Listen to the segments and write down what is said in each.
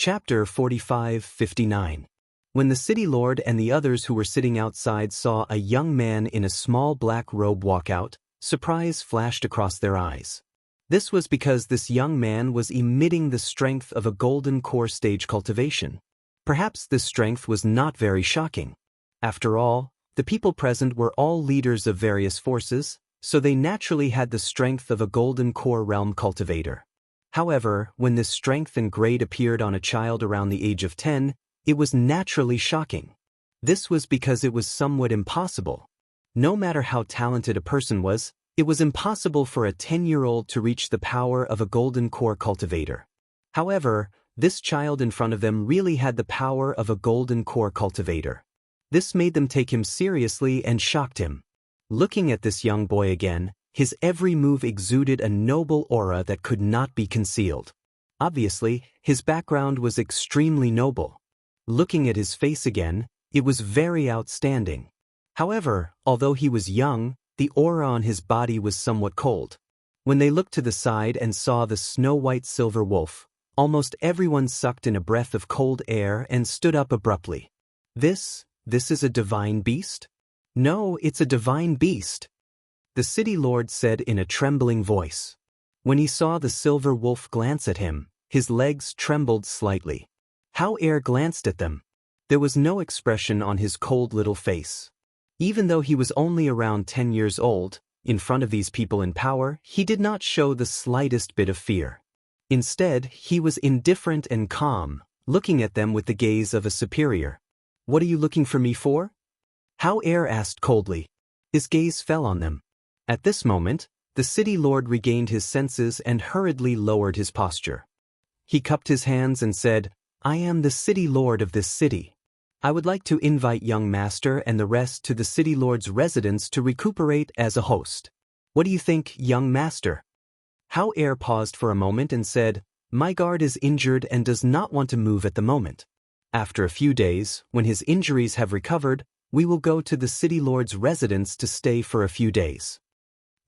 Chapter 45-59. When the city lord and the others who were sitting outside saw a young man in a small black robe walk out, surprise flashed across their eyes. This was because this young man was emitting the strength of a golden core stage cultivation. Perhaps this strength was not very shocking. After all, the people present were all leaders of various forces, so they naturally had the strength of a golden core realm cultivator. However, when this strength and grade appeared on a child around the age of 10, it was naturally shocking. This was because it was somewhat impossible. No matter how talented a person was, it was impossible for a 10-year-old to reach the power of a golden core cultivator. However, this child in front of them really had the power of a golden core cultivator. This made them take him seriously and shocked him. Looking at this young boy again, his every move exuded a noble aura that could not be concealed. Obviously, his background was extremely noble. Looking at his face again, it was very outstanding. However, although he was young, the aura on his body was somewhat cold. When they looked to the side and saw the snow-white silver wolf, almost everyone sucked in a breath of cold air and stood up abruptly. This is a divine beast? No, it's a divine beast, the city lord said in a trembling voice. When he saw the silver wolf glance at him, his legs trembled slightly. How Air glanced at them. There was no expression on his cold little face. Even though he was only around 10 years old, in front of these people in power, he did not show the slightest bit of fear. Instead, he was indifferent and calm, looking at them with the gaze of a superior. "What are you looking for me for?" How Air asked coldly. His gaze fell on them. At this moment, the city lord regained his senses and hurriedly lowered his posture. He cupped his hands and said, "I am the city lord of this city. I would like to invite young master and the rest to the city lord's residence to recuperate as a host. What do you think, young master?" How Air paused for a moment and said, "My guard is injured and does not want to move at the moment. After a few days, when his injuries have recovered, we will go to the city lord's residence to stay for a few days."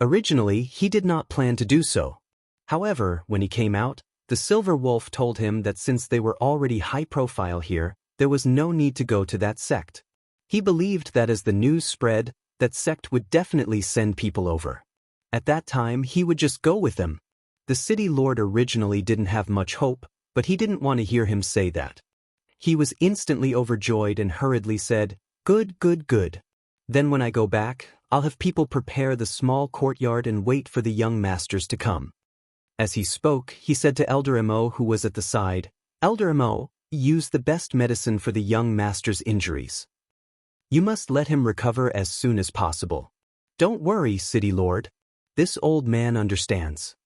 Originally, he did not plan to do so. However, when he came out, the silver wolf told him that since they were already high profile here, there was no need to go to that sect. He believed that as the news spread, that sect would definitely send people over. At that time, he would just go with them. The city lord originally didn't have much hope, but he didn't want to hear him say that. He was instantly overjoyed and hurriedly said, "Good, good, good. Then when I go back, I'll have people prepare the small courtyard and wait for the young masters to come." As he spoke, he said to Elder Mo, who was at the side, "Elder Mo, use the best medicine for the young master's injuries. You must let him recover as soon as possible. Don't worry, city lord. This old man understands."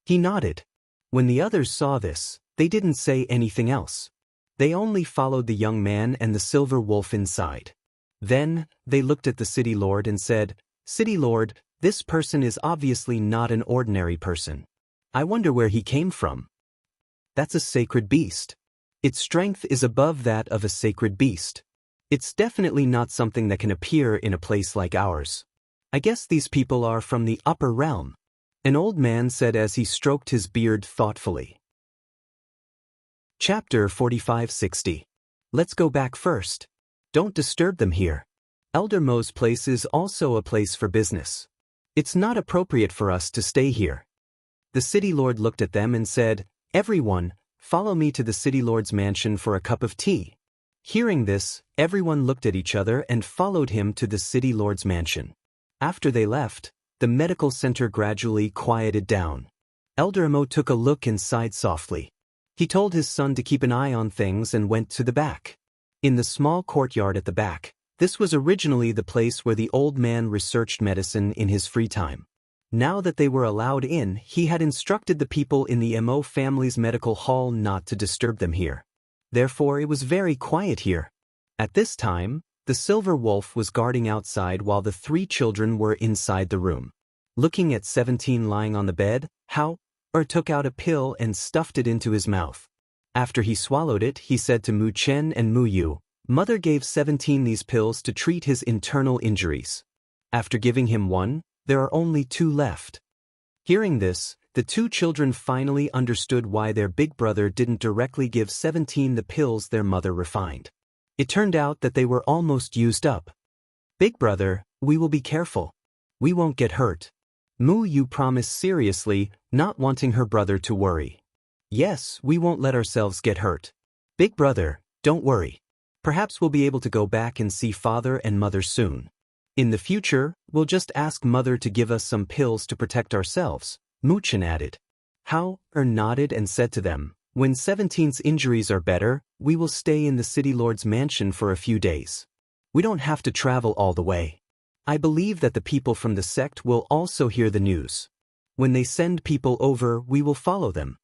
He nodded. When the others saw this, they didn't say anything else. They only followed the young man and the silver wolf inside. Then, they looked at the city lord and said, "City lord, this person is obviously not an ordinary person. I wonder where he came from." "That's a sacred beast. Its strength is above that of a sacred beast. It's definitely not something that can appear in a place like ours. I guess these people are from the upper realm," an old man said as he stroked his beard thoughtfully. Chapter 45-60. Let's go back first. Don't disturb them here. Elder Mo's place is also a place for business. It's not appropriate for us to stay here. The city lord looked at them and said, "Everyone, follow me to the city lord's mansion for a cup of tea." Hearing this, everyone looked at each other and followed him to the city lord's mansion. After they left, the medical center gradually quieted down. Elder Mo took a look inside softly. He told his son to keep an eye on things and went to the back. In the small courtyard at the back, this was originally the place where the old man researched medicine in his free time. Now that they were allowed in, he had instructed the people in the Mo family's medical hall not to disturb them here. Therefore, it was very quiet here. At this time, the silver wolf was guarding outside while the 3 children were inside the room. Looking at 17 lying on the bed, How took out a pill and stuffed it into his mouth. After he swallowed it, he said to Mu Chen and Mu Yu, "Mother gave 17 these pills to treat his internal injuries. After giving him one, there are only 2 left." Hearing this, The two children finally understood why their big brother didn't directly give 17 the pills their mother refined. It turned out that they were almost used up. Big brother, we will be careful. We won't get hurt. Mu Yu promised seriously, not wanting her brother to worry. Yes, we won't let ourselves get hurt. Big brother, don't worry. Perhaps we'll be able to go back and see father and mother soon. In the future, we'll just ask mother to give us some pills to protect ourselves, Mu-chan added. Hao nodded and said to them, when 17's injuries are better, we will stay in the city lord's mansion for a few days. We don't have to travel all the way. I believe that the people from the sect will also hear the news. When they send people over, we will follow them.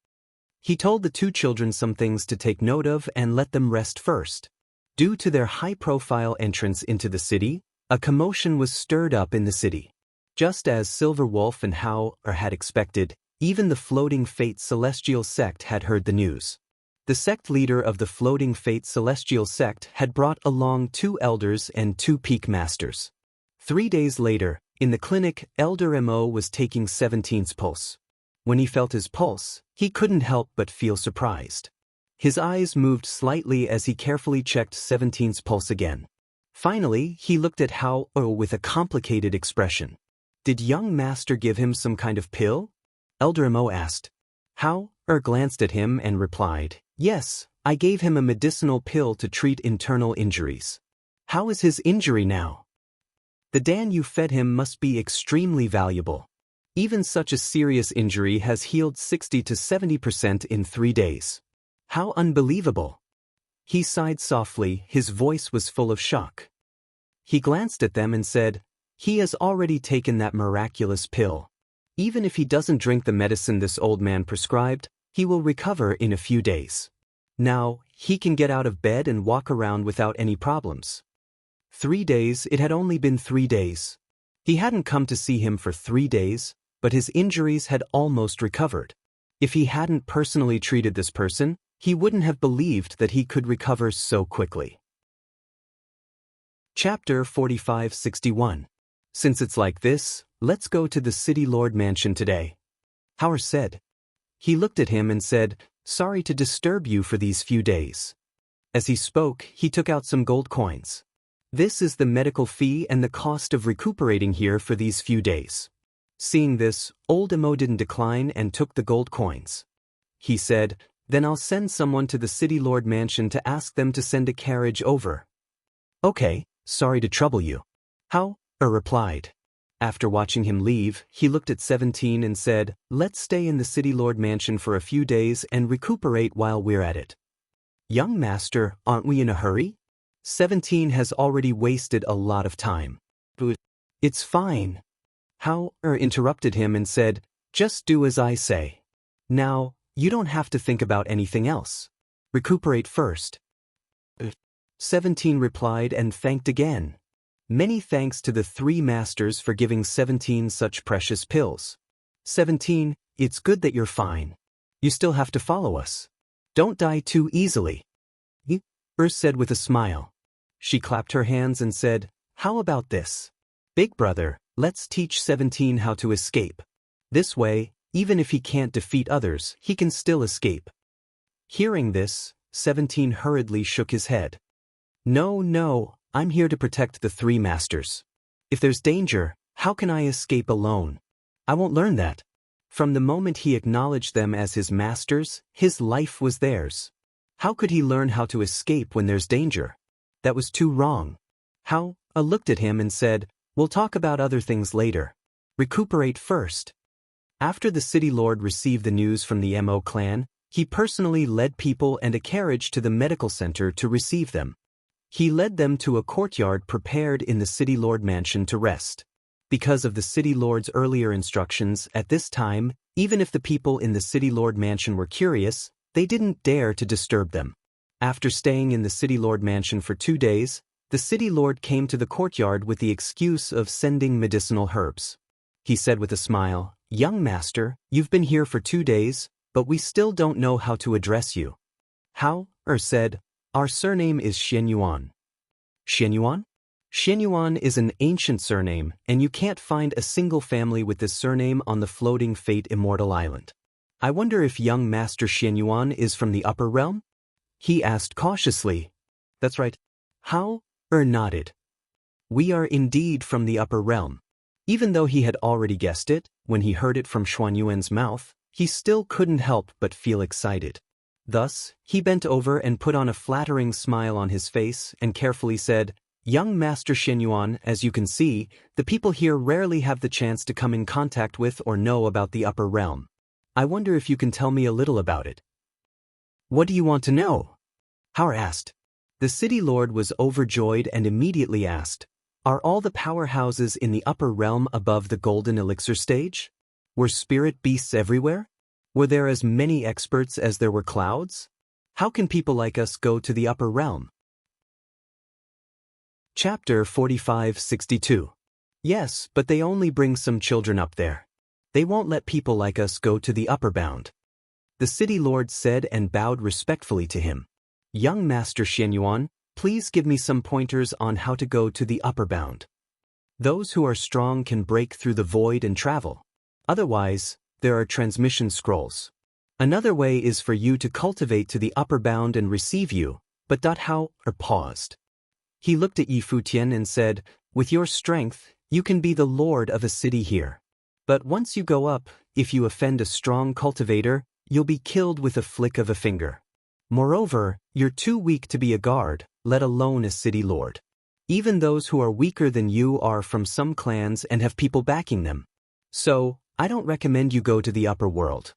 He told the two children some things to take note of and let them rest first. Due to their high-profile entrance into the city, a commotion was stirred up in the city. Just as Silver Wolf and Hao had expected, even the Floating Fate Celestial Sect had heard the news. The sect leader of the Floating Fate Celestial Sect had brought along 2 elders and 2 peak masters. 3 days later, in the clinic, Elder Mo was taking 17's pulse. When he felt his pulse, he couldn't help but feel surprised. His eyes moved slightly as he carefully checked 17's pulse again. Finally, he looked at Hao with a complicated expression. Did young master give him some kind of pill? Elder Mo asked. Hao glanced at him and replied, yes, I gave him a medicinal pill to treat internal injuries. How is his injury now? The Dan you fed him must be extremely valuable. Even such a serious injury has healed 60 to 70% in 3 days. How unbelievable! He sighed softly, his voice was full of shock. He glanced at them and said, he has already taken that miraculous pill. Even if he doesn't drink the medicine this old man prescribed, he will recover in a few days. Now, he can get out of bed and walk around without any problems. 3 days, it had only been 3 days. He hadn't come to see him for 3 days, but his injuries had almost recovered. If he hadn't personally treated this person, he wouldn't have believed that he could recover so quickly. Chapter 4561. Since it's like this, let's go to the City Lord Mansion today. Hao said. He looked at him and said, sorry to disturb you for these few days. As he spoke, he took out some gold coins. This is the medical fee and the cost of recuperating here for these few days. Seeing this, old Mo didn't decline and took the gold coins. He said, then I'll send someone to the City Lord Mansion to ask them to send a carriage over. Okay, sorry to trouble you. Hao replied. After watching him leave, he looked at 17 and said, let's stay in the City Lord Mansion for a few days and recuperate while we're at it. Young master, aren't we in a hurry? 17 has already wasted a lot of time. It's fine. Hao interrupted him and said, just do as I say. Now, you don't have to think about anything else. Recuperate first. 17 replied and thanked again. Many thanks to the 3 masters for giving 17 such precious pills. 17, it's good that you're fine. You still have to follow us. Don't die too easily. Said with a smile. She clapped her hands and said, how about this? Big brother, let's teach 17 how to escape. This way, even if he can't defeat others, he can still escape. Hearing this, 17 hurriedly shook his head. No, I'm here to protect the 3 masters. If there's danger, how can I escape alone? I won't learn that. From the moment he acknowledged them as his masters, his life was theirs. How could he learn how to escape when there's danger? That was too wrong. Hao looked at him and said, we'll talk about other things later. Recuperate first. After the city lord received the news from the Mo clan, he personally led people and a carriage to the medical center to receive them. He led them to a courtyard prepared in the city lord mansion to rest. Because of the city lord's earlier instructions, at this time, even if the people in the city lord mansion were curious, they didn't dare to disturb them. After staying in the city lord mansion for 2 days, the city lord came to the courtyard with the excuse of sending medicinal herbs. He said with a smile, young master, you've been here for 2 days, but we still don't know how to address you. Hao said, our surname is Xianyuan. Xianyuan? Xianyuan is an ancient surname, and you can't find a single family with this surname on the floating Fate Immortal Island. I wonder if young Master Xianyuan is from the upper realm? He asked cautiously. That's right. Hao nodded. We are indeed from the upper realm. Even though he had already guessed it, when he heard it from Xuanyuan's mouth, he still couldn't help but feel excited. Thus, he bent over and put on a flattering smile on his face and carefully said, Young Master Xianyuan, as you can see, the people here rarely have the chance to come in contact with or know about the upper realm. I wonder if you can tell me a little about it. What do you want to know? Hao asked. The city lord was overjoyed and immediately asked, Are all the powerhouses in the upper realm above the golden elixir stage? Were spirit beasts everywhere? Were there as many experts as there were clouds? How can people like us go to the upper realm? Chapter 45-62. Yes, but they only bring some children up there. They won't let people like us go to the upper bound. The city lord said and bowed respectfully to him. Young Master Xianyuan, please give me some pointers on how to go to the upper bound. Those who are strong can break through the void and travel. Otherwise, there are transmission scrolls. Another way is for you to cultivate to the upper bound and receive you, but Hao paused. He looked at Yi Futian and said, With your strength, you can be the lord of a city here. But once you go up, if you offend a strong cultivator, you'll be killed with a flick of a finger. Moreover, you're too weak to be a guard, let alone a city lord. Even those who are weaker than you are from some clans and have people backing them. So, I don't recommend you go to the upper world.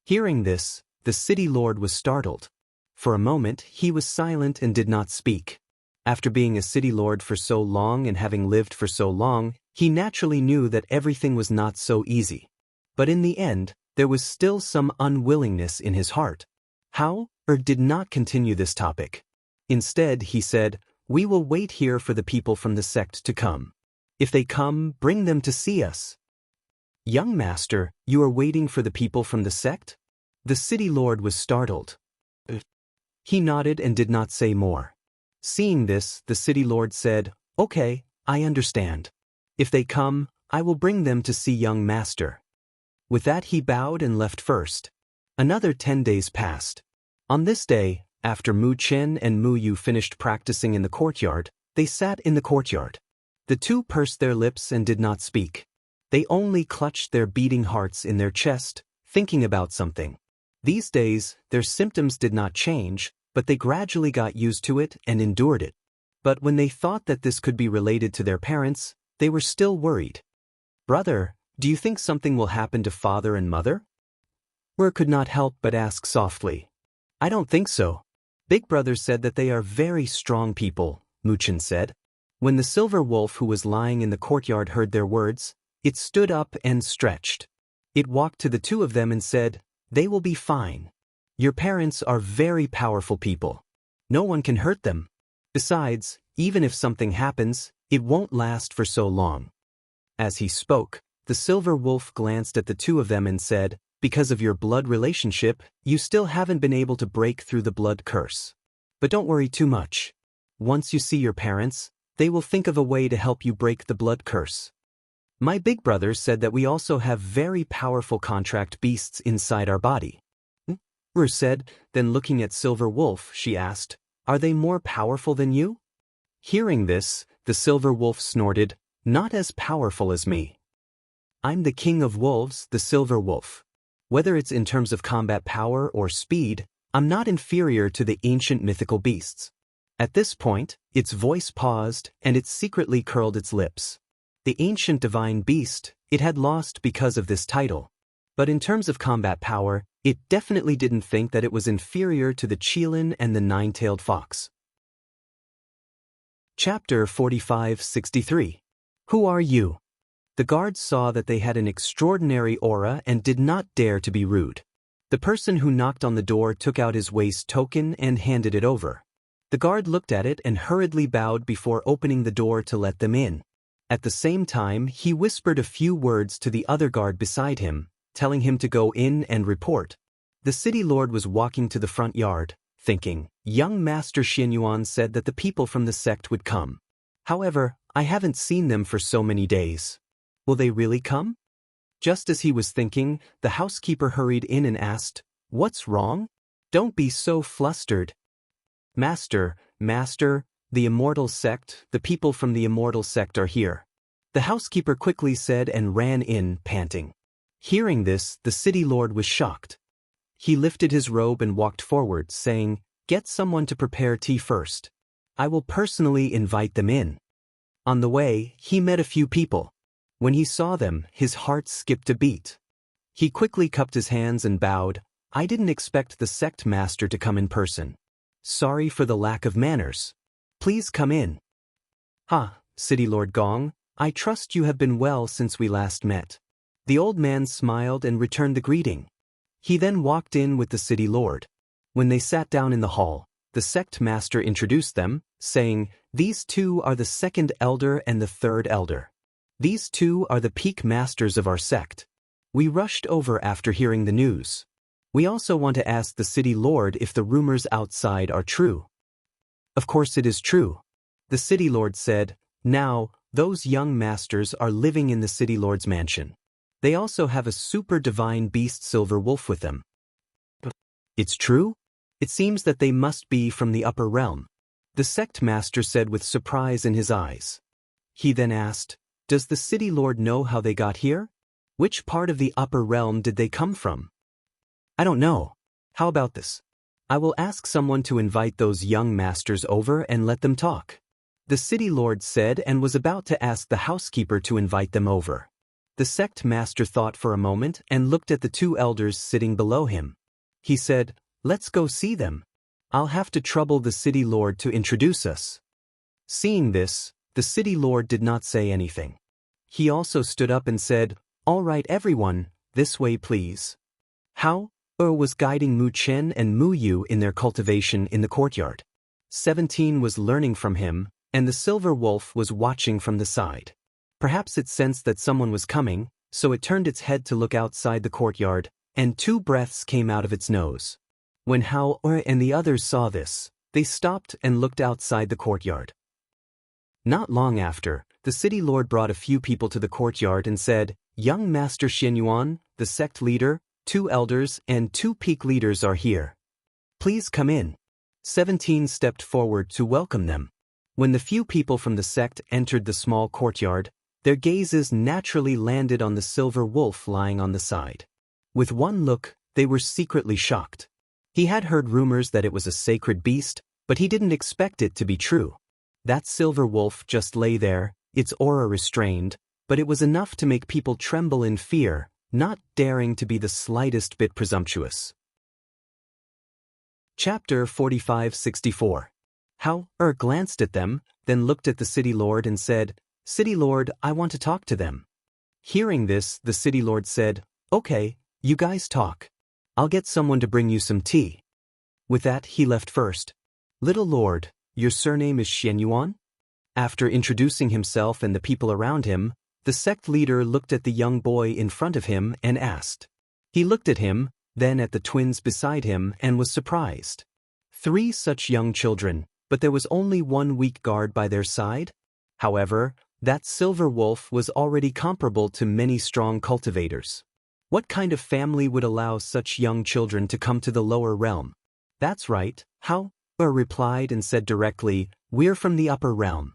Hearing this, the city lord was startled. For a moment, he was silent and did not speak. After being a city lord for so long and having lived for so long, he naturally knew that everything was not so easy. But in the end, there was still some unwillingness in his heart. Hao did not continue this topic. Instead, he said, We will wait here for the people from the sect to come. If they come, bring them to see us. Young master, you are waiting for the people from the sect? The city lord was startled. He nodded and did not say more. Seeing this, the city lord said, Okay, I understand. If they come, I will bring them to see young master. With that he bowed and left first. Another 10 days passed. On this day, after Mu Chen and Mu Yu finished practicing in the courtyard, they sat in the courtyard. The two pursed their lips and did not speak. They only clutched their beating hearts in their chest, thinking about something. These days, their symptoms did not change, but they gradually got used to it and endured it. But when they thought that this could be related to their parents, they were still worried. Brother, do you think something will happen to father and mother? Wer could not help but ask softly. I don't think so. Big brother said that they are very strong people, Mu Chen said. When the silver wolf who was lying in the courtyard heard their words, it stood up and stretched. It walked to the two of them and said, They will be fine. Your parents are very powerful people. No one can hurt them. Besides, even if something happens, it won't last for so long. As he spoke, the silver wolf glanced at the two of them and said, Because of your blood relationship, you still haven't been able to break through the blood curse. But don't worry too much. Once you see your parents, they will think of a way to help you break the blood curse. My big brother said that we also have very powerful contract beasts inside our body. Ru said, then looking at Silver Wolf, she asked, Are they more powerful than you? Hearing this, the Silver Wolf snorted, Not as powerful as me. I'm the king of wolves, the Silver Wolf. Whether it's in terms of combat power or speed, I'm not inferior to the ancient mythical beasts. At this point, its voice paused and it secretly curled its lips. The ancient divine beast, it had lost because of this title. But in terms of combat power, it definitely didn't think that it was inferior to the Qilin and the nine-tailed fox. Chapter 45-63. Who are you? The guards saw that they had an extraordinary aura and did not dare to be rude. The person who knocked on the door took out his waist token and handed it over. The guard looked at it and hurriedly bowed before opening the door to let them in. At the same time, he whispered a few words to the other guard beside him, telling him to go in and report. The city lord was walking to the front yard, thinking, Young Master Xianyuan said that the people from the sect would come. However, I haven't seen them for so many days. Will they really come? Just as he was thinking, the housekeeper hurried in and asked, "What's wrong? Don't be so flustered." Master, the immortal sect, the people from the immortal sect are here," the housekeeper quickly said and ran in, panting. Hearing this, the city lord was shocked. He lifted his robe and walked forward, saying, "Get someone to prepare tea first. I will personally invite them in." On the way, he met a few people. When he saw them, his heart skipped a beat. He quickly cupped his hands and bowed. "I didn't expect the sect master to come in person. Sorry for the lack of manners. Please come in." City Lord Gong, I trust you have been well since we last met." The old man smiled and returned the greeting. He then walked in with the city lord. When they sat down in the hall, the sect master introduced them, saying, "These two are the second elder and the third elder. These two are the peak masters of our sect. We rushed over after hearing the news. We also want to ask the city lord if the rumors outside are true." "Of course it is true," the city lord said. "Now, those young masters are living in the city lord's mansion. They also have a super divine beast silver wolf with them." "It's true? It seems that they must be from the upper realm," the sect master said with surprise in his eyes. He then asked, "Does the city lord know how they got here? Which part of the upper realm did they come from?" "I don't know. How about this? I will ask someone to invite those young masters over and let them talk," the city lord said, and was about to ask the housekeeper to invite them over. The sect master thought for a moment and looked at the two elders sitting below him. He said, "Let's go see them. I'll have to trouble the city lord to introduce us." Seeing this, the city lord did not say anything. He also stood up and said, "All right everyone, this way please." How was guiding Mu Chen and Mu Yu in their cultivation in the courtyard. 17 was learning from him, and the silver wolf was watching from the side. Perhaps it sensed that someone was coming, so it turned its head to look outside the courtyard, and 2 breaths came out of its nose. When Hao and the others saw this, they stopped and looked outside the courtyard. Not long after, the city lord brought a few people to the courtyard and said, "Young Master Xianyuan, the sect leader, 2 elders, and 2 peak leaders are here. Please come in." 17 stepped forward to welcome them. When the few people from the sect entered the small courtyard, their gazes naturally landed on the silver wolf lying on the side. With one look, they were secretly shocked. He had heard rumors that it was a sacred beast, but he didn't expect it to be true. That silver wolf just lay there, its aura restrained, but it was enough to make people tremble in fear, not daring to be the slightest bit presumptuous. Chapter 45-64. Hao glanced at them, then looked at the city lord and said, "City lord, I want to talk to them." Hearing this, the city lord said, "Okay, you guys talk. I'll get someone to bring you some tea." With that, he left first. "Little lord, your surname is Xianyuan?" After introducing himself and the people around him, the sect leader looked at the young boy in front of him and asked. He looked at him, then at the twins beside him, and was surprised. 3 such young children, but there was only 1 weak guard by their side? However, that silver wolf was already comparable to many strong cultivators. What kind of family would allow such young children to come to the lower realm? "That's right," Hao replied and said directly, "We're from the upper realm."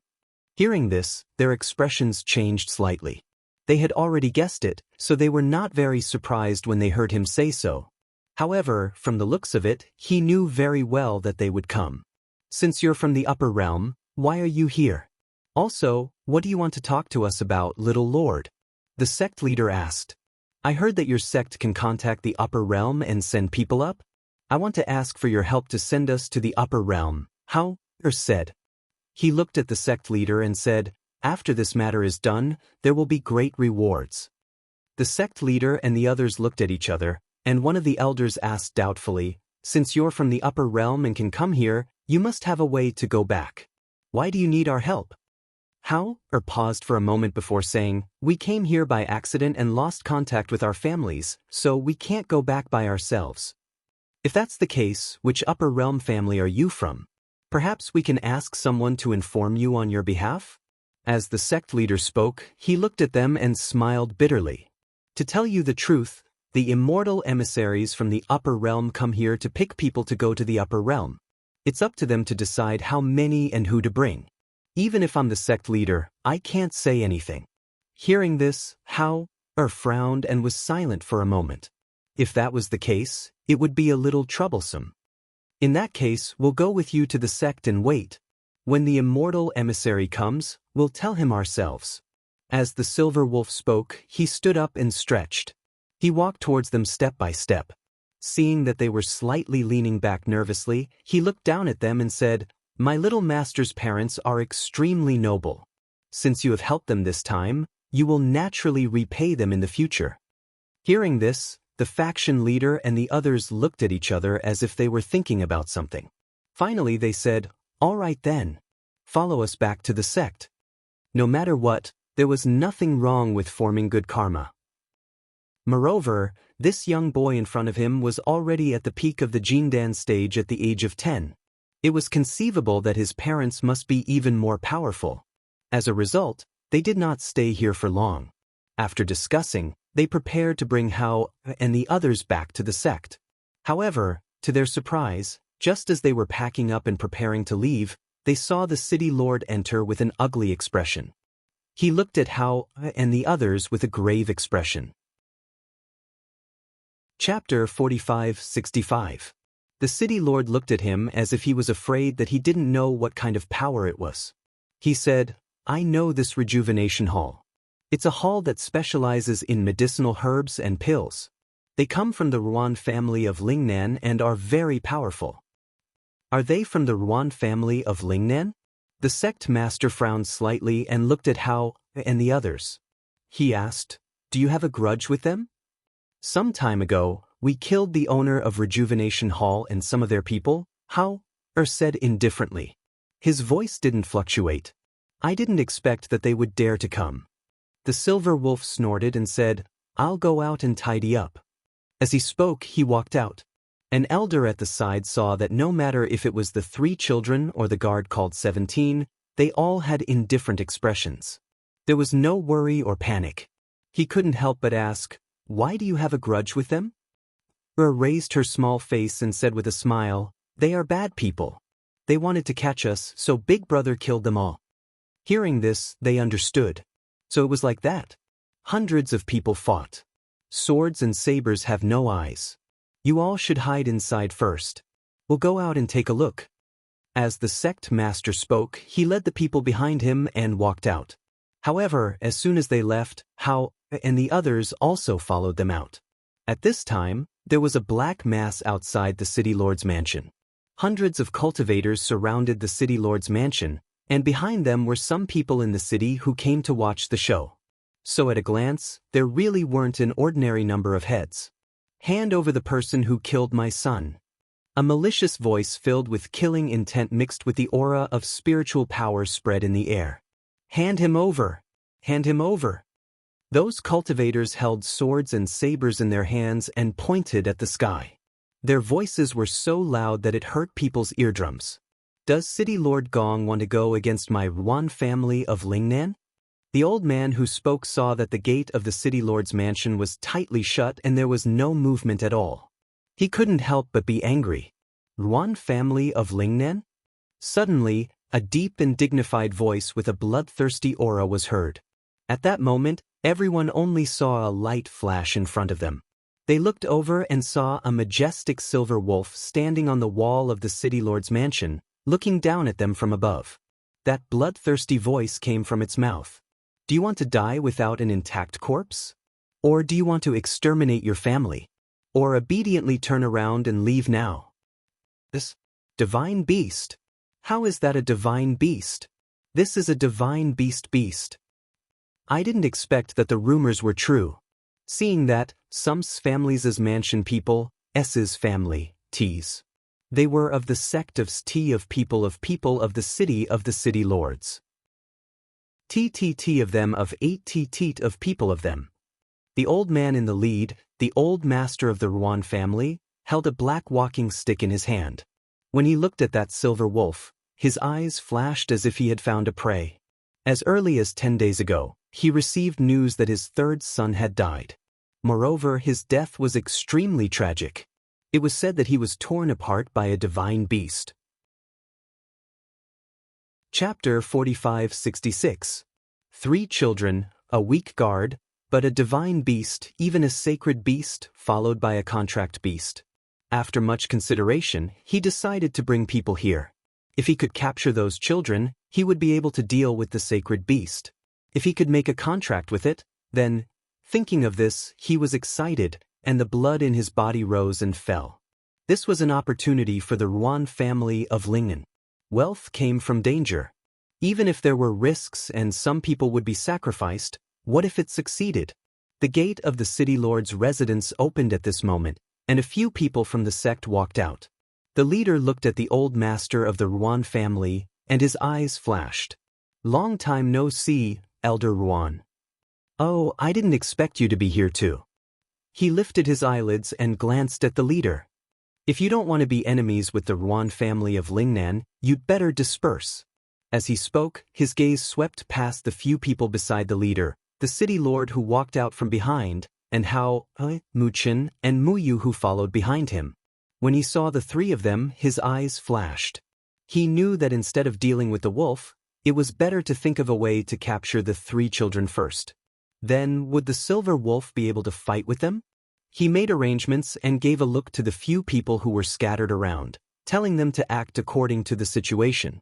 Hearing this, their expressions changed slightly. They had already guessed it, so they were not very surprised when they heard him say so. However, from the looks of it, he knew very well that they would come. "Since you're from the upper realm, why are you here? Also, what do you want to talk to us about, little lord?" the sect leader asked. "I heard that your sect can contact the upper realm and send people up. I want to ask for your help to send us to the upper realm," Hao said. He looked at the sect leader and said, "After this matter is done, there will be great rewards." The sect leader and the others looked at each other, and one of the elders asked doubtfully, "Since you're from the upper realm and can come here, you must have a way to go back. Why do you need our help?" Hao paused for a moment before saying, "We came here by accident and lost contact with our families, so we can't go back by ourselves." "If that's the case, which upper realm family are you from? Perhaps we can ask someone to inform you on your behalf?" As the sect leader spoke, he looked at them and smiled bitterly. To tell you the truth, the immortal emissaries from the upper realm come here to pick people to go to the upper realm. It's up to them to decide how many and who to bring. Even if I'm the sect leader, I can't say anything. Hearing this, Hao frowned and was silent for a moment. If that was the case, it would be a little troublesome. In that case, we'll go with you to the sect and wait. When the immortal emissary comes, we'll tell him ourselves. As the silver wolf spoke, he stood up and stretched. He walked towards them step by step. Seeing that they were slightly leaning back nervously, he looked down at them and said, "My little master's parents are extremely noble. Since you have helped them this time, you will naturally repay them in the future." Hearing this, the faction leader and the others looked at each other as if they were thinking about something. Finally they said, "All right then. Follow us back to the sect." No matter what, there was nothing wrong with forming good karma. Moreover, this young boy in front of him was already at the peak of the Jindan stage at the age of 10. It was conceivable that his parents must be even more powerful. As a result, they did not stay here for long. After discussing, they prepared to bring Hao and the others back to the sect. However, to their surprise, just as they were packing up and preparing to leave, they saw the city lord enter with an ugly expression. He looked at Hao and the others with a grave expression. Chapter 45-65. The city lord looked at him as if he was afraid that he didn't know what kind of power it was. He said, "I know this rejuvenation hall. It's a hall that specializes in medicinal herbs and pills. They come from the Ruan family of Lingnan and are very powerful." "Are they from the Ruan family of Lingnan?" The sect master frowned slightly and looked at Hao and the others. He asked, "Do you have a grudge with them?" "Some time ago, we killed the owner of Rejuvenation Hall and some of their people," Hao said indifferently. His voice didn't fluctuate. "I didn't expect that they would dare to come." The silver wolf snorted and said, "I'll go out and tidy up." As he spoke, he walked out. An elder at the side saw that no matter if it was the 3 children or the guard called 17, they all had indifferent expressions. There was no worry or panic. He couldn't help but ask, "Why do you have a grudge with them?" Raised her small face and said with a smile, "They are bad people. They wanted to catch us, so Big Brother killed them all." Hearing this, they understood. So it was like that. Hundreds of people fought. Swords and sabers have no eyes. You all should hide inside first. We'll go out and take a look. As the sect master spoke, he led the people behind him and walked out. However, as soon as they left, Hao and the others also followed them out. At this time, there was a black mass outside the city lord's mansion. Hundreds of cultivators surrounded the city lord's mansion, and behind them were some people in the city who came to watch the show. So at a glance, there really weren't an ordinary number of heads. "Hand over the person who killed my son." A malicious voice filled with killing intent mixed with the aura of spiritual power spread in the air. "Hand him over! Hand him over!" Those cultivators held swords and sabers in their hands and pointed at the sky. Their voices were so loud that it hurt people's eardrums. "Does City Lord Gong want to go against my Ruan family of Lingnan?" The old man who spoke saw that the gate of the city lord's mansion was tightly shut and there was no movement at all. He couldn't help but be angry. Ruan family of Lingnan? Suddenly, a deep and dignified voice with a bloodthirsty aura was heard. At that moment, everyone only saw a light flash in front of them. They looked over and saw a majestic silver wolf standing on the wall of the city lord's mansion, looking down at them from above. That bloodthirsty voice came from its mouth. "Do you want to die without an intact corpse? Or do you want to exterminate your family? Or obediently turn around and leave now?" "This divine beast? How is that a divine beast? This is a divine beast. I didn't expect that the rumors were true." Seeing that, some families' mansion people, S's family, T's. They were of the sect of T of people of the city lords. TTT of them of 8 TT of people of them. The old man in the lead, the old master of the Ruan family, held a black walking stick in his hand. When he looked at that silver wolf, his eyes flashed as if he had found a prey. As early as 10 days ago, he received news that his third son had died. Moreover, his death was extremely tragic. It was said that he was torn apart by a divine beast. Chapter 4566. 3 children, a weak guard, but a divine beast, even a sacred beast, followed by a contract beast. After much consideration, he decided to bring people here. If he could capture those children, he would be able to deal with the sacred beast. If he could make a contract with it, then, thinking of this, he was excited, and the blood in his body rose and fell. This was an opportunity for the Ruan family of Lingnan. Wealth came from danger. Even if there were risks and some people would be sacrificed, what if it succeeded? The gate of the city lord's residence opened at this moment, and a few people from the sect walked out. The leader looked at the old master of the Ruan family, and his eyes flashed. "Long time no see, Elder Ruan." "Oh, I didn't expect you to be here too." He lifted his eyelids and glanced at the leader. "If you don't want to be enemies with the Ruan family of Lingnan, you'd better disperse." As he spoke, his gaze swept past the few people beside the leader, the city lord who walked out from behind, and Hao, Muchen, and Muyu who followed behind him. When he saw the 3 of them, his eyes flashed. He knew that instead of dealing with the wolf, it was better to think of a way to capture the 3 children first. Then, would the silver wolf be able to fight with them? He made arrangements and gave a look to the few people who were scattered around, telling them to act according to the situation.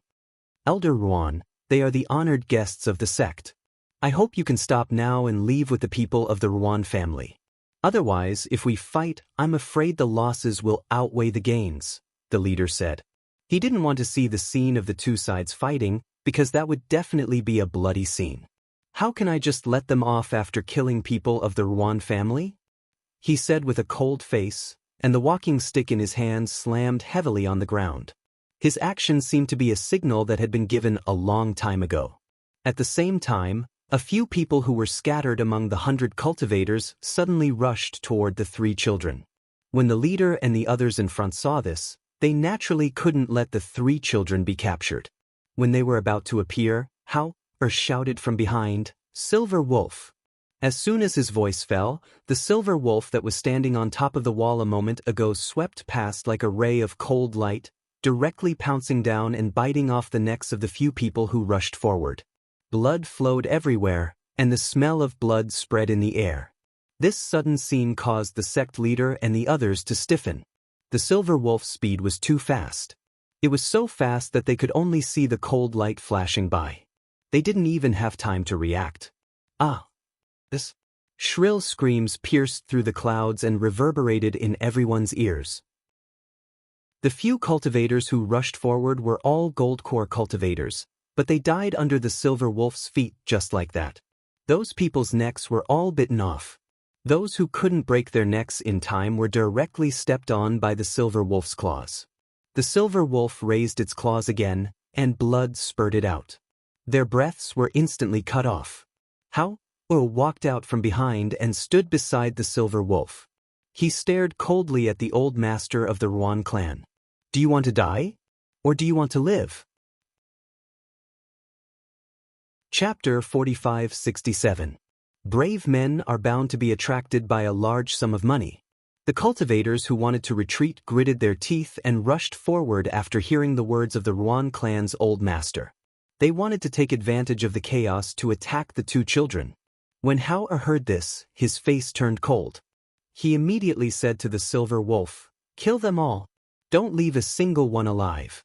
"Elder Ruan, they are the honored guests of the sect. I hope you can stop now and leave with the people of the Ruan family. Otherwise, if we fight, I'm afraid the losses will outweigh the gains," the leader said. He didn't want to see the scene of the 2 sides fighting, because that would definitely be a bloody scene. "How can I just let them off after killing people of the Ruan family?" he said with a cold face, and the walking stick in his hand slammed heavily on the ground. His action seemed to be a signal that had been given a long time ago. At the same time, a few people who were scattered among the 100 cultivators suddenly rushed toward the 3 children. When the leader and the others in front saw this, they naturally couldn't let the 3 children be captured. When they were about to appear, Hao shouted from behind, "Silver Wolf!" As soon as his voice fell, the silver wolf that was standing on top of the wall a moment ago swept past like a ray of cold light, directly pouncing down and biting off the necks of the few people who rushed forward. Blood flowed everywhere, and the smell of blood spread in the air. This sudden scene caused the sect leader and the others to stiffen. The silver wolf's speed was too fast. It was so fast that they could only see the cold light flashing by. They didn't even have time to react. This shrill screams pierced through the clouds and reverberated in everyone's ears. The few cultivators who rushed forward were all gold-core cultivators, but they died under the silver wolf's feet just like that. Those people's necks were all bitten off. Those who couldn't break their necks in time were directly stepped on by the silver wolf's claws. The silver wolf raised its claws again, and blood spurted out. Their breaths were instantly cut off. Hao walked out from behind and stood beside the silver wolf. He stared coldly at the old master of the Ruan clan. "Do you want to die? Or do you want to live?" Chapter 4567. Brave men are bound to be attracted by a large sum of money. The cultivators who wanted to retreat gritted their teeth and rushed forward after hearing the words of the Ruan clan's old master. They wanted to take advantage of the chaos to attack the 2 children. When Hao heard this, his face turned cold. He immediately said to the silver wolf, "Kill them all. Don't leave a single one alive."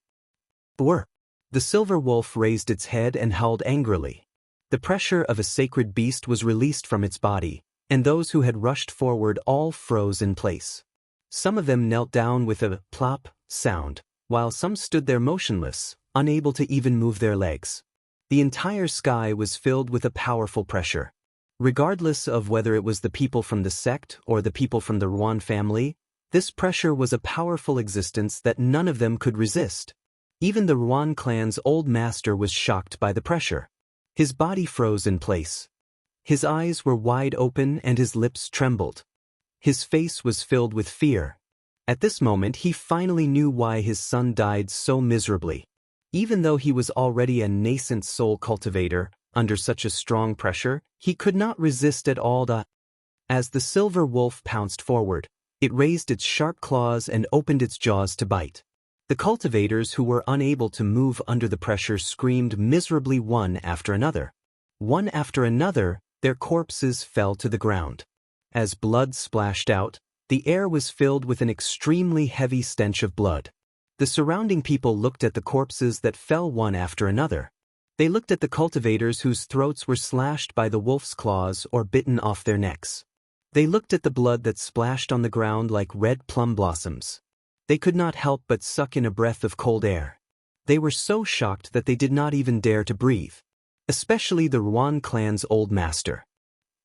The silver wolf raised its head and howled angrily. The pressure of a sacred beast was released from its body, and those who had rushed forward all froze in place. Some of them knelt down with a plop sound, while some stood there motionless, unable to even move their legs. The entire sky was filled with a powerful pressure. Regardless of whether it was the people from the sect or the people from the Ruan family, this pressure was a powerful existence that none of them could resist. Even the Ruan clan's old master was shocked by the pressure. His body froze in place. His eyes were wide open and his lips trembled. His face was filled with fear. At this moment he finally knew why his son died so miserably. Even though he was already a nascent soul cultivator, Under such a strong pressure, he could not resist at all. As the silver wolf pounced forward, it raised its sharp claws and opened its jaws to bite. The cultivators who were unable to move under the pressure screamed miserably one after another. One after another, their corpses fell to the ground. As blood splashed out, the air was filled with an extremely heavy stench of blood. The surrounding people looked at the corpses that fell one after another. They looked at the cultivators whose throats were slashed by the wolf's claws or bitten off their necks. They looked at the blood that splashed on the ground like red plum blossoms. They could not help but suck in a breath of cold air. They were so shocked that they did not even dare to breathe. Especially the Ruan clan's old master.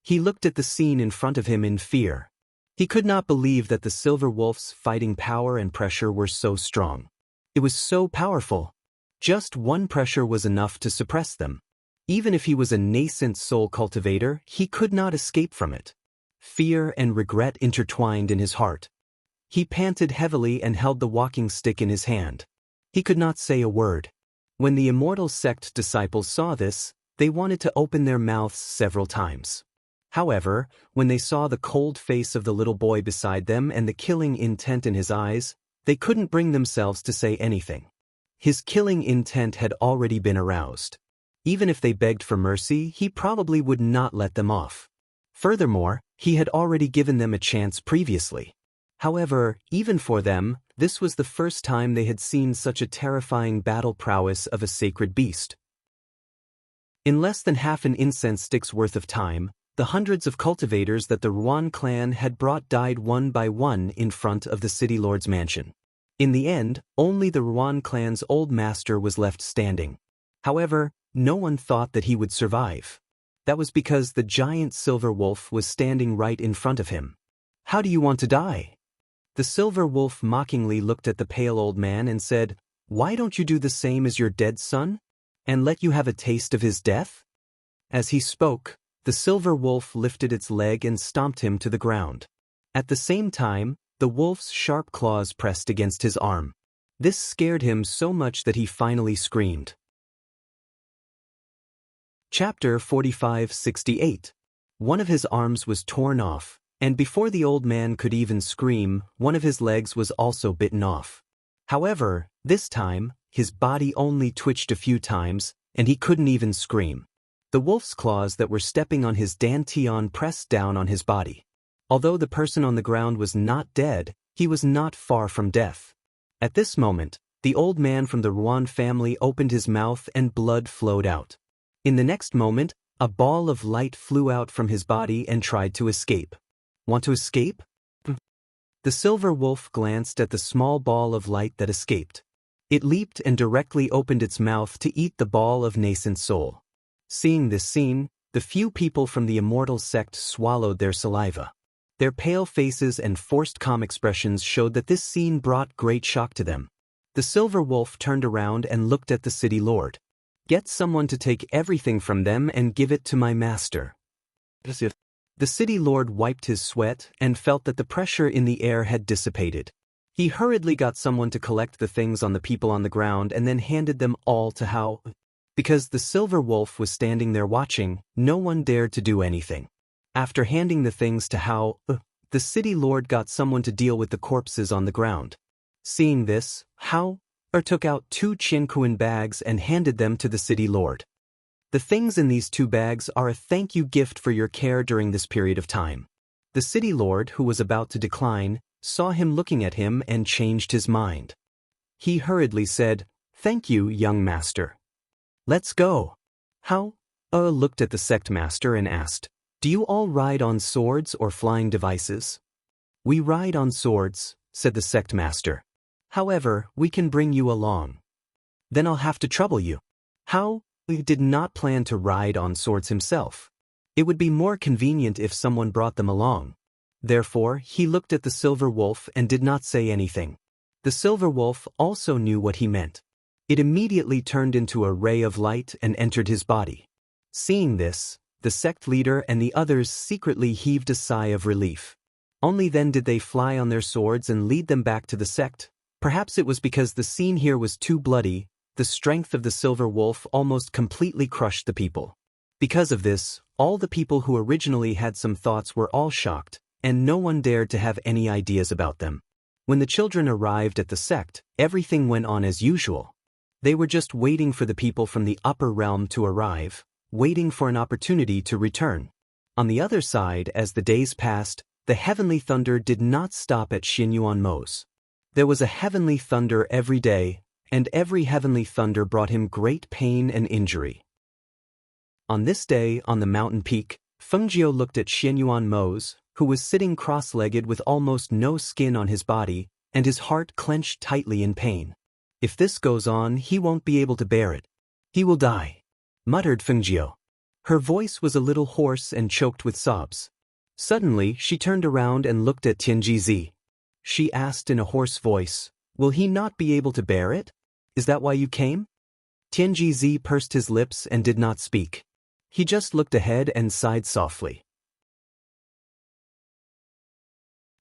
He looked at the scene in front of him in fear. He could not believe that the silver wolf's fighting power and pressure were so strong. It was so powerful. Just one pressure was enough to suppress them. Even if he was a nascent soul cultivator, he could not escape from it. Fear and regret intertwined in his heart. He panted heavily and held the walking stick in his hand. He could not say a word. When the immortal sect disciples saw this, they wanted to open their mouths several times. However, when they saw the cold face of the little boy beside them and the killing intent in his eyes, they couldn't bring themselves to say anything. His killing intent had already been aroused. Even if they begged for mercy, he probably would not let them off. Furthermore, he had already given them a chance previously. However, even for them, this was the first time they had seen such a terrifying battle prowess of a sacred beast. In less than half an incense stick's worth of time, the hundreds of cultivators that the Ruan clan had brought died one by one in front of the city lord's mansion. In the end, only the Ruan clan's old master was left standing. However, no one thought that he would survive. That was because the giant silver wolf was standing right in front of him. "How do you want to die?" The silver wolf mockingly looked at the pale old man and said, "Why don't you do the same as your dead son? And let you have a taste of his death?" As he spoke, the silver wolf lifted its leg and stomped him to the ground. At the same time, the wolf's sharp claws pressed against his arm. This scared him so much that he finally screamed. Chapter 45-68. One of his arms was torn off, and before the old man could even scream, one of his legs was also bitten off. However, this time, his body only twitched a few times, and he couldn't even scream. The wolf's claws that were stepping on his dantian pressed down on his body. Although the person on the ground was not dead, he was not far from death. At this moment, the old man from the Ruan family opened his mouth and blood flowed out. In the next moment, a ball of light flew out from his body and tried to escape. Want to escape? The silver wolf glanced at the small ball of light that escaped. It leaped and directly opened its mouth to eat the ball of nascent soul. Seeing this scene, the few people from the immortal sect swallowed their saliva. Their pale faces and forced calm expressions showed that this scene brought great shock to them. The silver wolf turned around and looked at the city lord. "Get someone to take everything from them and give it to my master." The city lord wiped his sweat and felt that the pressure in the air had dissipated. He hurriedly got someone to collect the things on the people on the ground and then handed them all to Hao. Because the silver wolf was standing there watching, no one dared to do anything. After handing the things to Hao, the city lord got someone to deal with the corpses on the ground. Seeing this, Hao took out 2 Qianquan bags and handed them to the city lord. The things in these 2 bags are a thank you gift for your care during this period of time. The city lord, who was about to decline, saw him looking at him and changed his mind. He hurriedly said, "Thank you, young master. Let's go." Hao looked at the sect master and asked, "Do you all ride on swords or flying devices?" "We ride on swords," said the sect master. "However, we can bring you along." "Then I'll have to trouble you." Hao did not plan to ride on swords himself. It would be more convenient if someone brought them along. Therefore, he looked at the silver wolf and did not say anything. The silver wolf also knew what he meant. It immediately turned into a ray of light and entered his body. Seeing this, the sect leader and the others secretly heaved a sigh of relief. Only then did they fly on their swords and lead them back to the sect. Perhaps it was because the scene here was too bloody. The strength of the silver wolf almost completely crushed the people. Because of this, all the people who originally had some thoughts were all shocked, and no one dared to have any ideas about them. When the children arrived at the sect, everything went on as usual. They were just waiting for the people from the upper realm to arrive, waiting for an opportunity to return. On the other side, as the days passed, the heavenly thunder did not stop at Xianyuan Mo's. There was a heavenly thunder every day, and every heavenly thunder brought him great pain and injury. On this day, on the mountain peak, Fengjiu looked at Xianyuan Mo's, who was sitting cross-legged with almost no skin on his body, and his heart clenched tightly in pain. If this goes on, he won't be able to bear it. He will die, muttered Fengjiu. Her voice was a little hoarse and choked with sobs. Suddenly, she turned around and looked at Tianjizi. She asked in a hoarse voice, "Will he not be able to bear it? Is that why you came?" Tianjizi pursed his lips and did not speak. He just looked ahead and sighed softly.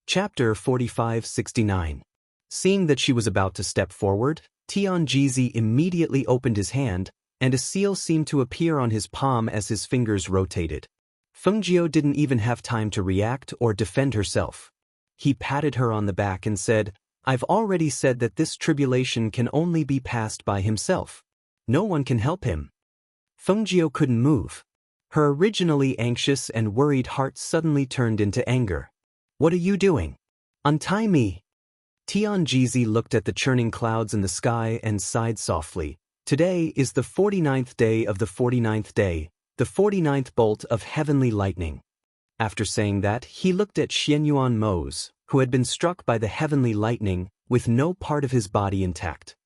Chapter 45-69. Seeing that she was about to step forward, Tianjizi immediately opened his hand, and a seal seemed to appear on his palm as his fingers rotated. Fengjiu didn't even have time to react or defend herself. He patted her on the back and said, "I've already said that this tribulation can only be passed by himself. No one can help him." Fengjiu couldn't move. Her originally anxious and worried heart suddenly turned into anger. "What are you doing? Untie me!" Tianjizi looked at the churning clouds in the sky and sighed softly. Today is the 49th day of the 49th day, the 49th bolt of heavenly lightning. After saying that, he looked at Xianyuan Mo's, who had been struck by the heavenly lightning, with no part of his body intact.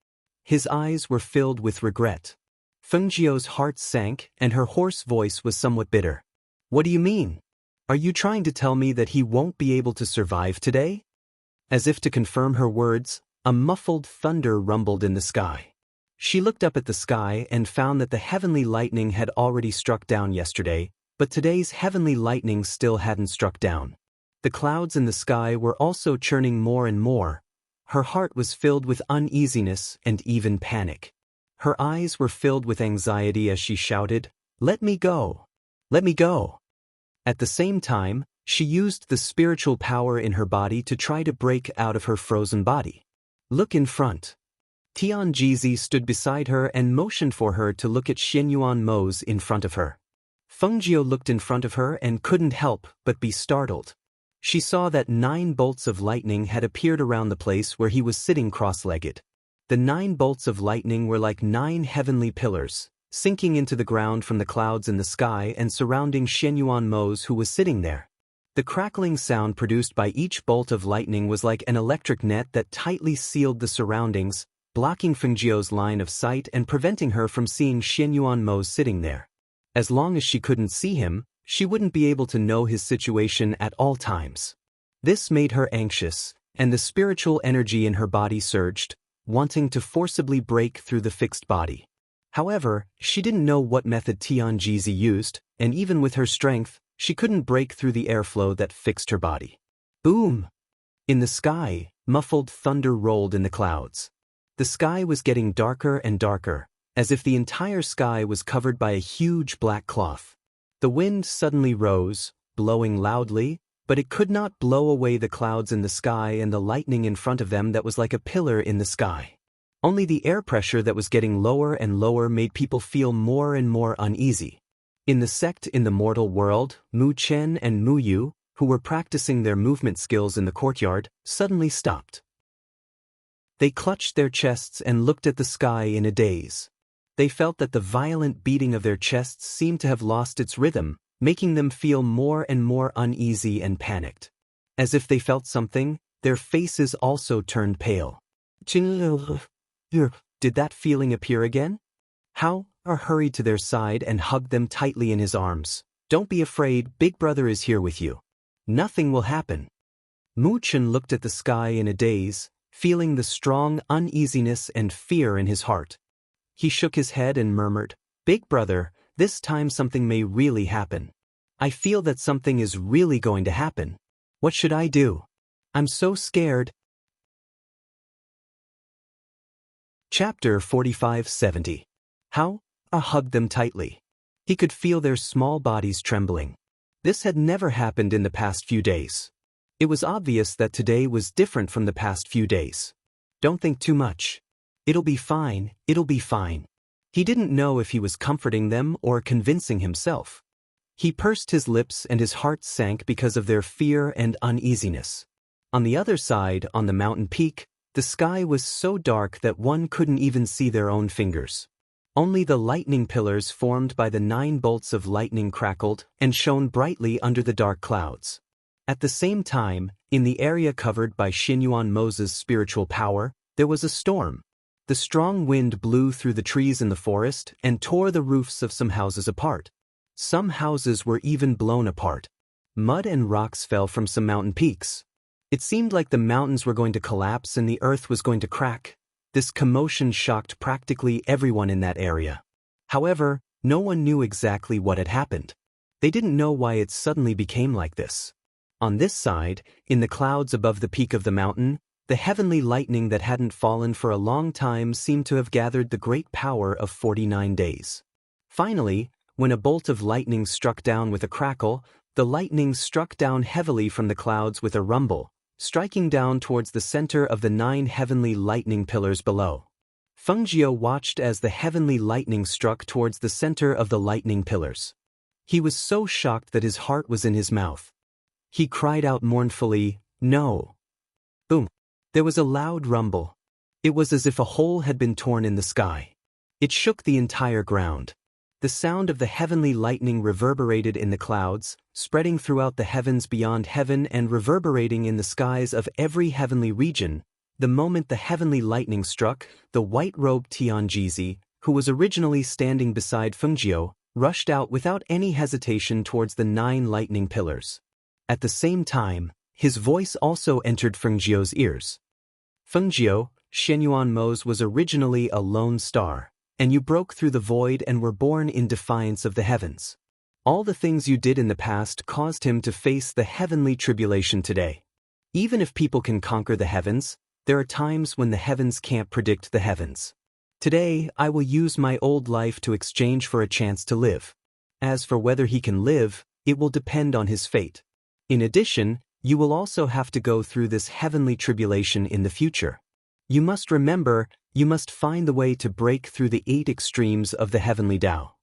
His eyes were filled with regret. Fengjiu's heart sank, and her hoarse voice was somewhat bitter. "What do you mean? Are you trying to tell me that he won't be able to survive today?" As if to confirm her words, a muffled thunder rumbled in the sky. She looked up at the sky and found that the heavenly lightning had already struck down yesterday, but today's heavenly lightning still hadn't struck down. The clouds in the sky were also churning more and more. Her heart was filled with uneasiness and even panic. Her eyes were filled with anxiety as she shouted, "Let me go! Let me go!" At the same time, she used the spiritual power in her body to try to break out of her frozen body. "Look in front." Tianjizi stood beside her and motioned for her to look at Xianyuan Mo's in front of her. Fengjiu looked in front of her and couldn't help but be startled. She saw that 9 bolts of lightning had appeared around the place where he was sitting cross-legged. The 9 bolts of lightning were like 9 heavenly pillars, sinking into the ground from the clouds in the sky and surrounding Xianyuan Mo's who was sitting there. The crackling sound produced by each bolt of lightning was like an electric net that tightly sealed the surroundings, blocking Fengjiu's line of sight and preventing her from seeing Xianyuan Mo sitting there. As long as she couldn't see him, she wouldn't be able to know his situation at all times. This made her anxious, and the spiritual energy in her body surged, wanting to forcibly break through the fixed body. However, she didn't know what method Tianjizi used, and even with her strength, she couldn't break through the airflow that fixed her body. Boom! In the sky, muffled thunder rolled in the clouds. The sky was getting darker and darker, as if the entire sky was covered by a huge black cloth. The wind suddenly rose, blowing loudly, but it could not blow away the clouds in the sky and the lightning in front of them that was like a pillar in the sky. Only the air pressure that was getting lower and lower made people feel more and more uneasy. In the sect in the mortal world, Mu Chen and Mu Yu, who were practicing their movement skills in the courtyard, suddenly stopped. They clutched their chests and looked at the sky in a daze. They felt that the violent beating of their chests seemed to have lost its rhythm, making them feel more and more uneasy and panicked. As if they felt something, their faces also turned pale. Did that feeling appear again? Hao hurried to their side and hugged them tightly in his arms. "Don't be afraid, Big Brother is here with you. Nothing will happen." Mu Chen looked at the sky in a daze, feeling the strong uneasiness and fear in his heart. He shook his head and murmured, "Big Brother, this time something may really happen. I feel that something is really going to happen. What should I do? I'm so scared." Chapter 45-70. Hao hugged them tightly. He could feel their small bodies trembling. This had never happened in the past few days. It was obvious that today was different from the past few days. Don't think too much. It'll be fine, it'll be fine. He didn't know if he was comforting them or convincing himself. He pursed his lips and his heart sank because of their fear and uneasiness. On the other side, on the mountain peak, the sky was so dark that one couldn't even see their own fingers. Only the lightning pillars formed by the 9 bolts of lightning crackled and shone brightly under the dark clouds. At the same time, in the area covered by Xinyuan Mo's spiritual power, there was a storm. The strong wind blew through the trees in the forest and tore the roofs of some houses apart. Some houses were even blown apart. Mud and rocks fell from some mountain peaks. It seemed like the mountains were going to collapse and the earth was going to crack. This commotion shocked practically everyone in that area. However, no one knew exactly what had happened. They didn't know why it suddenly became like this. On this side, in the clouds above the peak of the mountain, the heavenly lightning that hadn't fallen for a long time seemed to have gathered the great power of 49 days. Finally, when a bolt of lightning struck down with a crackle, the lightning struck down heavily from the clouds with a rumble, striking down towards the center of the 9 heavenly lightning pillars below. Fengjiu watched as the heavenly lightning struck towards the center of the lightning pillars. He was so shocked that his heart was in his mouth. He cried out mournfully, "No!" Boom! There was a loud rumble. It was as if a hole had been torn in the sky. It shook the entire ground. The sound of the heavenly lightning reverberated in the clouds, spreading throughout the heavens beyond heaven and reverberating in the skies of every heavenly region. The moment the heavenly lightning struck, the white-robed Tianjizi, who was originally standing beside Fengjiu, rushed out without any hesitation towards the 9 lightning pillars. At the same time, his voice also entered Fengjiu's ears. "Fengjiu, Xinyuan Mo's was originally a lone star, and you broke through the void and were born in defiance of the heavens. All the things you did in the past caused him to face the heavenly tribulation today. Even if people can conquer the heavens, there are times when the heavens can't predict the heavens. Today, I will use my old life to exchange for a chance to live. As for whether he can live, it will depend on his fate. In addition, you will also have to go through this heavenly tribulation in the future. You must remember, you must find the way to break through the 8 extremes of the heavenly Tao.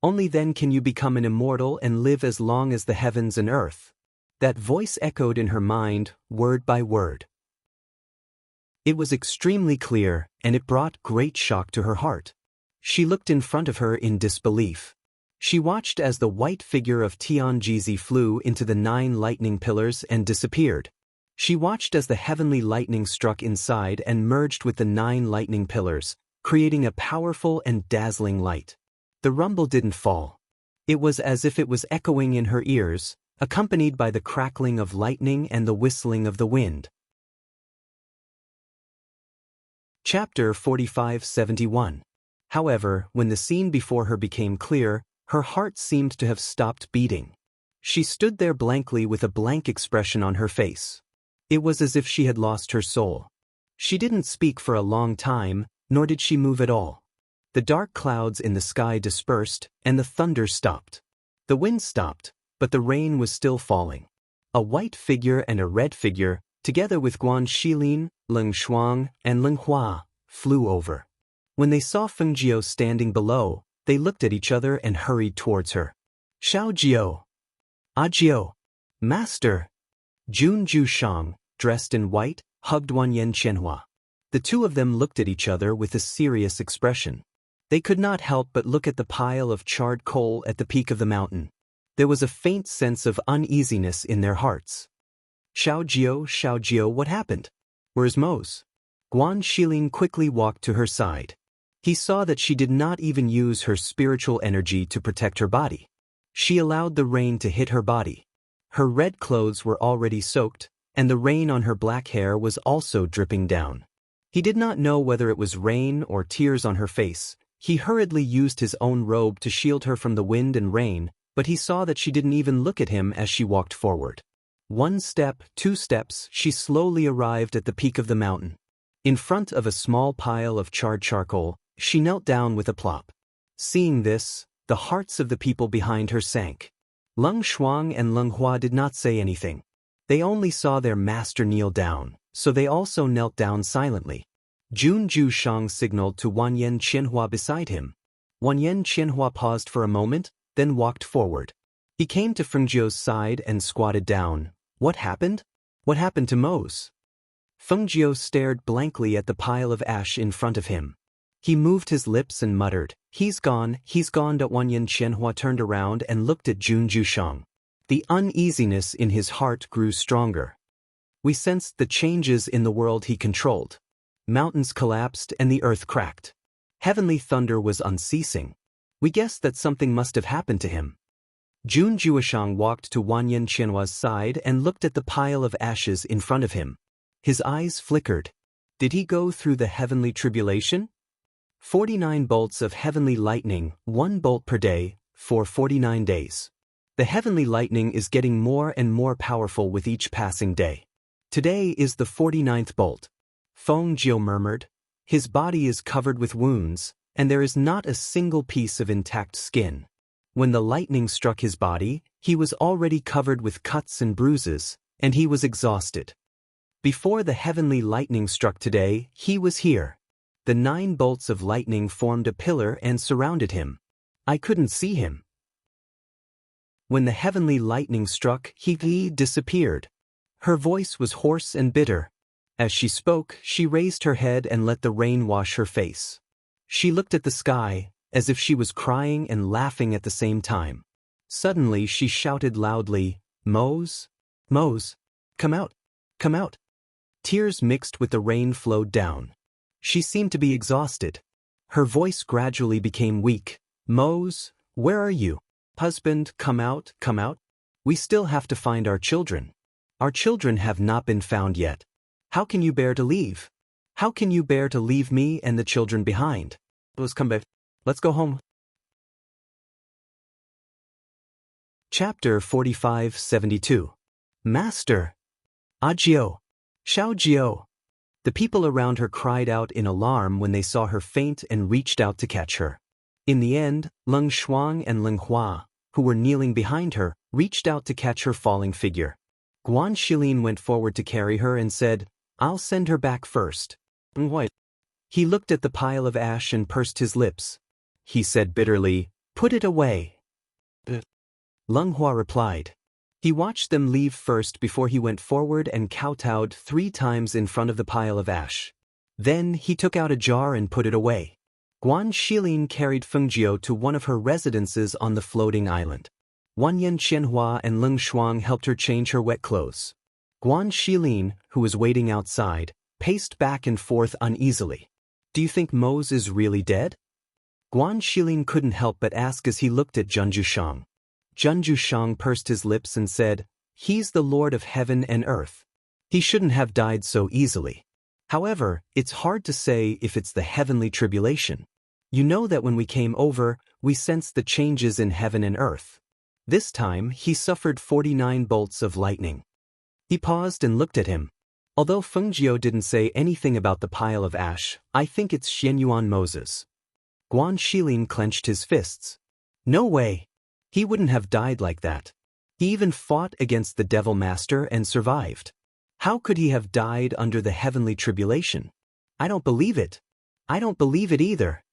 Only then can you become an immortal and live as long as the heavens and earth." That voice echoed in her mind, word by word. It was extremely clear, and it brought great shock to her heart. She looked in front of her in disbelief. She watched as the white figure of Tianjizi flew into the 9 lightning pillars and disappeared. She watched as the heavenly lightning struck inside and merged with the 9 lightning pillars, creating a powerful and dazzling light. The rumble didn't fall. It was as if it was echoing in her ears, accompanied by the crackling of lightning and the whistling of the wind. Chapter 45-71. However, when the scene before her became clear, her heart seemed to have stopped beating. She stood there blankly with a blank expression on her face. It was as if she had lost her soul. She didn't speak for a long time, nor did she move at all. The dark clouds in the sky dispersed, and the thunder stopped. The wind stopped, but the rain was still falling. A white figure and a red figure, together with Guan Xilin, Leng Shuang, and Leng Hua, flew over. When they saw Fengjiu standing below, they looked at each other and hurried towards her. "Xiao Jiu! Ah Jiu! Master!" Jun Ju Shang, dressed in white, hugged Wanyan Qianhua. The two of them looked at each other with a serious expression. They could not help but look at the pile of charred coal at the peak of the mountain. There was a faint sense of uneasiness in their hearts. Xiao Jiu, what happened? Where's Mose?" Guan Xilin quickly walked to her side. He saw that she did not even use her spiritual energy to protect her body. She allowed the rain to hit her body. Her red clothes were already soaked, and the rain on her black hair was also dripping down. He did not know whether it was rain or tears on her face. He hurriedly used his own robe to shield her from the wind and rain, but he saw that she didn't even look at him as she walked forward. 1 step, 2 steps, she slowly arrived at the peak of the mountain. In front of a small pile of charred charcoal, she knelt down with a plop. Seeing this, The hearts of the people behind her sank. Leng Shuang and Leng Hua did not say anything. They only saw their master kneel down, so they also knelt down silently. Jun Jushang signaled to Wanyan Qianhua beside him. Wanyan Qianhua paused for a moment, then walked forward. He came to Fengjiu's side and squatted down. What happened? What happened to Mose? Fengjiu stared blankly at the pile of ash in front of him. He moved his lips and muttered, he's gone. Wanyan Qianhua turned around and looked at Jun Jushang. The uneasiness in his heart grew stronger. We sensed the changes in the world he controlled. Mountains collapsed and the earth cracked. Heavenly thunder was unceasing. We guessed that something must have happened to him. Jun Juishang walked to Wanyan Qianhua's side and looked at the pile of ashes in front of him. His eyes flickered. Did he go through the heavenly tribulation? 49 bolts of heavenly lightning, 1 bolt per day, for 49 days. The heavenly lightning is getting more and more powerful with each passing day. Today is the 49th bolt. Feng Jiu murmured. His body is covered with wounds, and there is not a single piece of intact skin. When the lightning struck his body, he was already covered with cuts and bruises, and he was exhausted. Before the heavenly lightning struck today, he was here. The 9 bolts of lightning formed a pillar and surrounded him. I couldn't see him. When the heavenly lightning struck, he disappeared. Her voice was hoarse and bitter. As she spoke, she raised her head and let the rain wash her face. She looked at the sky, as if she was crying and laughing at the same time. Suddenly she shouted loudly, Mose? Mose? Come out! Come out! Tears mixed with the rain flowed down. She seemed to be exhausted. Her voice gradually became weak. Mose, where are you? Husband, come out, come out. We still have to find our children. Our children have not been found yet. How can you bear to leave? How can you bear to leave me and the children behind? Let's come back. Let's go home. Chapter 45-72. Master! Ajio! Xiaojio! The people around her cried out in alarm when they saw her faint and reached out to catch her. In the end, Leng Shuang and Leng Hua, who were kneeling behind her, reached out to catch her falling figure. Guan Shilin went forward to carry her and said, I'll send her back first. What? He looked at the pile of ash and pursed his lips. He said bitterly, Put it away. Leng Hua replied. He watched them leave first before he went forward and kowtowed 3 times in front of the pile of ash. Then he took out a jar and put it away. Guan Shilin carried Fengjiu to one of her residences on the floating island. Wanyan Qianhua and Leng Shuang helped her change her wet clothes. Guan Shilin, who was waiting outside, paced back and forth uneasily. Do you think Mose is really dead? Guan Shilin couldn't help but ask as he looked at Jun Jushang. Jun Jushang pursed his lips and said, He's the Lord of heaven and earth. He shouldn't have died so easily. However, it's hard to say if it's the heavenly tribulation. You know that when we came over, we sensed the changes in heaven and earth. This time, he suffered 49 bolts of lightning. He paused and looked at him. Although Fengjiu didn't say anything about the pile of ash, I think it's Xianyuan Moses. Guan Shilin clenched his fists. No way! He wouldn't have died like that. He even fought against the Devil Master and survived. How could he have died under the heavenly tribulation? I don't believe it. I don't believe it either.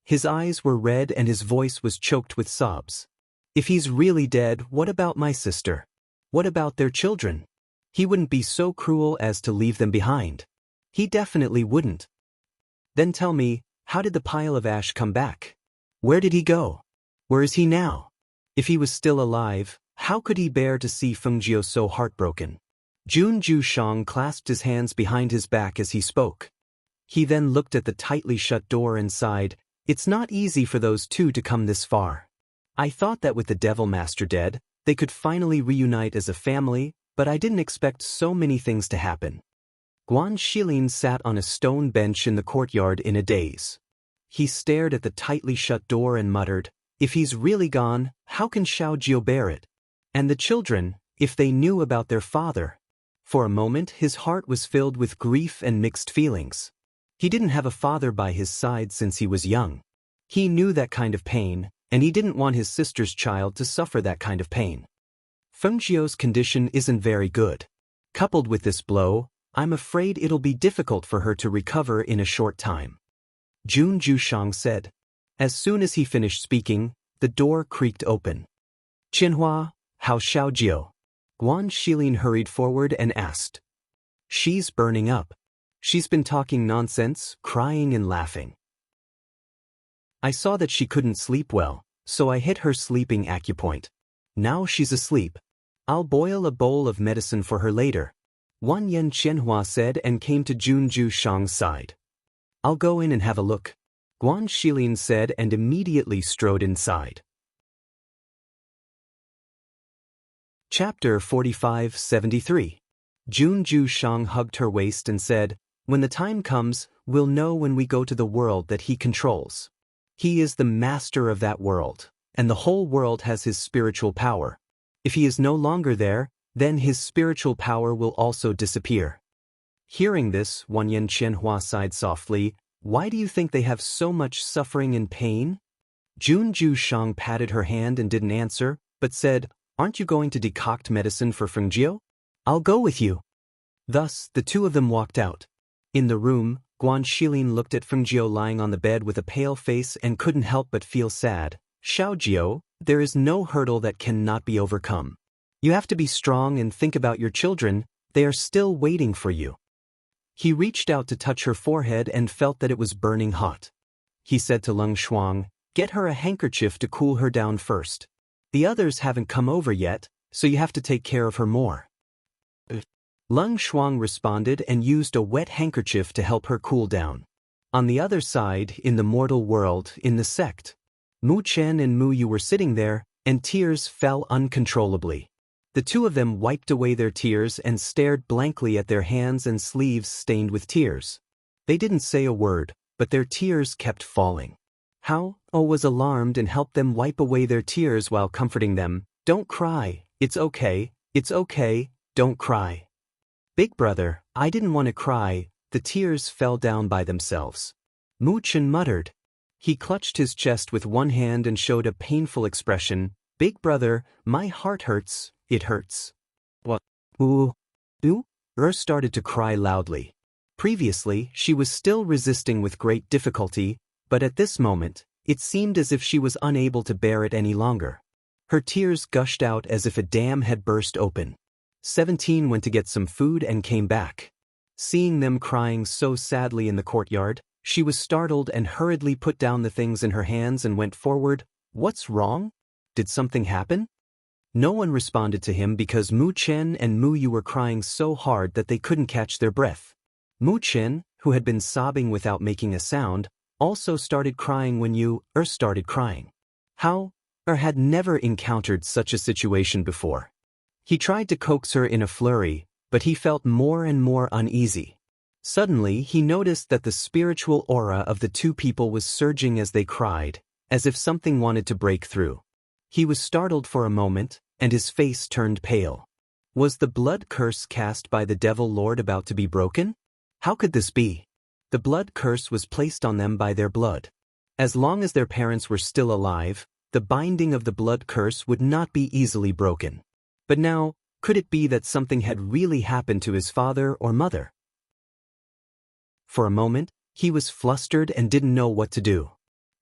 His eyes were red and his voice was choked with sobs. If he's really dead, what about my sister? What about their children? He wouldn't be so cruel as to leave them behind. He definitely wouldn't. Then tell me, how did the pile of ash come back? Where did he go? Where is he now? If he was still alive, how could he bear to see Fengjiu so heartbroken? Jun Jushang clasped his hands behind his back as he spoke. He then looked at the tightly shut door and sighed, It's not easy for those two to come this far. I thought that with the Devil Master dead, they could finally reunite as a family, but I didn't expect so many things to happen. Guan Shilin sat on a stone bench in the courtyard in a daze. He stared at the tightly shut door and muttered, If he's really gone, how can Xiaojio bear it? And the children, if they knew about their father? For a moment his heart was filled with grief and mixed feelings. He didn't have a father by his side since he was young. He knew that kind of pain, and he didn't want his sister's child to suffer that kind of pain. Fengjiu's condition isn't very good. Coupled with this blow, I'm afraid it'll be difficult for her to recover in a short time. Jun Jushang said. As soon as he finished speaking, the door creaked open. Qianhua, how's Xiaojiu? Guan Shilin hurried forward and asked. She's burning up. She's been talking nonsense, crying and laughing. I saw that she couldn't sleep well, so I hit her sleeping acupoint. Now she's asleep. I'll boil a bowl of medicine for her later, Wan Yan Qianhua said and came to Jun Jushang's side. I'll go in and have a look, Guan Shilin said and immediately strode inside. Chapter 45-73. Jun Jushang hugged her waist and said, when the time comes, we'll know when we go to the world that he controls. He is the master of that world, and the whole world has his spiritual power. If he is no longer there, then his spiritual power will also disappear. Hearing this, Wan Yan Qianhua sighed softly. Why do you think they have so much suffering and pain? Jun Jushang patted her hand and didn't answer, but said, aren't you going to decoct medicine for Fengjiu? I'll go with you. Thus, the two of them walked out. In the room, Guan Shilin looked at Fengjiu lying on the bed with a pale face and couldn't help but feel sad. Xiaojiu, there is no hurdle that cannot be overcome. You have to be strong and think about your children, they are still waiting for you. He reached out to touch her forehead and felt that it was burning hot. He said to Leng Shuang, get her a handkerchief to cool her down first. The others haven't come over yet, so you have to take care of her more. Leng Shuang responded and used a wet handkerchief to help her cool down. On the other side, in the mortal world, in the sect, Mu Chen and Mu Yu were sitting there, and tears fell uncontrollably. The two of them wiped away their tears and stared blankly at their hands and sleeves stained with tears. They didn't say a word, but their tears kept falling. Hao was alarmed and helped them wipe away their tears while comforting them. Don't cry, it's okay, don't cry. Big brother, I didn't want to cry, the tears fell down by themselves. Mu Chen muttered. He clutched his chest with one hand and showed a painful expression. Big brother, my heart hurts, it hurts. What? Started to cry loudly. Previously, she was still resisting with great difficulty, but at this moment, it seemed as if she was unable to bear it any longer. Her tears gushed out as if a dam had burst open. 17 went to get some food and came back. Seeing them crying so sadly in the courtyard, she was startled and hurriedly put down the things in her hands and went forward. What's wrong? Did something happen? No one responded to him because Mu Chen and Mu Yu were crying so hard that they couldn't catch their breath. Mu Chen, who had been sobbing without making a sound, also started crying when Yu started crying. Hao had never encountered such a situation before. He tried to coax her in a flurry, but he felt more and more uneasy. Suddenly, he noticed that the spiritual aura of the two people was surging as they cried, as if something wanted to break through. He was startled for a moment, and his face turned pale. Was the blood curse cast by the Devil Lord about to be broken? How could this be? The blood curse was placed on them by their blood. As long as their parents were still alive, the binding of the blood curse would not be easily broken. But now, could it be that something had really happened to his father or mother? For a moment, he was flustered and didn't know what to do.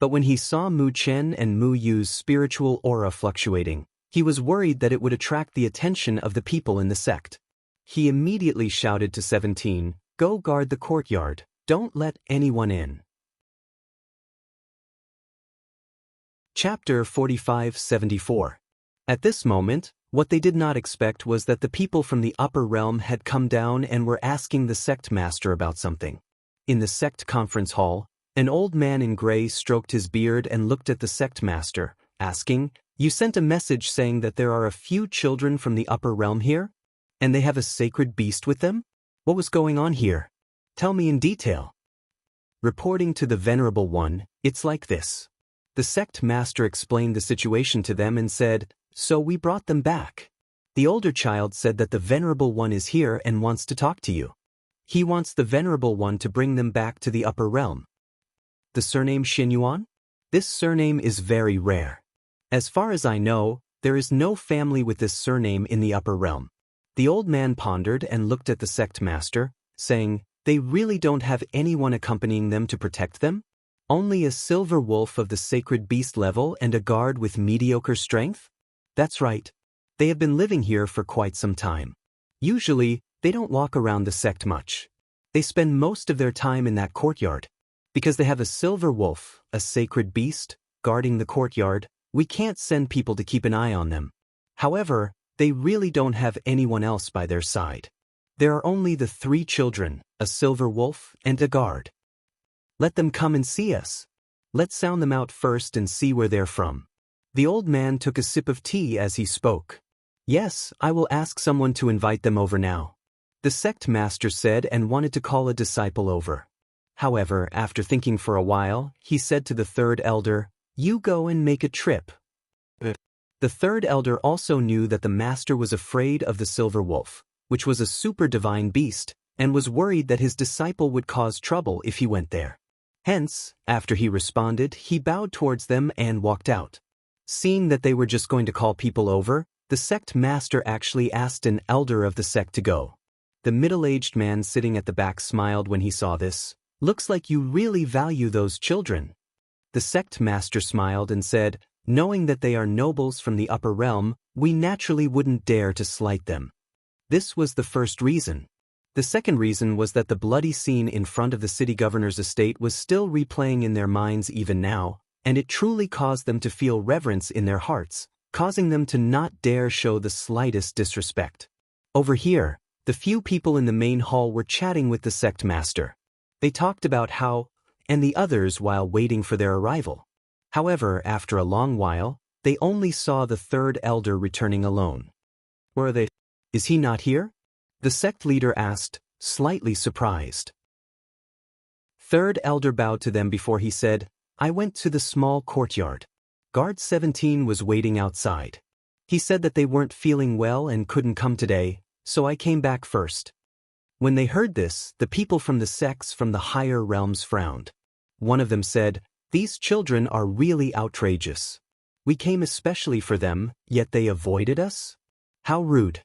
But when he saw Mu Chen and Mu Yu's spiritual aura fluctuating, he was worried that it would attract the attention of the people in the sect. He immediately shouted to 17, go guard the courtyard, don't let anyone in. Chapter 45-74. At this moment, what they did not expect was that the people from the upper realm had come down and were asking the sect master about something. In the sect conference hall, an old man in gray stroked his beard and looked at the sect master, asking, you sent a message saying that there are a few children from the upper realm here? And they have a sacred beast with them? What was going on here? Tell me in detail. Reporting to the Venerable One, it's like this. The sect master explained the situation to them and said, so we brought them back. The older child said that the Venerable One is here and wants to talk to you. He wants the Venerable One to bring them back to the upper realm. The surname Xinyuan? This surname is very rare. As far as I know, there is no family with this surname in the upper realm. The old man pondered and looked at the sect master, saying, they really don't have anyone accompanying them to protect them? Only a silver wolf of the sacred beast level and a guard with mediocre strength? That's right. They have been living here for quite some time. Usually, they don't walk around the sect much. They spend most of their time in that courtyard. Because they have a silver wolf, a sacred beast, guarding the courtyard, we can't send people to keep an eye on them. However, they really don't have anyone else by their side. There are only the 3 children, a silver wolf, and a guard. Let them come and see us. Let's sound them out first and see where they're from. The old man took a sip of tea as he spoke. Yes, I will ask someone to invite them over now. The sect master said and wanted to call a disciple over. However, after thinking for a while, he said to the 3rd elder, you go and make a trip. The 3rd elder also knew that the master was afraid of the silver wolf, which was a super divine beast, and was worried that his disciple would cause trouble if he went there. Hence, after he responded, he bowed towards them and walked out. Seeing that they were just going to call people over, the sect master actually asked an elder of the sect to go. The middle-aged man sitting at the back smiled when he saw this. Looks like you really value those children. The sect master smiled and said, knowing that they are nobles from the upper realm, we naturally wouldn't dare to slight them. This was the first reason. The second reason was that the bloody scene in front of the city governor's estate was still replaying in their minds even now, and it truly caused them to feel reverence in their hearts, causing them to not dare show the slightest disrespect. Over here, the few people in the main hall were chatting with the sect master. They talked about how, and the others while waiting for their arrival. However, after a long while, they only saw the 3rd elder returning alone. Where are they? Is he not here? The sect leader asked, slightly surprised. 3rd elder bowed to them before he said, I went to the small courtyard. Guard 17 was waiting outside. He said that they weren't feeling well and couldn't come today, so I came back first. When they heard this, the people from the sects from the higher realms frowned. One of them said, these children are really outrageous. We came especially for them, yet they avoided us? How rude.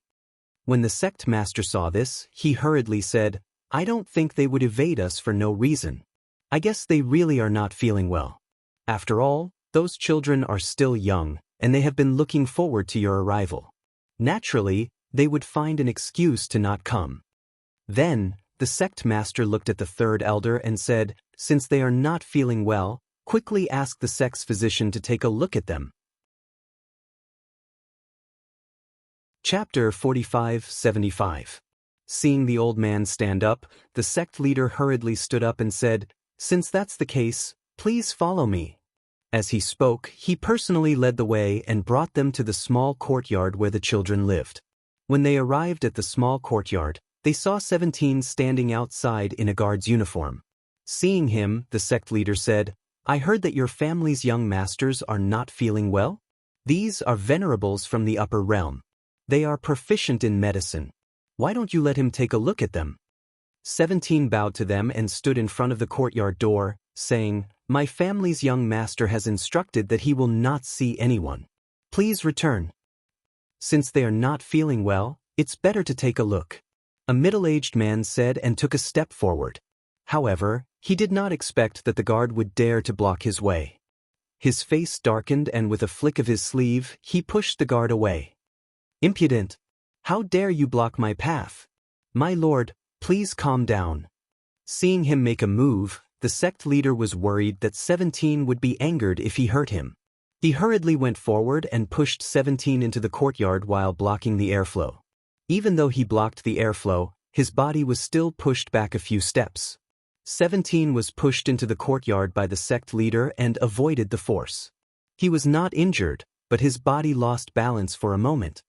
When the sect master saw this, he hurriedly said, I don't think they would evade us for no reason. I guess they really are not feeling well. After all, those children are still young, and they have been looking forward to your arrival. Naturally, they would find an excuse to not come. Then, the sect master looked at the 3rd elder and said, since they are not feeling well, quickly ask the sect's physician to take a look at them. Chapter 45-75. Seeing the old man stand up, the sect leader hurriedly stood up and said, since that's the case, please follow me. As he spoke, he personally led the way and brought them to the small courtyard where the children lived. When they arrived at the small courtyard, they saw 17 standing outside in a guard's uniform. Seeing him, the sect leader said, I heard that your family's young masters are not feeling well? These are venerables from the upper realm. They are proficient in medicine. Why don't you let him take a look at them? 17 bowed to them and stood in front of the courtyard door, saying, my family's young master has instructed that he will not see anyone. Please return. Since they are not feeling well, it's better to take a look. A middle-aged man said and took a step forward. However, he did not expect that the guard would dare to block his way. His face darkened and with a flick of his sleeve, he pushed the guard away. Impudent! How dare you block my path? My lord, please calm down. Seeing him make a move, the sect leader was worried that 17 would be angered if he hurt him. He hurriedly went forward and pushed 17 into the courtyard while blocking the airflow. Even though he blocked the airflow, his body was still pushed back a few steps. 17 was pushed into the courtyard by the sect leader and avoided the force. He was not injured, but his body lost balance for a moment.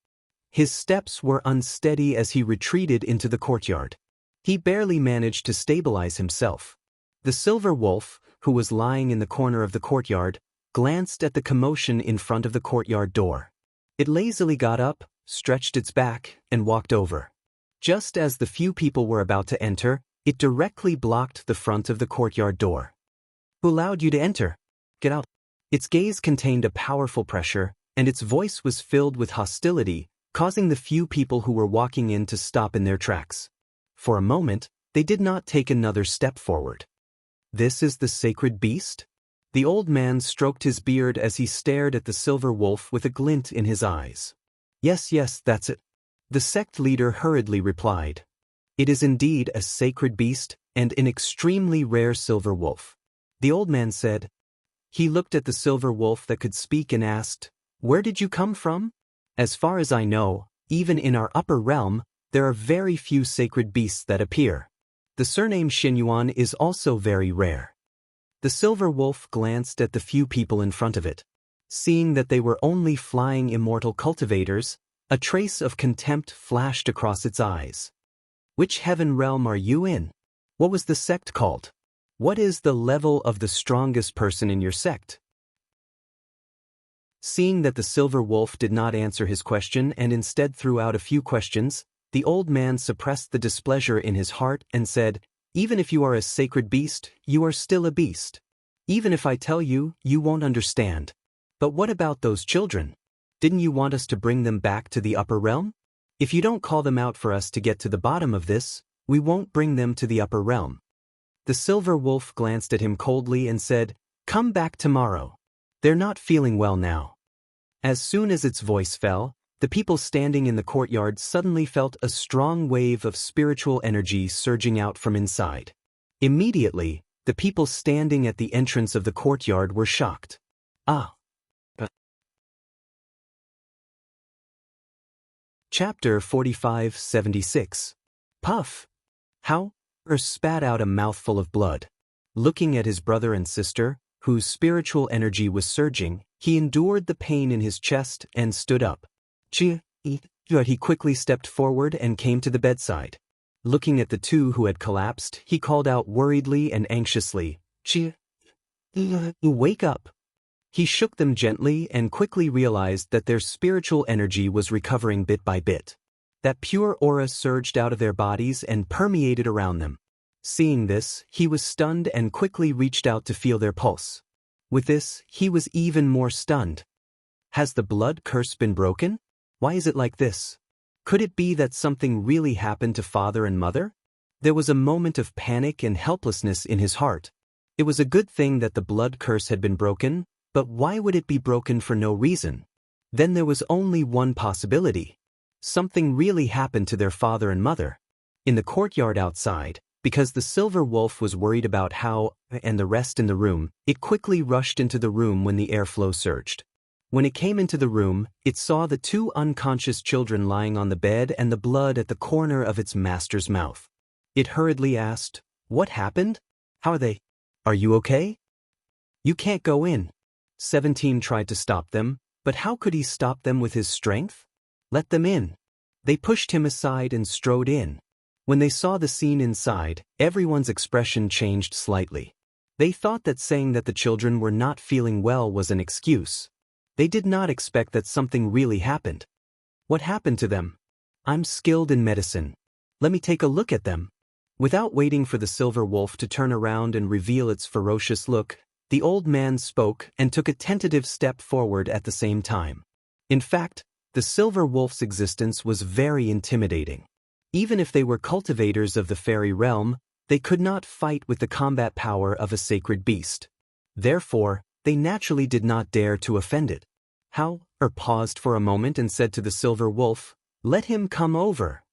His steps were unsteady as he retreated into the courtyard. He barely managed to stabilize himself. The silver wolf, who was lying in the corner of the courtyard, glanced at the commotion in front of the courtyard door. It lazily got up, stretched its back, and walked over. Just as the few people were about to enter, it directly blocked the front of the courtyard door. Who allowed you to enter? Get out. Its gaze contained a powerful pressure, and its voice was filled with hostility, causing the few people who were walking in to stop in their tracks. For a moment, they did not take another step forward. This is the sacred beast? The old man stroked his beard as he stared at the silver wolf with a glint in his eyes. Yes, yes, that's it. The sect leader hurriedly replied. It is indeed a sacred beast, and an extremely rare silver wolf. The old man said. He looked at the silver wolf that could speak and asked, Where did you come from? As far as I know, even in our upper realm, there are very few sacred beasts that appear. The surname Xinyuan is also very rare. The silver wolf glanced at the few people in front of it. Seeing that they were only flying immortal cultivators, a trace of contempt flashed across its eyes. Which heaven realm are you in? What was the sect called? What is the level of the strongest person in your sect? Seeing that the silver wolf did not answer his question and instead threw out a few questions, the old man suppressed the displeasure in his heart and said, Even if you are a sacred beast, you are still a beast. Even if I tell you, you won't understand. But what about those children? Didn't you want us to bring them back to the upper realm? If you don't call them out for us to get to the bottom of this, we won't bring them to the upper realm. The silver wolf glanced at him coldly and said, Come back tomorrow. They're not feeling well now. As soon as its voice fell, the people standing in the courtyard suddenly felt a strong wave of spiritual energy surging out from inside. Immediately, the people standing at the entrance of the courtyard were shocked. Chapter 45-76. Puff. How? Spat out a mouthful of blood. Looking at his brother and sister, whose spiritual energy was surging, he endured the pain in his chest and stood up. But he quickly stepped forward and came to the bedside. Looking at the two who had collapsed, he called out worriedly and anxiously, Wake up! He shook them gently and quickly realized that their spiritual energy was recovering bit by bit. That pure aura surged out of their bodies and permeated around them. Seeing this, he was stunned and quickly reached out to feel their pulse. With this, he was even more stunned. Has the blood curse been broken? Why is it like this? Could it be that something really happened to father and mother? There was a moment of panic and helplessness in his heart. It was a good thing that the blood curse had been broken, but why would it be broken for no reason? Then there was only one possibility. Something really happened to their father and mother. In the courtyard outside, because the silver wolf was worried about how, and the rest in the room, it quickly rushed into the room when the airflow surged. When it came into the room, it saw the two unconscious children lying on the bed and the blood at the corner of its master's mouth. It hurriedly asked, What happened? How are they? Are you okay? You can't go in. 17 tried to stop them, but how could he stop them with his strength? Let them in. They pushed him aside and strode in. When they saw the scene inside, everyone's expression changed slightly. They thought that saying that the children were not feeling well was an excuse. They did not expect that something really happened. What happened to them? I'm skilled in medicine. Let me take a look at them. Without waiting for the silver wolf to turn around and reveal its ferocious look, the old man spoke and took a tentative step forward at the same time. In fact, the silver wolf's existence was very intimidating. Even if they were cultivators of the fairy realm, they could not fight with the combat power of a sacred beast. Therefore, they naturally did not dare to offend it. Paused for a moment and said to the silver wolf, Let him come over.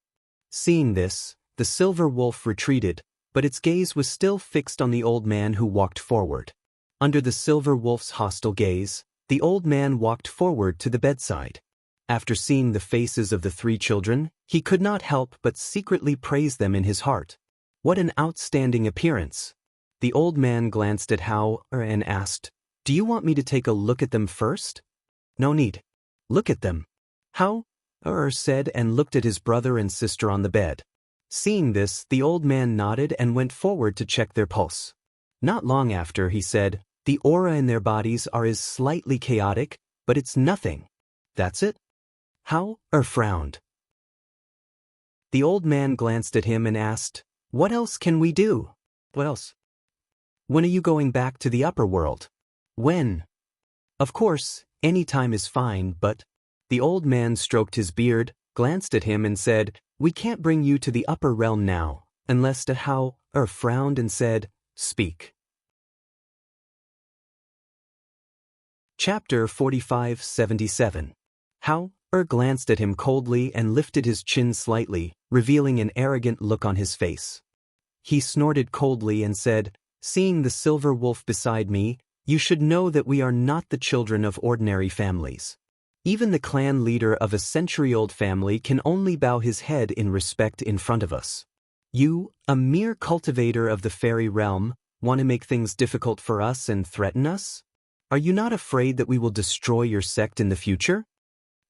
Seeing this, the silver wolf retreated, but its gaze was still fixed on the old man who walked forward. Under the silver wolf's hostile gaze, the old man walked forward to the bedside. After seeing the faces of the 3 children, he could not help but secretly praise them in his heart. What an outstanding appearance! The old man glanced at Hao and asked, Do you want me to take a look at them first? No need. Look at them. Hao said and looked at his brother and sister on the bed. Seeing this, the old man nodded and went forward to check their pulse. Not long after, he said, The aura in their bodies is slightly chaotic, but it's nothing. That's it? Hao frowned. The old man glanced at him and asked, What else can we do? What else? When are you going back to the upper world? When? Of course, any time is fine, but... The old man stroked his beard, glanced at him and said, "We can't bring you to the upper realm now, unless the How-er frowned and said, Speak." Chapter 45-77. How-er glanced at him coldly and lifted his chin slightly, revealing an arrogant look on his face. He snorted coldly and said, "Seeing the silver wolf beside me, you should know that we are not the children of ordinary families. Even the clan leader of a century-old family can only bow his head in respect in front of us. You, a mere cultivator of the fairy realm, want to make things difficult for us and threaten us? Are you not afraid that we will destroy your sect in the future?"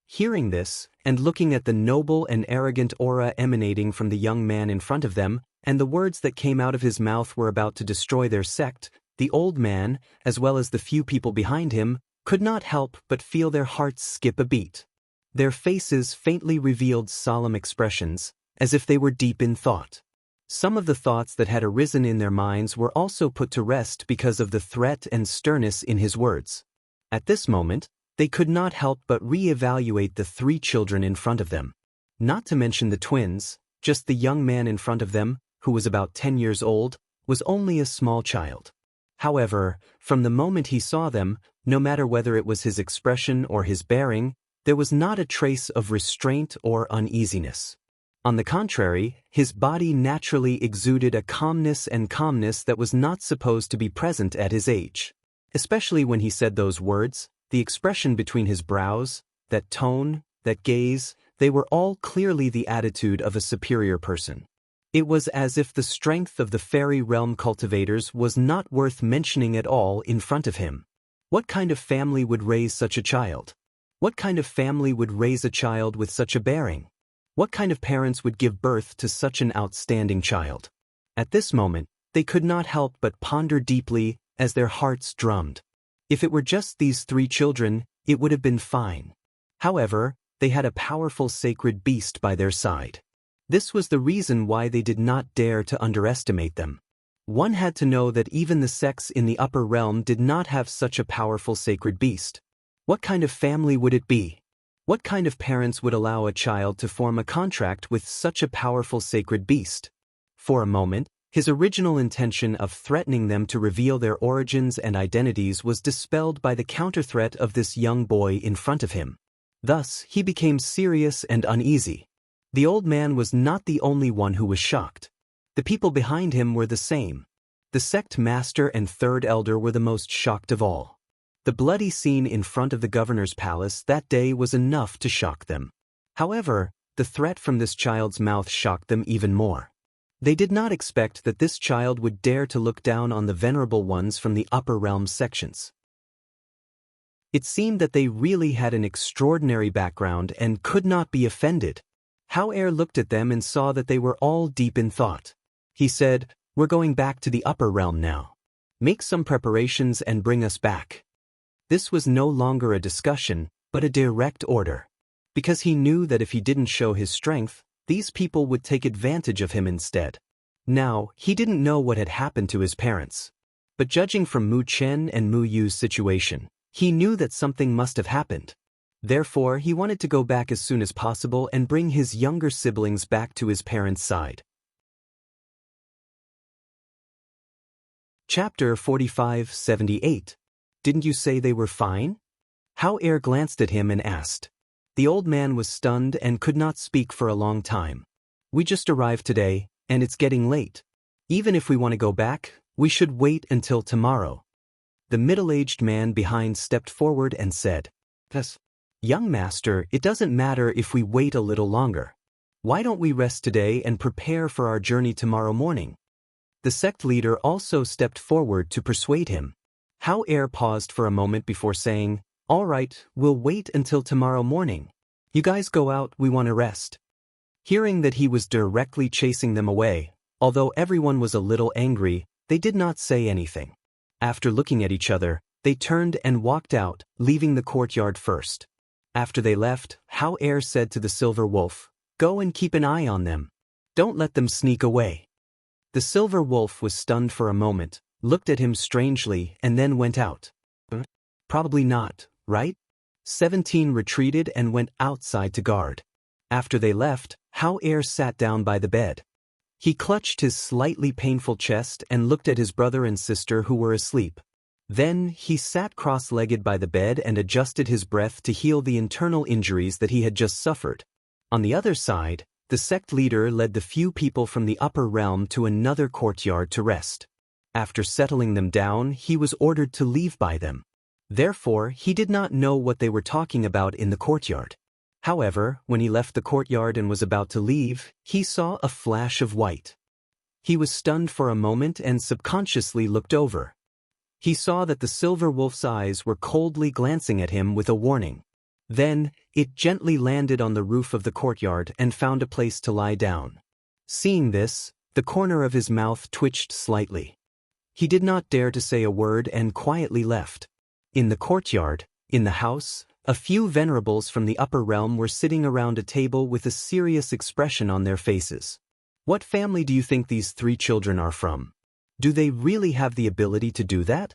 Hearing this, and looking at the noble and arrogant aura emanating from the young man in front of them, and the words that came out of his mouth were about to destroy their sect, the old man, as well as the few people behind him, could not help but feel their hearts skip a beat. Their faces faintly revealed solemn expressions, as if they were deep in thought. Some of the thoughts that had arisen in their minds were also put to rest because of the threat and sternness in his words. At this moment, they could not help but re-evaluate the three children in front of them. Not to mention the twins, just the young man in front of them, who was about 10 years old, was only a small child. However, from the moment he saw them, no matter whether it was his expression or his bearing, there was not a trace of restraint or uneasiness. On the contrary, his body naturally exuded a calmness that was not supposed to be present at his age. Especially when he said those words, the expression between his brows, that tone, that gaze, they were all clearly the attitude of a superior person. It was as if the strength of the fairy realm cultivators was not worth mentioning at all in front of him. What kind of family would raise such a child? What kind of family would raise a child with such a bearing? What kind of parents would give birth to such an outstanding child? At this moment, they could not help but ponder deeply as their hearts drummed. If it were just these three children, it would have been fine. However, they had a powerful sacred beast by their side. This was the reason why they did not dare to underestimate them. One had to know that even the sects in the upper realm did not have such a powerful sacred beast. What kind of family would it be? What kind of parents would allow a child to form a contract with such a powerful sacred beast? For a moment, his original intention of threatening them to reveal their origins and identities was dispelled by the counter-threat of this young boy in front of him. Thus, he became serious and uneasy. The old man was not the only one who was shocked. The people behind him were the same. The sect master and third elder were the most shocked of all. The bloody scene in front of the governor's palace that day was enough to shock them. However, the threat from this child's mouth shocked them even more. They did not expect that this child would dare to look down on the venerable ones from the upper realm sections. It seemed that they really had an extraordinary background and could not be offended. How-er looked at them and saw that they were all deep in thought. He said, "We're going back to the upper realm now. Make some preparations and bring us back." This was no longer a discussion, but a direct order. Because he knew that if he didn't show his strength, these people would take advantage of him instead. Now, he didn't know what had happened to his parents. But judging from Mu Chen and Mu Yu's situation, he knew that something must have happened. Therefore, he wanted to go back as soon as possible and bring his younger siblings back to his parents' side. Chapter 45-78. Didn't you say they were fine? How-er glanced at him and asked. The old man was stunned and could not speak for a long time. "We just arrived today, and it's getting late. Even if we want to go back, we should wait until tomorrow." The middle-aged man behind stepped forward and said, "Yes, young master, it doesn't matter if we wait a little longer. Why don't we rest today and prepare for our journey tomorrow morning?" The sect leader also stepped forward to persuade him. How-er paused for a moment before saying, "All right, we'll wait until tomorrow morning. You guys go out, we want to rest." Hearing that he was directly chasing them away, although everyone was a little angry, they did not say anything. After looking at each other, they turned and walked out, leaving the courtyard first. After they left, How-er said to the silver wolf, "Go and keep an eye on them. Don't let them sneak away." The silver wolf was stunned for a moment, looked at him strangely, and then went out. Probably not, right? 17 retreated and went outside to guard. After they left, Hao Er sat down by the bed. He clutched his slightly painful chest and looked at his brother and sister who were asleep. Then, he sat cross-legged by the bed and adjusted his breath to heal the internal injuries that he had just suffered. On the other side, the sect leader led the few people from the upper realm to another courtyard to rest. After settling them down, he was ordered to leave by them. Therefore, he did not know what they were talking about in the courtyard. However, when he left the courtyard and was about to leave, he saw a flash of white. He was stunned for a moment and subconsciously looked over. He saw that the silver wolf's eyes were coldly glancing at him with a warning. Then, it gently landed on the roof of the courtyard and found a place to lie down. Seeing this, the corner of his mouth twitched slightly. He did not dare to say a word and quietly left. In the courtyard, in the house, a few venerables from the upper realm were sitting around a table with a serious expression on their faces. What family do you think these 3 children are from? Do they really have the ability to do that?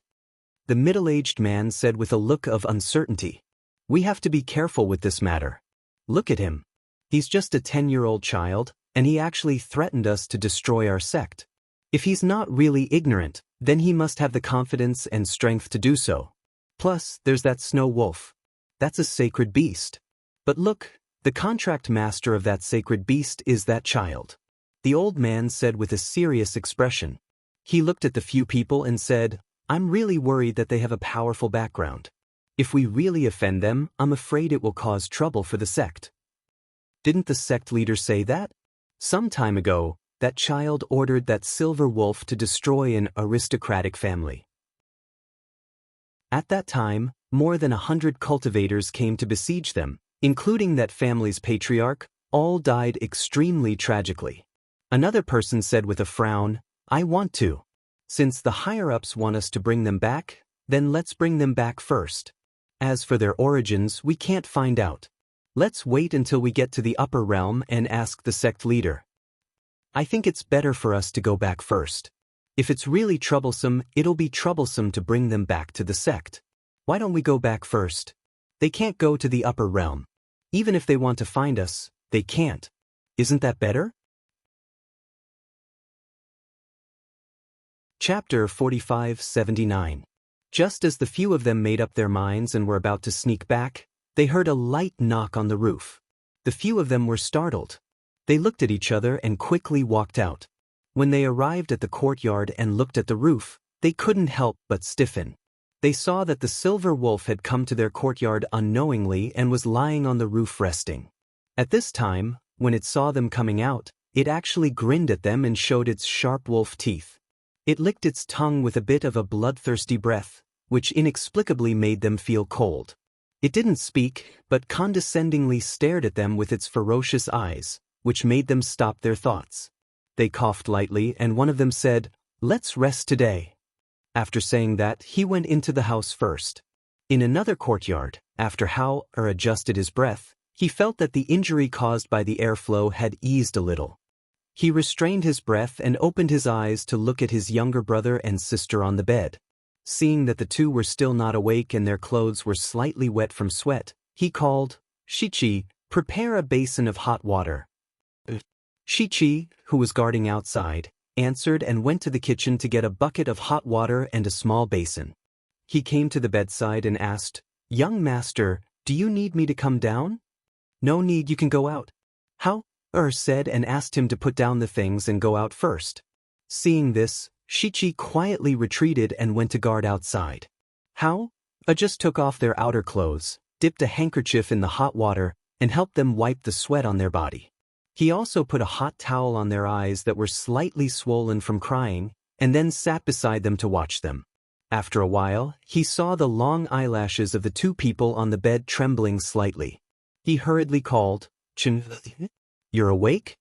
The middle-aged man said with a look of uncertainty. We have to be careful with this matter. Look at him. He's just a 10-year-old child, and he actually threatened us to destroy our sect. If he's not really ignorant, then he must have the confidence and strength to do so. Plus, there's that snow wolf. That's a sacred beast. But look, the contract master of that sacred beast is that child. The old man said with a serious expression. He looked at the few people and said, I'm really worried that they have a powerful background. If we really offend them, I'm afraid it will cause trouble for the sect. Didn't the sect leader say that? Some time ago, that child ordered that silver wolf to destroy an aristocratic family. At that time, more than 100 cultivators came to besiege them, including that family's patriarch. All died extremely tragically. Another person said with a frown, I want to. Since the higher-ups want us to bring them back, then let's bring them back first. As for their origins, we can't find out. Let's wait until we get to the upper realm and ask the sect leader. I think it's better for us to go back first. If it's really troublesome, it'll be troublesome to bring them back to the sect. Why don't we go back first? They can't go to the upper realm. Even if they want to find us, they can't. Isn't that better? Chapter 45-79. Just as the few of them made up their minds and were about to sneak back, they heard a light knock on the roof. The few of them were startled. They looked at each other and quickly walked out. When they arrived at the courtyard and looked at the roof, they couldn't help but stiffen. They saw that the silver wolf had come to their courtyard unknowingly and was lying on the roof resting. At this time, when it saw them coming out, it actually grinned at them and showed its sharp wolf teeth. It licked its tongue with a bit of a bloodthirsty breath, which inexplicably made them feel cold. It didn't speak, but condescendingly stared at them with its ferocious eyes, which made them stop their thoughts. They coughed lightly and one of them said, Let's rest today. After saying that, he went into the house first. In another courtyard, after Hao Er adjusted his breath, he felt that the injury caused by the airflow had eased a little. He restrained his breath and opened his eyes to look at his younger brother and sister on the bed. Seeing that the two were still not awake and their clothes were slightly wet from sweat, he called, Shichi, prepare a basin of hot water. Shichi, who was guarding outside, answered and went to the kitchen to get a bucket of hot water and a small basin. He came to the bedside and asked, Young master, do you need me to come down? No need, you can go out. Hao Er said and asked him to put down the things and go out first. Seeing this, Shichi quietly retreated and went to guard outside. Hao Er just took off their outer clothes, dipped a handkerchief in the hot water, and helped them wipe the sweat on their body. He also put a hot towel on their eyes that were slightly swollen from crying, and then sat beside them to watch them. After a while, he saw the long eyelashes of the two people on the bed trembling slightly. He hurriedly called, Chen, you're awake?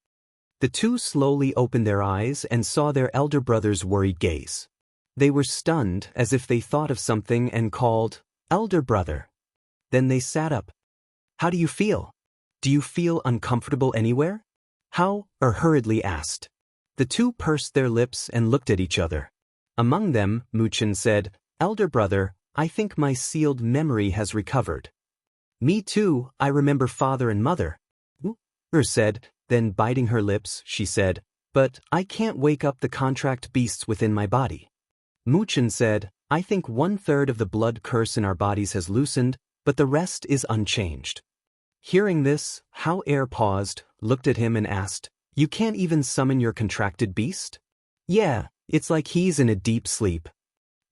The two slowly opened their eyes and saw their elder brother's worried gaze. They were stunned as if they thought of something and called, Elder brother. Then they sat up. How do you feel? Do you feel uncomfortable anywhere? Hao Er hurriedly asked. The two pursed their lips and looked at each other. Among them, Muchen said, Elder brother, I think my sealed memory has recovered. Me too, I remember father and mother. Said, then biting her lips, she said, but I can't wake up the contract beasts within my body. Muchen said, I think 1/3 of the blood curse in our bodies has loosened, but the rest is unchanged. Hearing this, Hao Er paused, looked at him and asked, You can't even summon your contracted beast? Yeah, it's like he's in a deep sleep.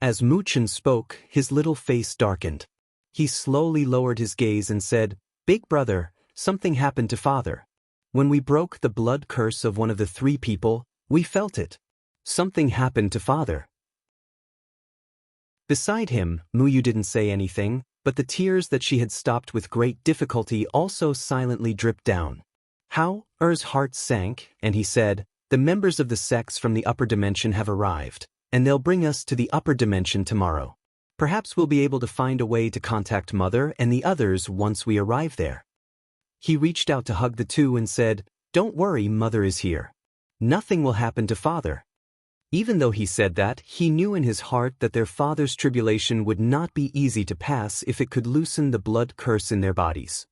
As Muchen spoke, his little face darkened. He slowly lowered his gaze and said, Big brother, something happened to father. When we broke the blood curse of one of the 3 people, we felt it. Something happened to father. Beside him, Muyu didn't say anything, but the tears that she had stopped with great difficulty also silently dripped down. Hao Er's heart sank, and he said, The members of the sects from the upper dimension have arrived, and they'll bring us to the upper dimension tomorrow. Perhaps we'll be able to find a way to contact Mother and the others once we arrive there. He reached out to hug the 2 and said, Don't worry, Mother is here. Nothing will happen to father. Even though he said that, he knew in his heart that their father's tribulation would not be easy to pass if it could loosen the blood curse in their bodies.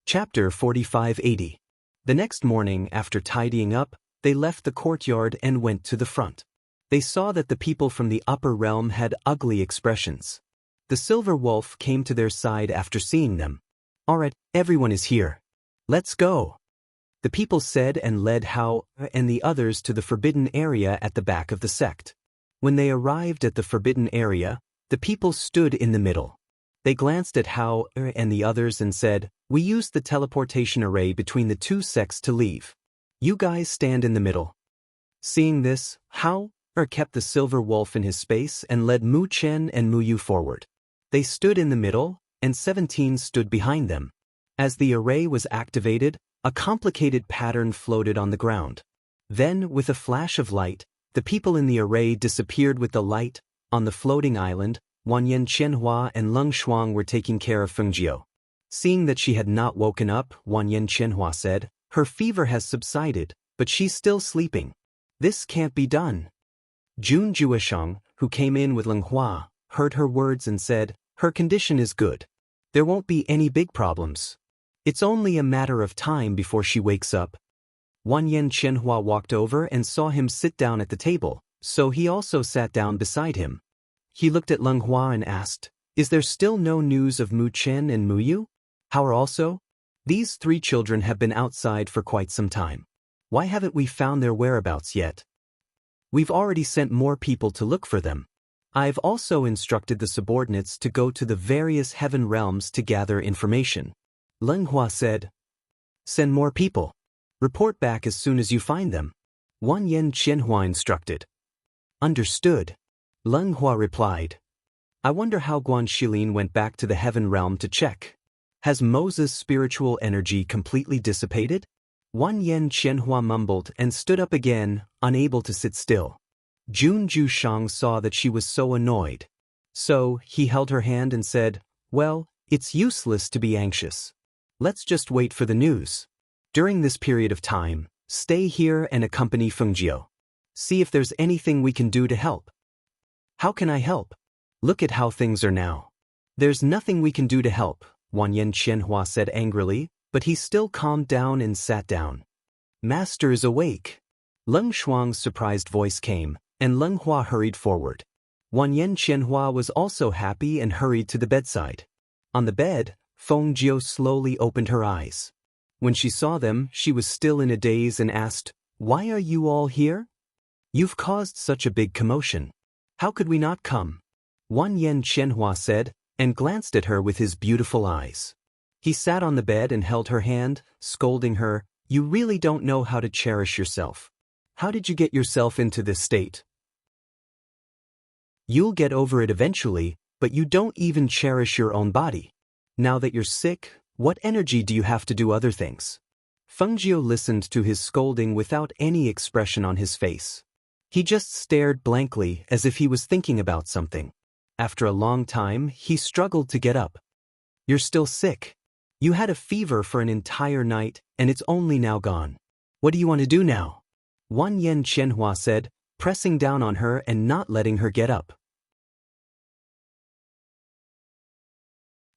Chapter 4580. The next morning, after tidying up, they left the courtyard and went to the front. They saw that the people from the upper realm had ugly expressions. The silver wolf came to their side after seeing them. Alright, everyone is here. Let's go. The people said and led Hao and the others to the forbidden area at the back of the sect. When they arrived at the forbidden area, the people stood in the middle. They glanced at Hao and the others and said, We used the teleportation array between the 2 sects to leave. You guys stand in the middle. Seeing this, Hao kept the silver wolf in his space and led Mu Chen and Mu Yu forward. They stood in the middle, and 17 stood behind them. As the array was activated, a complicated pattern floated on the ground. Then, with a flash of light, the people in the array disappeared with the light. On the floating island, Wanyan Qianhua and Leng Shuang were taking care of Fengjiu. Seeing that she had not woken up, Wanyan Qianhua said, Her fever has subsided, but she's still sleeping. This can't be done. Jun Juesheng, who came in with Leng Hua, heard her words and said, Her condition is good. There won't be any big problems. It's only a matter of time before she wakes up. Wanyan Qianhua walked over and saw him sit down at the table, so he also sat down beside him. He looked at Leng Hua and asked, Is there still no news of Mu Chen and Mu Yu? How are also? These 3 children have been outside for quite some time. Why haven't we found their whereabouts yet? We've already sent more people to look for them. I've also instructed the subordinates to go to the various heaven realms to gather information. Leng Hua said, Send more people. Report back as soon as you find them. Wanyan Qianhua instructed. Understood. Leng Hua replied. I wonder how Guan Shilin went back to the heaven realm to check. Has Moses' spiritual energy completely dissipated? Wanyan Qianhua mumbled and stood up again, unable to sit still. Jun Juesheng saw that she was so annoyed. So, he held her hand and said, Well, it's useless to be anxious. Let's just wait for the news. During this period of time, stay here and accompany Fengjiu. See if there's anything we can do to help. How can I help? Look at how things are now. There's nothing we can do to help, Wanyan Qianhua said angrily, but he still calmed down and sat down. Master is awake. Leng Shuang's surprised voice came, and Leng Hua hurried forward. Wanyan Qianhua was also happy and hurried to the bedside. On the bed, Fengjiu slowly opened her eyes. When she saw them, she was still in a daze and asked, Why are you all here? You've caused such a big commotion. How could we not come? Wanyan Qianhua said, and glanced at her with his beautiful eyes. He sat on the bed and held her hand, scolding her, You really don't know how to cherish yourself. How did you get yourself into this state? You'll get over it eventually, but you don't even cherish your own body. Now that you're sick, what energy do you have to do other things? Fengjiu listened to his scolding without any expression on his face. He just stared blankly as if he was thinking about something. After a long time, he struggled to get up. You're still sick. You had a fever for an entire night, and it's only now gone. What do you want to do now? Wanyan Qianhua said, pressing down on her and not letting her get up.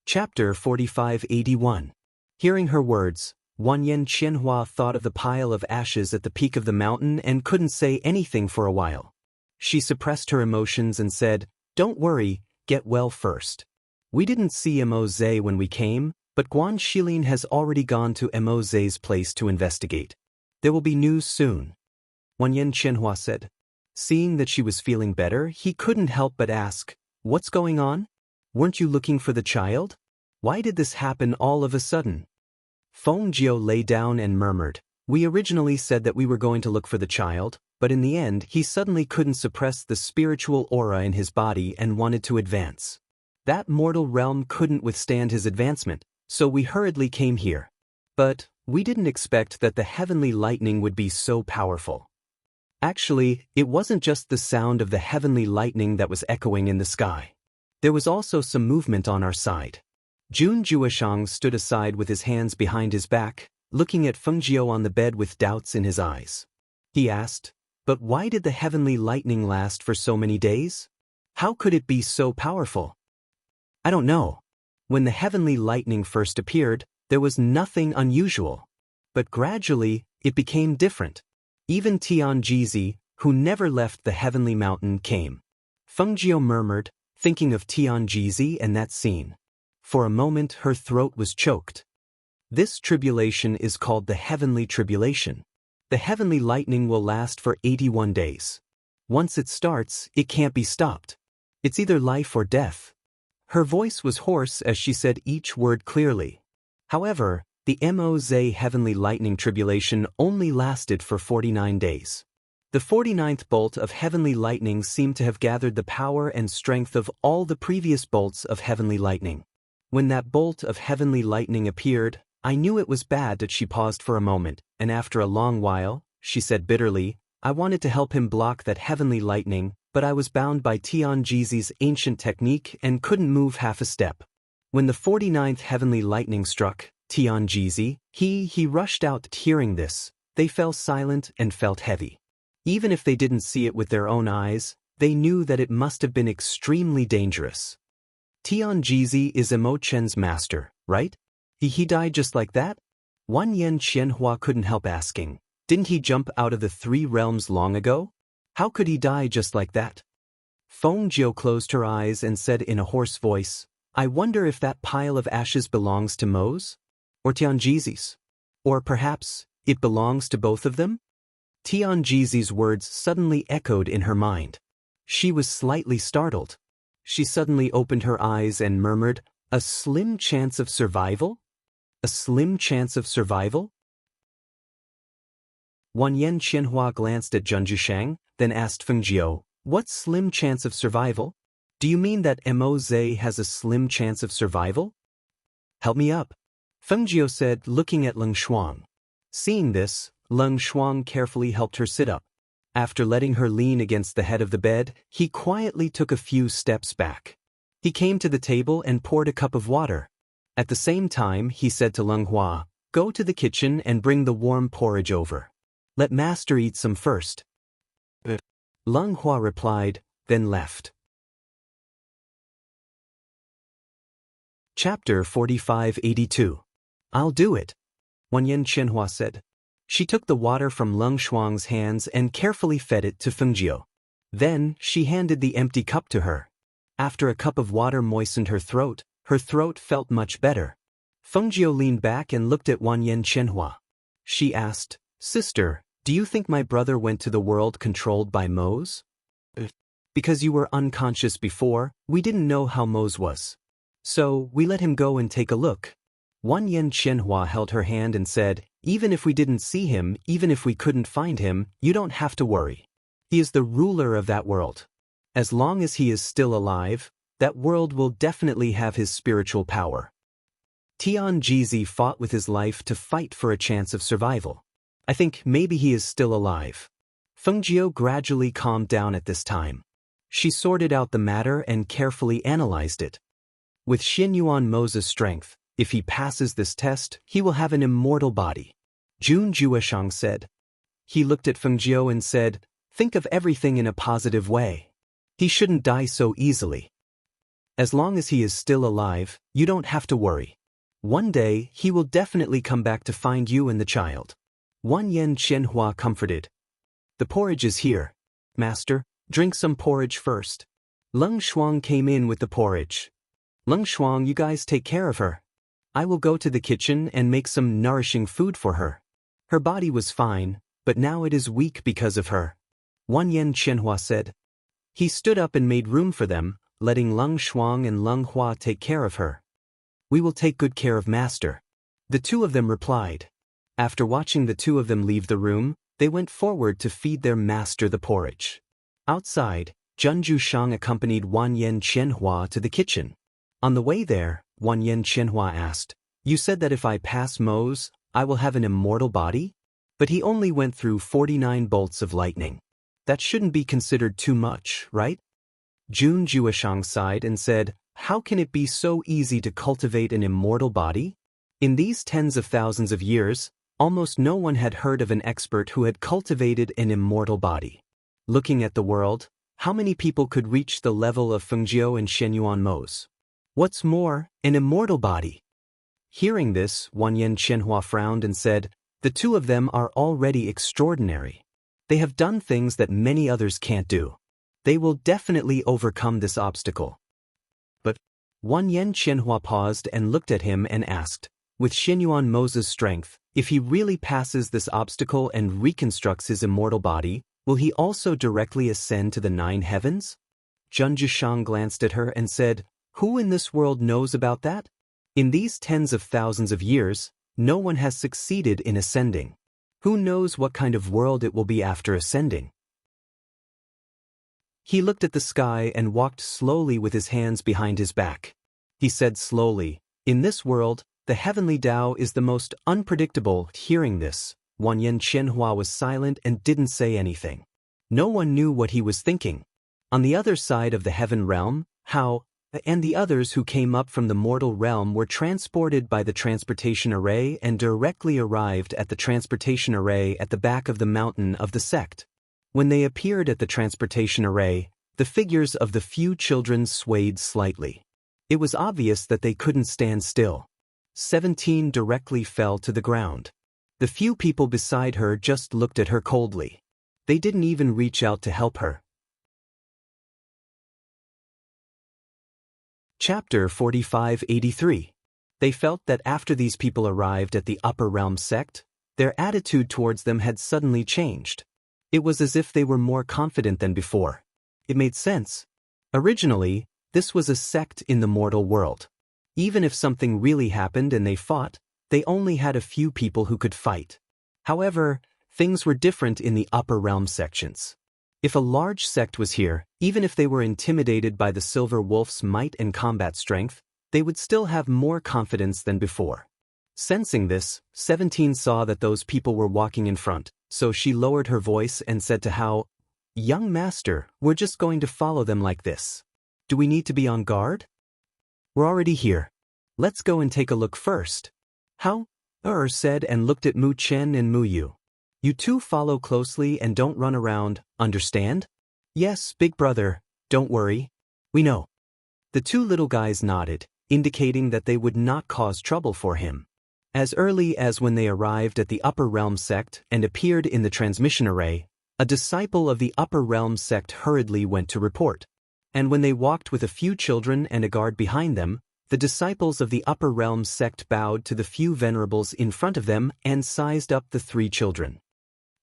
Chapter 4581. Hearing her words, Wanyan Qianhua thought of the pile of ashes at the peak of the mountain and couldn't say anything for a while. She suppressed her emotions and said, "Don't worry, get well first. We didn't see Immerse when we came, but Guan Shilin has already gone to Immerse's place to investigate. There will be news soon." Wanyan Qianhua said. Seeing that she was feeling better, he couldn't help but ask, "What's going on? Weren't you looking for the child? Why did this happen all of a sudden?" Feng Jiu lay down and murmured, "We originally said that we were going to look for the child, but in the end he suddenly couldn't suppress the spiritual aura in his body and wanted to advance. That mortal realm couldn't withstand his advancement, so we hurriedly came here. But we didn't expect that the heavenly lightning would be so powerful." Actually, it wasn't just the sound of the heavenly lightning that was echoing in the sky. There was also some movement on our side. Jun Jueshang stood aside with his hands behind his back, looking at Feng Jiu on the bed with doubts in his eyes. He asked, "But why did the heavenly lightning last for so many days? How could it be so powerful?" "I don't know. When the heavenly lightning first appeared, there was nothing unusual. But gradually, it became different. Even Tianjizi, who never left the heavenly mountain, came." Feng Jiu murmured, thinking of Tianjizi and that scene. For a moment her throat was choked. This tribulation is called the heavenly tribulation. The heavenly lightning will last for 81 days. Once it starts, it can't be stopped. It's either life or death. Her voice was hoarse as she said each word clearly. However, the Immerse heavenly lightning tribulation only lasted for 49 days. The 49th bolt of heavenly lightning seemed to have gathered the power and strength of all the previous bolts of heavenly lightning. When that bolt of heavenly lightning appeared, I knew it was bad. That she paused for a moment, and after a long while, she said bitterly, "I wanted to help him block that heavenly lightning, but I was bound by Tianjizi's ancient technique and couldn't move half a step. When the 49th heavenly lightning struck, Tianjizi, he rushed out." Hearing this, they fell silent and felt heavy. Even if they didn't see it with their own eyes, they knew that it must have been extremely dangerous. "Tianjizi is Imo Chen's master, right? He died just like that?" Wanyan Qianhua couldn't help asking. "Didn't he jump out of the 3 realms long ago? How could he die just like that?" Feng Jiu closed her eyes and said in a hoarse voice, "I wonder if that pile of ashes belongs to Mo's? Or Tianjizi's? Or perhaps, it belongs to both of them?" Tianjizi's words suddenly echoed in her mind. She was slightly startled. She suddenly opened her eyes and murmured, "A slim chance of survival? A slim chance of survival?" Wanyan Qianhua glanced at Junjushang, then asked Feng Jiu, "What slim chance of survival? Do you mean that Immerse has a slim chance of survival? Help me up." Feng Jiu said, looking at Leng Shuang. Seeing this, Leng Shuang carefully helped her sit up. After letting her lean against the head of the bed, he quietly took a few steps back. He came to the table and poured a cup of water. At the same time, he said to Leng Hua, "Go to the kitchen and bring the warm porridge over. Let master eat some first." Leng Hua replied, then left. Chapter 4582. "I'll do it," Wanyan Qianhua said. She took the water from Leng Shuang's hands and carefully fed it to Feng Jiu. Then, she handed the empty cup to her. After a cup of water moistened her throat felt much better. Feng Jiu leaned back and looked at Wanyan Qianhua. She asked, "Sister, do you think my brother went to the world controlled by Mose? Because you were unconscious before, we didn't know how Mose was. So, we let him go and take a look." Wanyan Qianhua held her hand and said, "Even if we didn't see him, even if we couldn't find him, you don't have to worry. He is the ruler of that world. As long as he is still alive, that world will definitely have his spiritual power." Tianjizi fought with his life to fight for a chance of survival. I think maybe he is still alive. Feng Jiu gradually calmed down at this time. She sorted out the matter and carefully analyzed it. With Xinyuan Mose's strength, if he passes this test, he will have an immortal body. Jun Jueshang said. He looked at Feng Jiu and said, Think of everything in a positive way. He shouldn't die so easily. As long as he is still alive, you don't have to worry. One day, he will definitely come back to find you and the child. Wan Yen Qianhua comforted. The porridge is here. Master, drink some porridge first. Leng Shuang came in with the porridge. Leng Shuang, you guys take care of her. I will go to the kitchen and make some nourishing food for her. Her body was fine, but now it is weak because of her. Wan Yen Qianhua said. He stood up and made room for them, letting Leng Shuang and Leng Hua take care of her. We will take good care of Master. The two of them replied. After watching the two of them leave the room, they went forward to feed their master the porridge. Outside, Junju Shang accompanied Wan Yen Qianhua to the kitchen. On the way there, Wan Yen Qianhua asked, You said that if I pass Mose, I will have an immortal body? But he only went through 49 bolts of lightning. That shouldn't be considered too much, right? Jun Jueshang sighed and said, How can it be so easy to cultivate an immortal body? In these tens of thousands of years, almost no one had heard of an expert who had cultivated an immortal body. Looking at the world, how many people could reach the level of Fengjiu and Shenyuan Mose? What's more, an immortal body? Hearing this, Wan Yen Qianhua frowned and said, The two of them are already extraordinary. They have done things that many others can't do. They will definitely overcome this obstacle. But Wan Yen Qianhua paused and looked at him and asked, With Shenyuan Mose's strength, if he really passes this obstacle and reconstructs his immortal body, will he also directly ascend to the 9 heavens? Junju Shang glanced at her and said, Who in this world knows about that? In these tens of thousands of years, no one has succeeded in ascending. Who knows what kind of world it will be after ascending? He looked at the sky and walked slowly with his hands behind his back. He said slowly, In this world, the heavenly Tao is the most unpredictable. Hearing this, Wan Yen Qianhua was silent and didn't say anything. No one knew what he was thinking. On the other side of the heaven realm, Hao and the others who came up from the mortal realm were transported by the transportation array and directly arrived at the transportation array at the back of the mountain of the sect. When they appeared at the transportation array, the figures of the few children swayed slightly. It was obvious that they couldn't stand still. 17 directly fell to the ground. The few people beside her just looked at her coldly. They didn't even reach out to help her. Chapter 4583. They felt that after these people arrived at the upper realm sect, their attitude towards them had suddenly changed. It was as if they were more confident than before. It made sense. Originally, this was a sect in the mortal world. Even if something really happened and they fought, they only had a few people who could fight. However, things were different in the upper realm sections. If a large sect was here, even if they were intimidated by the Silver Wolf's might and combat strength, they would still have more confidence than before. Sensing this, 17 saw that those people were walking in front, so she lowered her voice and said to Hao, Young master, we're just going to follow them like this. Do we need to be on guard? We're already here. Let's go and take a look first. Hao said and looked at Mu Chen and Mu Yu. You two follow closely and don't run around, understand? Yes, big brother, don't worry. We know. The two little guys nodded, indicating that they would not cause trouble for him. As early as when they arrived at the Upper Realm sect and appeared in the transmission array, a disciple of the Upper Realm sect hurriedly went to report. And when they walked with a few children and a guard behind them, the disciples of the Upper Realm sect bowed to the few venerables in front of them and sized up the 3 children.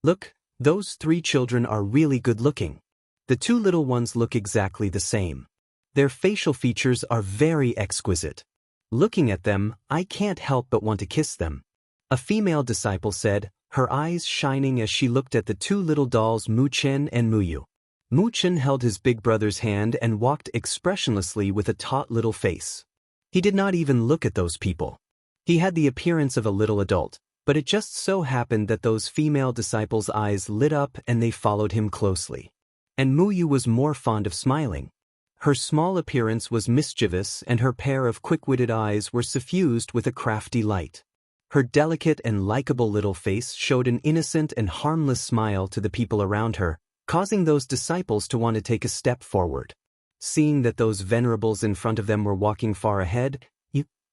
Look, those 3 children are really good-looking. The 2 little ones look exactly the same. Their facial features are very exquisite. Looking at them, I can't help but want to kiss them. A female disciple said, her eyes shining as she looked at the 2 little dolls Mu Chen and Mu Yu. Mu Chen held his big brother's hand and walked expressionlessly with a taut little face. He did not even look at those people. He had the appearance of a little adult, but it just so happened that those female disciples' eyes lit up and they followed him closely. And Mu Yu was more fond of smiling. Her small appearance was mischievous and her pair of quick-witted eyes were suffused with a crafty light. Her delicate and likable little face showed an innocent and harmless smile to the people around her, causing those disciples to want to take a step forward. Seeing that those venerables in front of them were walking far ahead,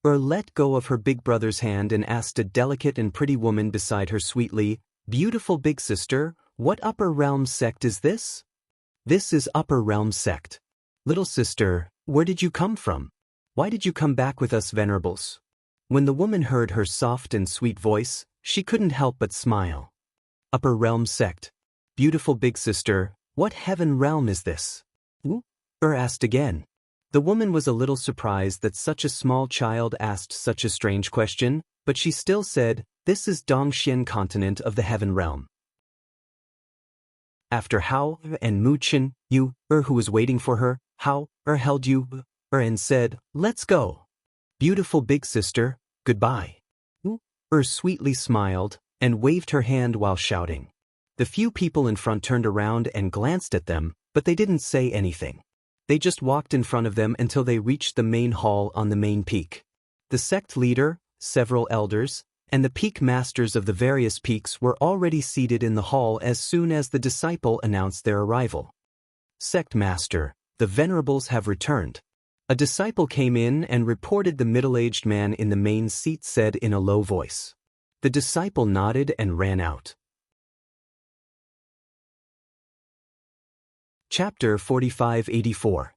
let go of her big brother's hand and asked a delicate and pretty woman beside her sweetly, "Beautiful big sister, what upper realm sect is this?" "This is upper realm sect. Little sister, where did you come from? Why did you come back with us venerables?" When the woman heard her soft and sweet voice, she couldn't help but smile. "Upper realm sect. Beautiful big sister, what heaven realm is this?" Asked again. The woman was a little surprised that such a small child asked such a strange question, but she still said, "This is Dongxian continent of the heaven realm." After Hao and Mu Chen, who was waiting for her, Hao held and said, "Let's go. Beautiful big sister, goodbye." Sweetly smiled and waved her hand while shouting. The few people in front turned around and glanced at them, but they didn't say anything. They just walked in front of them until they reached the main hall on the main peak. The sect leader, several elders, and the peak masters of the various peaks were already seated in the hall as soon as the disciple announced their arrival. "Sect master, the venerables have returned." A disciple came in and reported the middle-aged man in the main seat said in a low voice. The disciple nodded and ran out. Chapter 4584.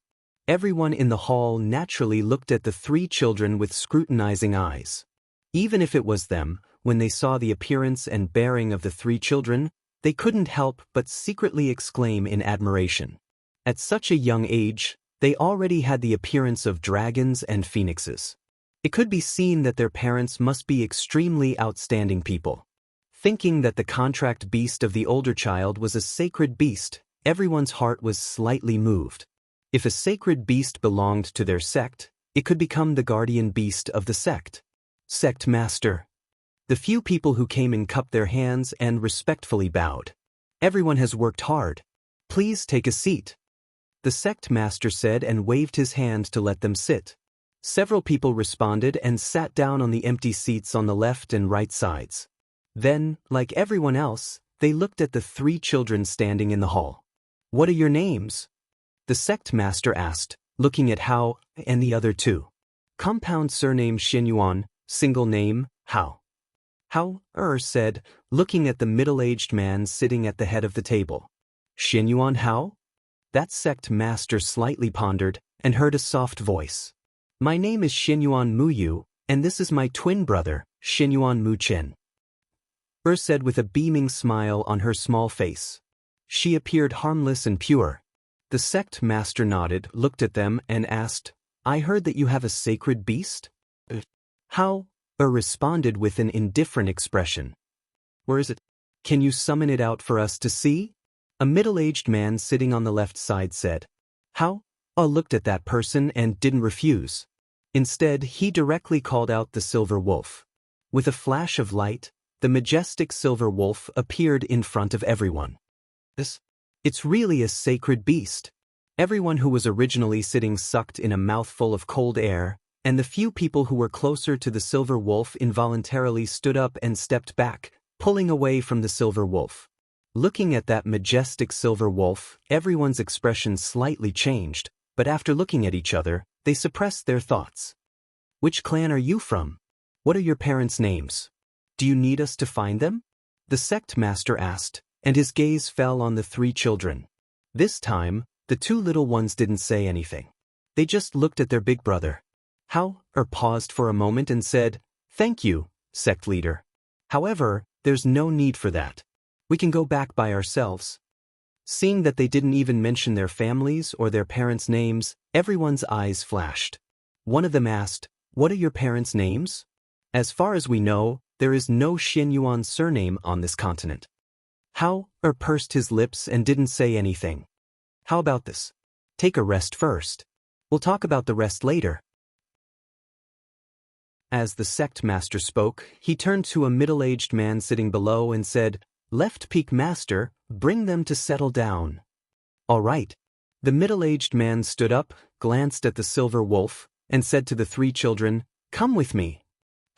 Everyone in the hall naturally looked at the three children with scrutinizing eyes. Even if it was them, when they saw the appearance and bearing of the three children, they couldn't help but secretly exclaim in admiration. At such a young age, they already had the appearance of dragons and phoenixes. It could be seen that their parents must be extremely outstanding people. Thinking that the contract beast of the older child was a sacred beast, everyone's heart was slightly moved. If a sacred beast belonged to their sect, it could become the guardian beast of the sect. "Sect master." The few people who came in cupped their hands and respectfully bowed. "Everyone has worked hard. Please take a seat," the sect master said and waved his hand to let them sit. Several people responded and sat down on the empty seats on the left and right sides. Then, like everyone else, they looked at the three children standing in the hall. "What are your names?" the sect master asked, looking at Hao and the other two. "Compound surname Xinyuan, single name, Hao." Hao said, looking at the middle-aged man sitting at the head of the table. "Xinyuan Hao?" That sect master slightly pondered and heard a soft voice. "My name is Xinyuan Muyu, and this is my twin brother, Xinyuan Mu Chen," said with a beaming smile on her small face. She appeared harmless and pure. The sect master nodded, looked at them, and asked, "I heard that you have a sacred beast?" Hao responded with an indifferent expression. "Where is it? Can you summon it out for us to see?" A middle-aged man sitting on the left side said. Hao looked at that person and didn't refuse. Instead, he directly called out the silver wolf. With a flash of light, the majestic silver wolf appeared in front of everyone. It's really a sacred beast." Everyone who was originally sitting sucked in a mouthful of cold air, and the few people who were closer to the silver wolf involuntarily stood up and stepped back, pulling away from the silver wolf. Looking at that majestic silver wolf, everyone's expression slightly changed, but after looking at each other, they suppressed their thoughts. "Which clan are you from? What are your parents' names? Do you need us to find them?" the sect master asked, and his gaze fell on the three children. This time, the two little ones didn't say anything. They just looked at their big brother. Hao paused for a moment and said, "Thank you, sect leader. However, there's no need for that. We can go back by ourselves." Seeing that they didn't even mention their families or their parents' names, everyone's eyes flashed. One of them asked, "What are your parents' names?" "As far as we know, there is no Xinyuan surname on this continent." Hao pursed his lips and didn't say anything. "How about this? Take a rest first. We'll talk about the rest later." As the sect master spoke, he turned to a middle-aged man sitting below and said, "Left peak master, bring them to settle down." "All right." The middle-aged man stood up, glanced at the silver wolf, and said to the three children, "Come with me."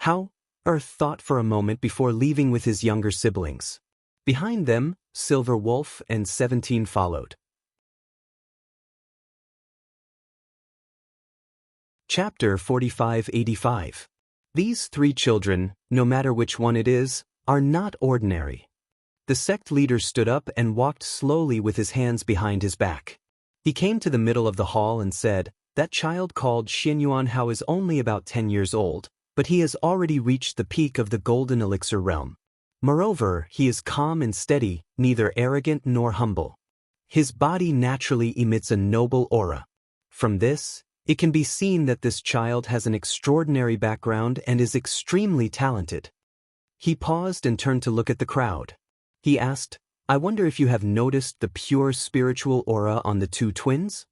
Hao thought for a moment before leaving with his younger siblings. Behind them, Silver Wolf, and 17 followed. Chapter 4585. These 3 children, no matter which one it is, are not ordinary. The sect leader stood up and walked slowly with his hands behind his back. He came to the middle of the hall and said, "That child called Xianyuan Hao is only about 10 years old, but he has already reached the peak of the golden elixir realm. Moreover, he is calm and steady, neither arrogant nor humble. His body naturally emits a noble aura. From this, it can be seen that this child has an extraordinary background and is extremely talented." He paused and turned to look at the crowd. He asked, "I wonder if you have noticed the pure spiritual aura on the 2 twins?"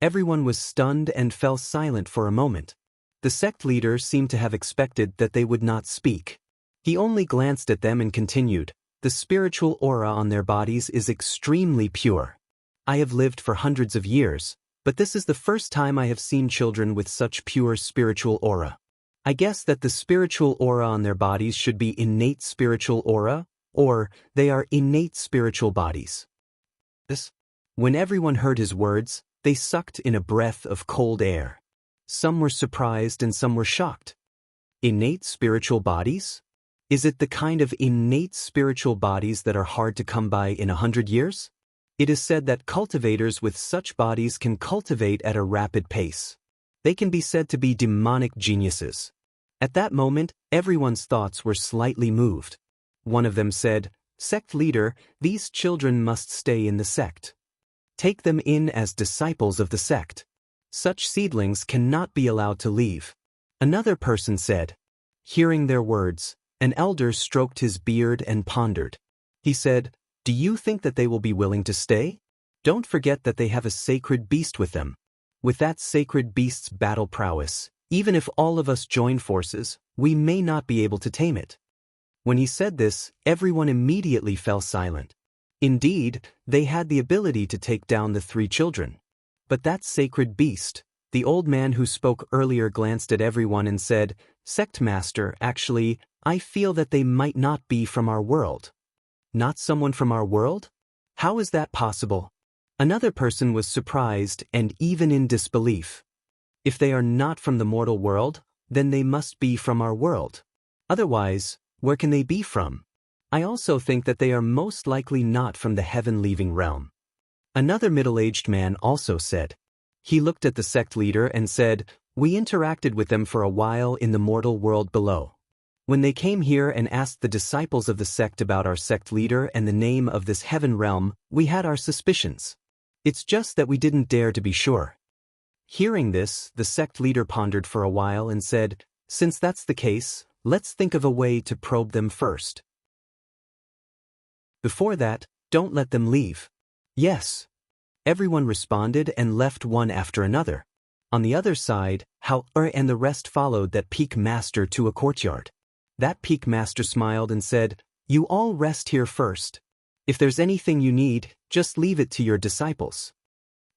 Everyone was stunned and fell silent for a moment. The sect leader seemed to have expected that they would not speak. He only glanced at them and continued, "The spiritual aura on their bodies is extremely pure. I have lived for hundreds of years, but this is the first time I have seen children with such pure spiritual aura. I guess that the spiritual aura on their bodies should be innate spiritual aura, or they are innate spiritual bodies." When everyone heard his words, they sucked in a breath of cold air. Some were surprised and some were shocked. Innate spiritual bodies? Is it the kind of innate spiritual bodies that are hard to come by in 100 years? It is said that cultivators with such bodies can cultivate at a rapid pace. They can be said to be demonic geniuses. At that moment, everyone's thoughts were slightly moved. One of them said, "Sect leader, these children must stay in the sect. Take them in as disciples of the sect. Such seedlings cannot be allowed to leave." Another person said. Hearing their words, an elder stroked his beard and pondered. He said, "Do you think that they will be willing to stay? Don't forget that they have a sacred beast with them. With that sacred beast's battle prowess, even if all of us join forces, we may not be able to tame it." When he said this, everyone immediately fell silent. Indeed, they had the ability to take down the 3 children. But that sacred beast, the old man who spoke earlier glanced at everyone and said, "Sect master, actually, I feel that they might not be from our world." "Not someone from our world? How is that possible?" Another person was surprised and even in disbelief. "If they are not from the mortal world, then they must be from our world. Otherwise, where can they be from? I also think that they are most likely not from the heaven-leaving realm." Another middle-aged man also said. He looked at the sect leader and said, "We interacted with them for a while in the mortal world below. When they came here and asked the disciples of the sect about our sect leader and the name of this heaven realm, we had our suspicions. It's just that we didn't dare to be sure." Hearing this, the sect leader pondered for a while and said, "Since that's the case, let's think of a way to probe them first. Before that, don't let them leave." "Yes." Everyone responded and left one after another. On the other side, Hao and the rest followed that peak master to a courtyard. That peak master smiled and said, "You all rest here first. If there's anything you need, just leave it to your disciples."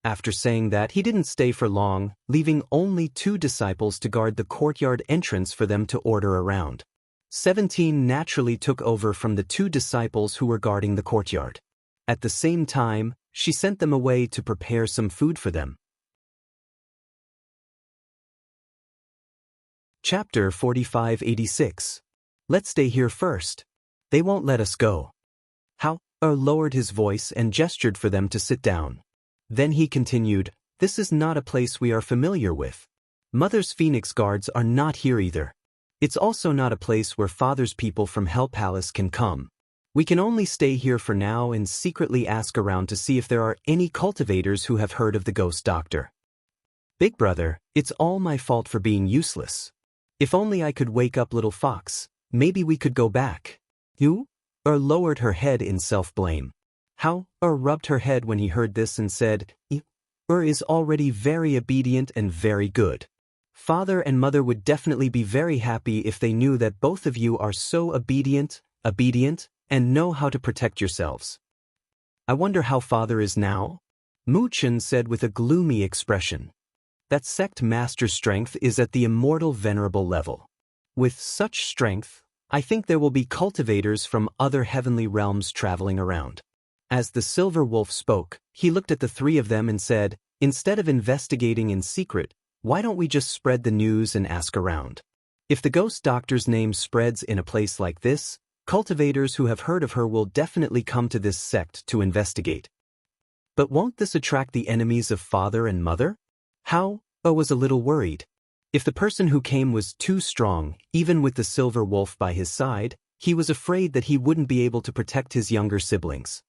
After saying that, he didn't stay for long, leaving only 2 disciples to guard the courtyard entrance for them to order around. 17 naturally took over from the 2 disciples who were guarding the courtyard. At the same time, she sent them away to prepare some food for them. Chapter 4586. Let's stay here first. They won't let us go. Hao lowered his voice and gestured for them to sit down. Then he continued, "This is not a place we are familiar with. Mother's Phoenix guards are not here either. It's also not a place where Father's people from Hell Palace can come. We can only stay here for now and secretly ask around to see if there are any cultivators who have heard of the ghost doctor. Big brother, it's all my fault for being useless. If only I could wake up little fox, maybe we could go back." You? Lowered her head in self-blame. Hao rubbed her head when he heard this and said, Is already very obedient and very good. Father and mother would definitely be very happy if they knew that both of you are so obedient, and know how to protect yourselves. I wonder how father is now? Mu Chen said with a gloomy expression. That sect master's strength is at the immortal venerable level. With such strength, I think there will be cultivators from other heavenly realms traveling around. As the silver wolf spoke, he looked at the three of them and said, "Instead of investigating in secret, why don't we just spread the news and ask around? If the ghost doctor's name spreads in a place like this, cultivators who have heard of her will definitely come to this sect to investigate. But won't this attract the enemies of father and mother?" How? Was a little worried. If the person who came was too strong, even with the silver wolf by his side, he was afraid that he wouldn't be able to protect his younger siblings.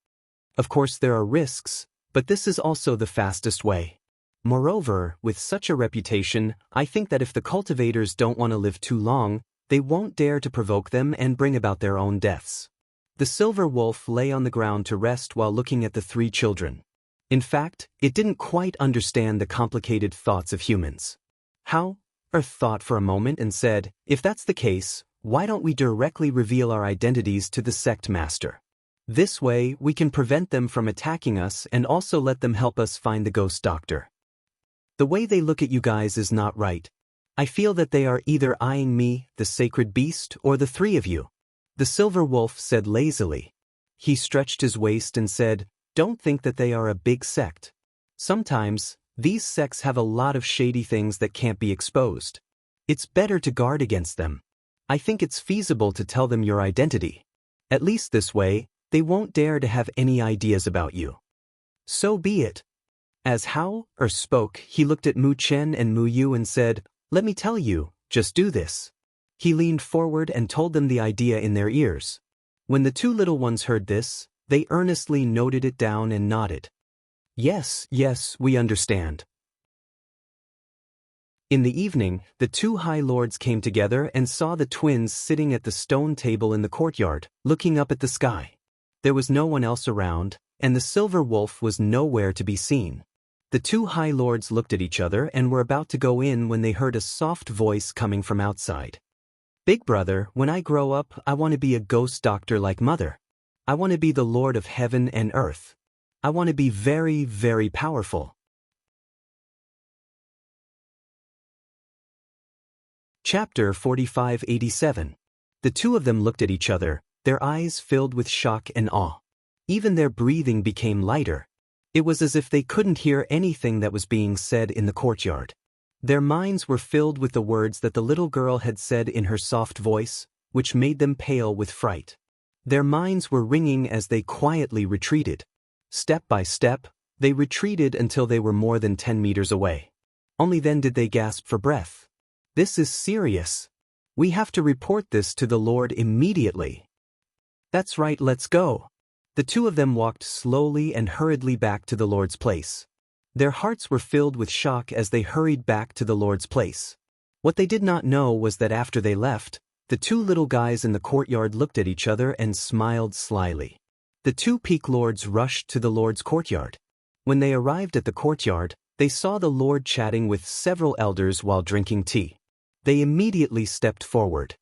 Of course there are risks, but this is also the fastest way. Moreover, with such a reputation, I think that if the cultivators don't want to live too long, they won't dare to provoke them and bring about their own deaths. The silver wolf lay on the ground to rest while looking at the three children. In fact, it didn't quite understand the complicated thoughts of humans. How? Earth thought for a moment and said, "If that's the case, why don't we directly reveal our identities to the sect master? This way, we can prevent them from attacking us and also let them help us find the ghost doctor. The way they look at you guys is not right. I feel that they are either eyeing me, the sacred beast, or the three of you." The silver wolf said lazily. He stretched his waist and said, "Don't think that they are a big sect. Sometimes, these sects have a lot of shady things that can't be exposed. It's better to guard against them. I think it's feasible to tell them your identity. At least this way, they won't dare to have any ideas about you." "So be it." As Hao spoke, he looked at Mu Chen and Mu Yu and said, "Let me tell you, just do this." He leaned forward and told them the idea in their ears. When the two little ones heard this, they earnestly noted it down and nodded. Yes, we understand." In the evening, the two high lords came together and saw the twins sitting at the stone table in the courtyard, looking up at the sky. There was no one else around, and the silver wolf was nowhere to be seen. The two high lords looked at each other and were about to go in when they heard a soft voice coming from outside. "Big brother, when I grow up, I want to be a ghost doctor like mother. I want to be the Lord of heaven and earth. I want to be very, very powerful." Chapter 4587. The two of them looked at each other, their eyes filled with shock and awe. Even their breathing became lighter. It was as if they couldn't hear anything that was being said in the courtyard. Their minds were filled with the words that the little girl had said in her soft voice, which made them pale with fright. Their minds were ringing as they quietly retreated. Step by step, they retreated until they were more than 10 meters away. Only then did they gasp for breath. "This is serious. We have to report this to the Lord immediately." "That's right, let's go." The two of them walked slowly and hurriedly back to the Lord's place. Their hearts were filled with shock as they hurried back to the Lord's place. What they did not know was that after they left, the two little guys in the courtyard looked at each other and smiled slyly. The two peak lords rushed to the Lord's courtyard. When they arrived at the courtyard, they saw the Lord chatting with several elders while drinking tea. They immediately stepped forward.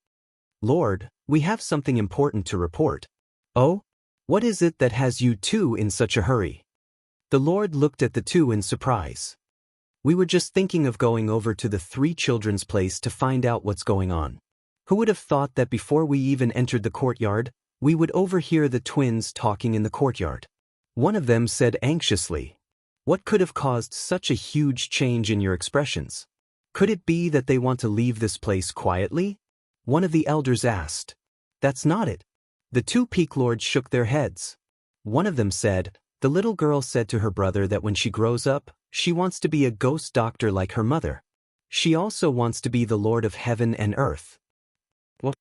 "Lord, we have something important to report." "Oh? What is it that has you two in such a hurry?" The Lord looked at the two in surprise. "We were just thinking of going over to the three children's place to find out what's going on. Who would have thought that before we even entered the courtyard, we would overhear the twins talking in the courtyard?" One of them said anxiously, "What could have caused such a huge change in your expressions? Could it be that they want to leave this place quietly?" One of the elders asked. "That's not it." The two peak lords shook their heads. One of them said, "The little girl said to her brother that when she grows up, she wants to be a ghost doctor like her mother. She also wants to be the Lord of heaven and earth." Well,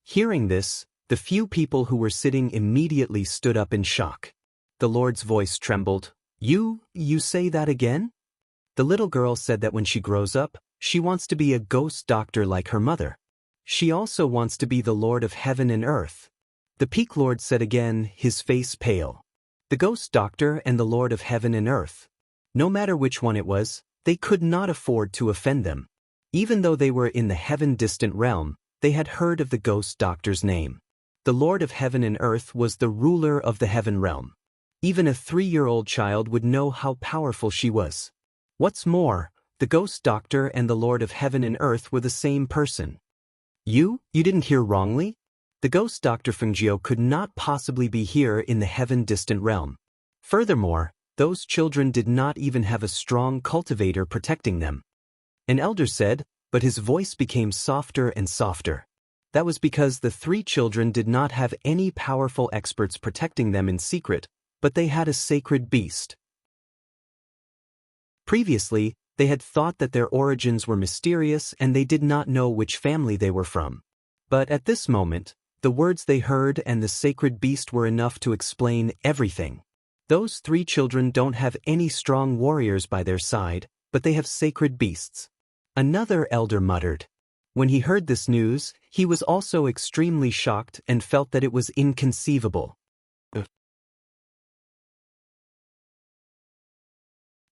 hearing this, the few people who were sitting immediately stood up in shock. The Lord's voice trembled. You say that again?" The little girl said that when she grows up, she wants to be a ghost doctor like her mother. She also wants to be the Lord of heaven and earth. The peak lord said again, his face pale. The ghost doctor and the Lord of heaven and earth. No matter which one it was, they could not afford to offend them. Even though they were in the heaven-distant realm, they had heard of the ghost doctor's name. The Lord of heaven and earth was the ruler of the heaven realm. Even a 3-year-old child would know how powerful she was. What's more, the ghost doctor and the Lord of heaven and earth were the same person. You didn't hear wrongly? The ghost doctor Fengjiu could not possibly be here in the heaven-distant realm. Furthermore, those children did not even have a strong cultivator protecting them. An elder said, but his voice became softer and softer. That was because the 3 children did not have any powerful experts protecting them in secret, but they had a sacred beast. Previously, they had thought that their origins were mysterious and they did not know which family they were from. But at this moment, the words they heard and the sacred beast were enough to explain everything. Those 3 children don't have any strong warriors by their side, but they have sacred beasts. Another elder muttered. When he heard this news, he was also extremely shocked and felt that it was inconceivable.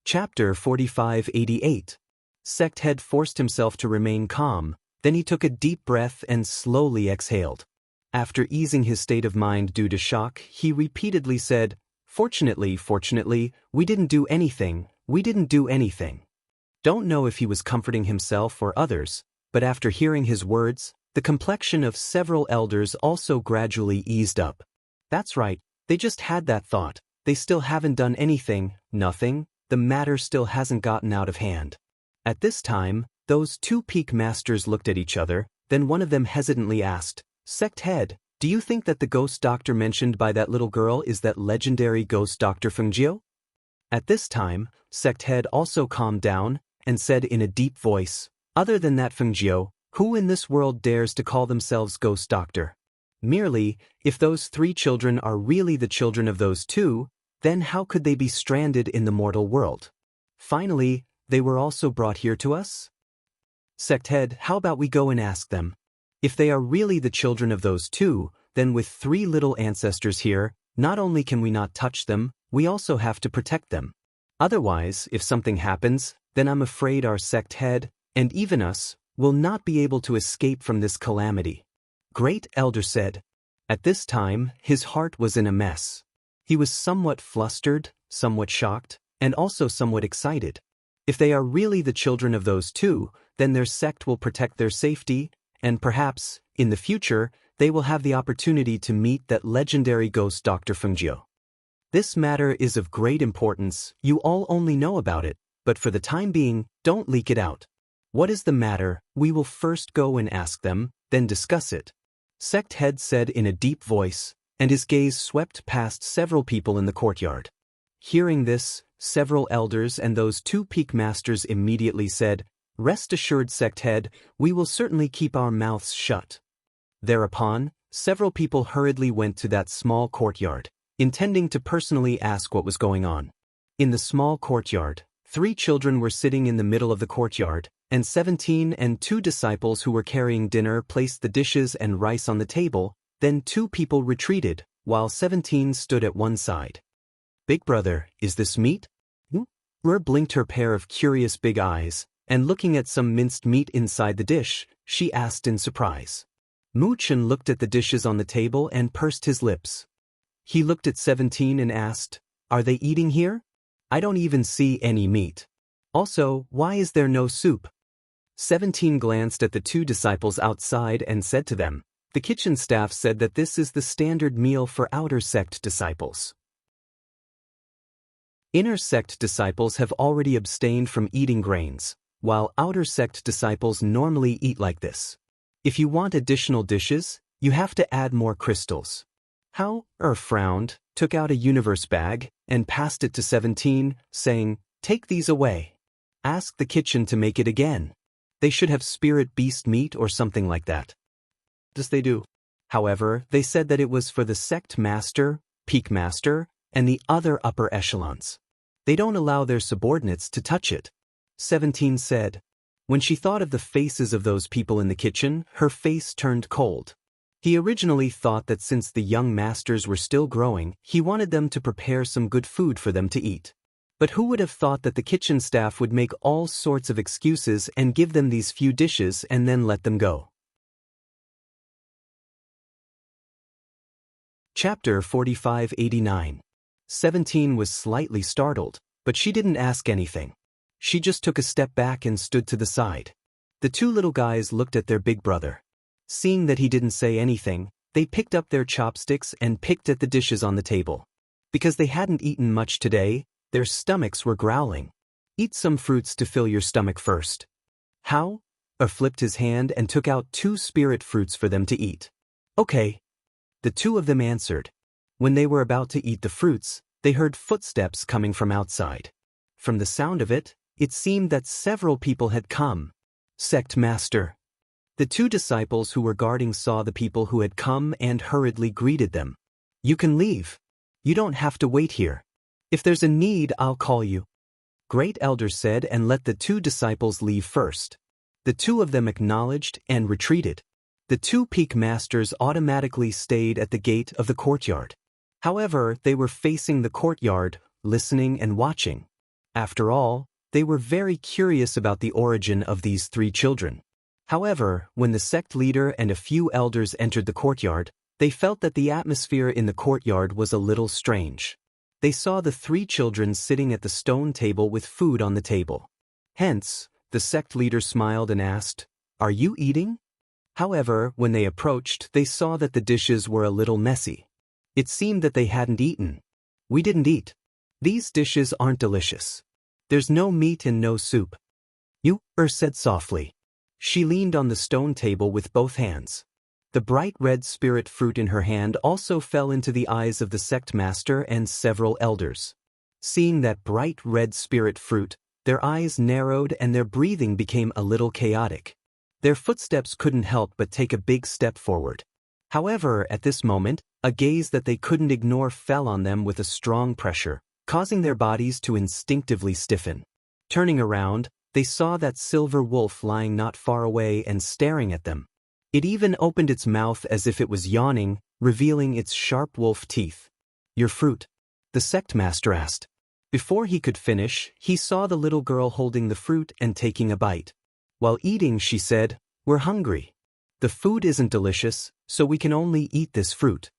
Chapter 4588. Sect Head forced himself to remain calm, then he took a deep breath and slowly exhaled. After easing his state of mind due to shock, he repeatedly said, Fortunately, we didn't do anything. Don't know if he was comforting himself or others, but after hearing his words, the complexion of several elders also gradually eased up. That's right, they just had that thought. They still haven't done anything, nothing. The matter still hasn't gotten out of hand. At this time, those 2 peak masters looked at each other, then one of them hesitantly asked, Sect Head, do you think that the ghost doctor mentioned by that little girl is that legendary ghost Dr. Fengjiu? At this time, Sect Head also calmed down and said in a deep voice, Other than that Fengjiu, who in this world dares to call themselves ghost doctor? Merely, if those 3 children are really the children of those 2, then how could they be stranded in the mortal world? Finally, they were also brought here to us? Sect Head, how about we go and ask them? If they are really the children of those 2, then with 3 little ancestors here, not only can we not touch them, we also have to protect them. Otherwise, if something happens, then I'm afraid our sect head, and even us, will not be able to escape from this calamity. Great Elder said. At this time, his heart was in a mess. He was somewhat flustered, somewhat shocked, and also somewhat excited. If they are really the children of those 2, then their sect will protect their safety, and perhaps, in the future, they will have the opportunity to meet that legendary ghost Dr. Fengjiu. This matter is of great importance, you all only know about it, but for the time being, don't leak it out. What is the matter? We will first go and ask them, then discuss it. Sect Head said in a deep voice, and his gaze swept past several people in the courtyard. Hearing this, several elders and those 2 peak masters immediately said, Rest assured, Sect Head, we will certainly keep our mouths shut. Thereupon, several people hurriedly went to that small courtyard, intending to personally ask what was going on. In the small courtyard, 3 children were sitting in the middle of the courtyard, and 17 and 2 disciples who were carrying dinner placed the dishes and rice on the table, then 2 people retreated, while 17 stood at one side. Big brother, is this meat? Blinked her pair of curious big eyes, and looking at some minced meat inside the dish, she asked in surprise. Mu Chen looked at the dishes on the table and pursed his lips. He looked at 17 and asked, Are they eating here? I don't even see any meat. Also, why is there no soup? 17 glanced at the 2 disciples outside and said to them, The kitchen staff said that this is the standard meal for outer sect disciples. Inner sect disciples have already abstained from eating grains, while outer sect disciples normally eat like this. If you want additional dishes, you have to add more crystals. How? Frowned, took out a universe bag, and passed it to 17, saying, Take these away. Ask the kitchen to make it again. They should have spirit beast meat or something like that. Yes, they do. However, they said that it was for the sect master, peak master, and the other upper echelons. They don't allow their subordinates to touch it. 17 said. When she thought of the faces of those people in the kitchen, her face turned cold. He originally thought that since the young masters were still growing, he wanted them to prepare some good food for them to eat. But who would have thought that the kitchen staff would make all sorts of excuses and give them these few dishes and then let them go? Chapter 4589. 17 was slightly startled, but she didn't ask anything. She just took a step back and stood to the side. The 2 little guys looked at their big brother. Seeing that he didn't say anything, they picked up their chopsticks and picked at the dishes on the table. Because they hadn't eaten much today, their stomachs were growling. Eat some fruits to fill your stomach first. How? Flipped his hand and took out 2 spirit fruits for them to eat. Okay. The 2 of them answered. When they were about to eat the fruits, they heard footsteps coming from outside. From the sound of it, it seemed that several people had come. Sect Master. The 2 disciples who were guarding saw the people who had come and hurriedly greeted them. You can leave. You don't have to wait here. If there's a need, I'll call you. Great elders said and let the 2 disciples leave first. The 2 of them acknowledged and retreated. The 2 peak masters automatically stayed at the gate of the courtyard. However, they were facing the courtyard, listening and watching. After all, they were very curious about the origin of these 3 children. However, when the sect leader and a few elders entered the courtyard, they felt that the atmosphere in the courtyard was a little strange. They saw the 3 children sitting at the stone table with food on the table. Hence, the sect leader smiled and asked, "Are you eating?" However, when they approached, they saw that the dishes were a little messy. It seemed that they hadn't eaten. We didn't eat. These dishes aren't delicious. There's no meat and no soup. You, said softly. She leaned on the stone table with both hands. The bright red spirit fruit in her hand also fell into the eyes of the sect master and several elders. Seeing that bright red spirit fruit, their eyes narrowed and their breathing became a little chaotic. Their footsteps couldn't help but take a big step forward. However, at this moment, a gaze that they couldn't ignore fell on them with a strong pressure, causing their bodies to instinctively stiffen. Turning around, they saw that silver wolf lying not far away and staring at them. It even opened its mouth as if it was yawning, revealing its sharp wolf teeth. Your fruit? The sect master asked. Before he could finish, he saw the little girl holding the fruit and taking a bite. While eating, she said, "We're hungry. The food isn't delicious, so we can only eat this fruit."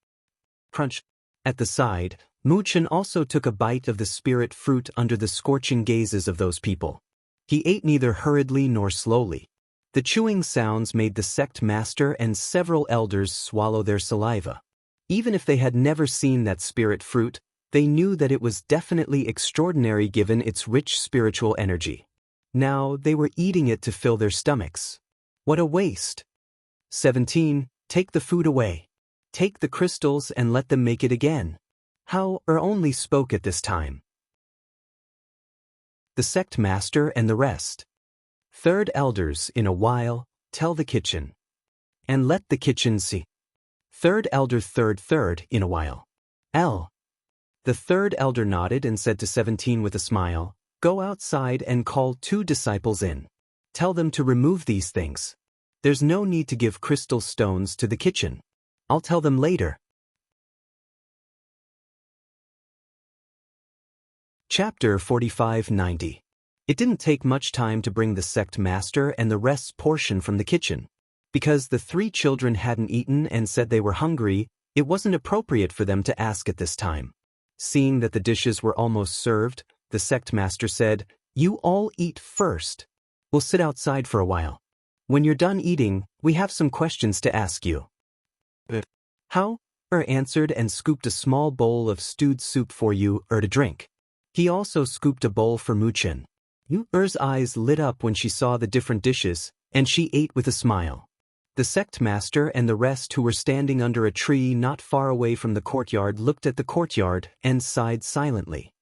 Crunch. At the side, Muchen also took a bite of the spirit fruit under the scorching gazes of those people. He ate neither hurriedly nor slowly. The chewing sounds made the sect master and several elders swallow their saliva. Even if they had never seen that spirit fruit, they knew that it was definitely extraordinary given its rich spiritual energy. Now they were eating it to fill their stomachs. What a waste! 17. Take the food away. Take the crystals and let them make it again. How only spoke at this time. The sect master and the rest. Third elders, in a while, tell the kitchen. And let the kitchen see. Third elder third, in a while. The third elder nodded and said to 17 with a smile, "Go outside and call 2 disciples in. Tell them to remove these things. There's no need to give crystal stones to the kitchen. I'll tell them later." Chapter 45-90. It didn't take much time to bring the sect master and the rest's portion from the kitchen. Because the 3 children hadn't eaten and said they were hungry, it wasn't appropriate for them to ask at this time. Seeing that the dishes were almost served, the sect master said, "You all eat first. We'll sit outside for a while. When you're done eating, we have some questions to ask you." How? Answered and scooped a small bowl of stewed soup for you to drink. He also scooped a bowl for Muchen. Er's eyes lit up when she saw the different dishes, and she ate with a smile. The sect master and the rest who were standing under a tree not far away from the courtyard looked at the courtyard and sighed silently.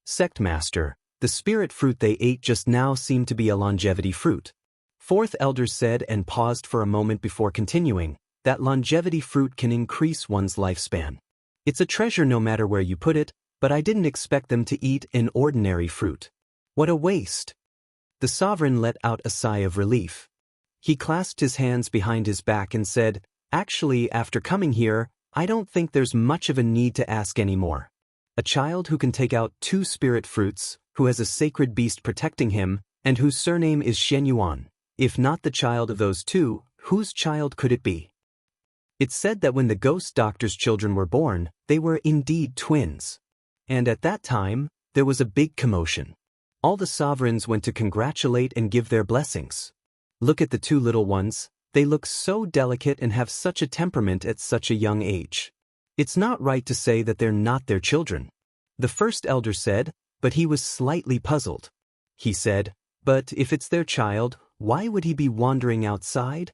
Sect master, the spirit fruit they ate just now seemed to be a longevity fruit. Fourth elder said and paused for a moment before continuing, that longevity fruit can increase one's lifespan. It's a treasure no matter where you put it, but I didn't expect them to eat an ordinary fruit. What a waste! The sovereign let out a sigh of relief. He clasped his hands behind his back and said, "Actually, after coming here, I don't think there's much of a need to ask anymore. A child who can take out 2 spirit fruits, who has a sacred beast protecting him, and whose surname is Shenyuan. If not the child of those 2, whose child could it be?" It's said that when the ghost doctor's children were born, they were indeed twins. And at that time, there was a big commotion. All the sovereigns went to congratulate and give their blessings. Look at the 2 little ones, they look so delicate and have such a temperament at such a young age. It's not right to say that they're not their children. The first elder said, but he was slightly puzzled. He said, "But if it's their child, why would he be wandering outside?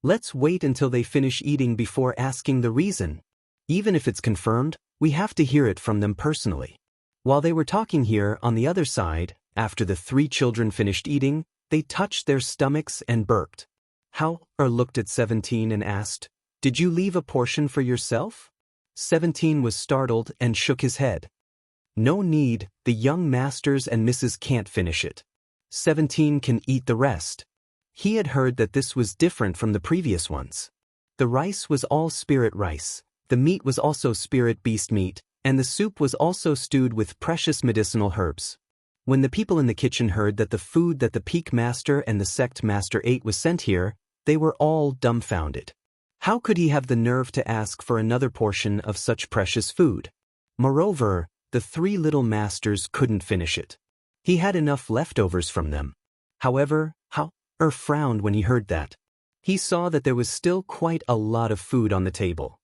Let's wait until they finish eating before asking the reason. Even if it's confirmed, we have to hear it from them personally." While they were talking here, on the other side, after the 3 children finished eating, they touched their stomachs and burped. Howler looked at 17 and asked, "Did you leave a portion for yourself?" 17 was startled and shook his head. "No need, the young masters and missus can't finish it. 17 can eat the rest." He had heard that this was different from the previous ones. The rice was all spirit rice, the meat was also spirit beast meat, and the soup was also stewed with precious medicinal herbs. When the people in the kitchen heard that the food that the peak master and the sect master ate was sent here, they were all dumbfounded. How could he have the nerve to ask for another portion of such precious food? Moreover, the 3 little masters couldn't finish it. He had enough leftovers from them. However, Howler frowned when he heard that. He saw that there was still quite a lot of food on the table.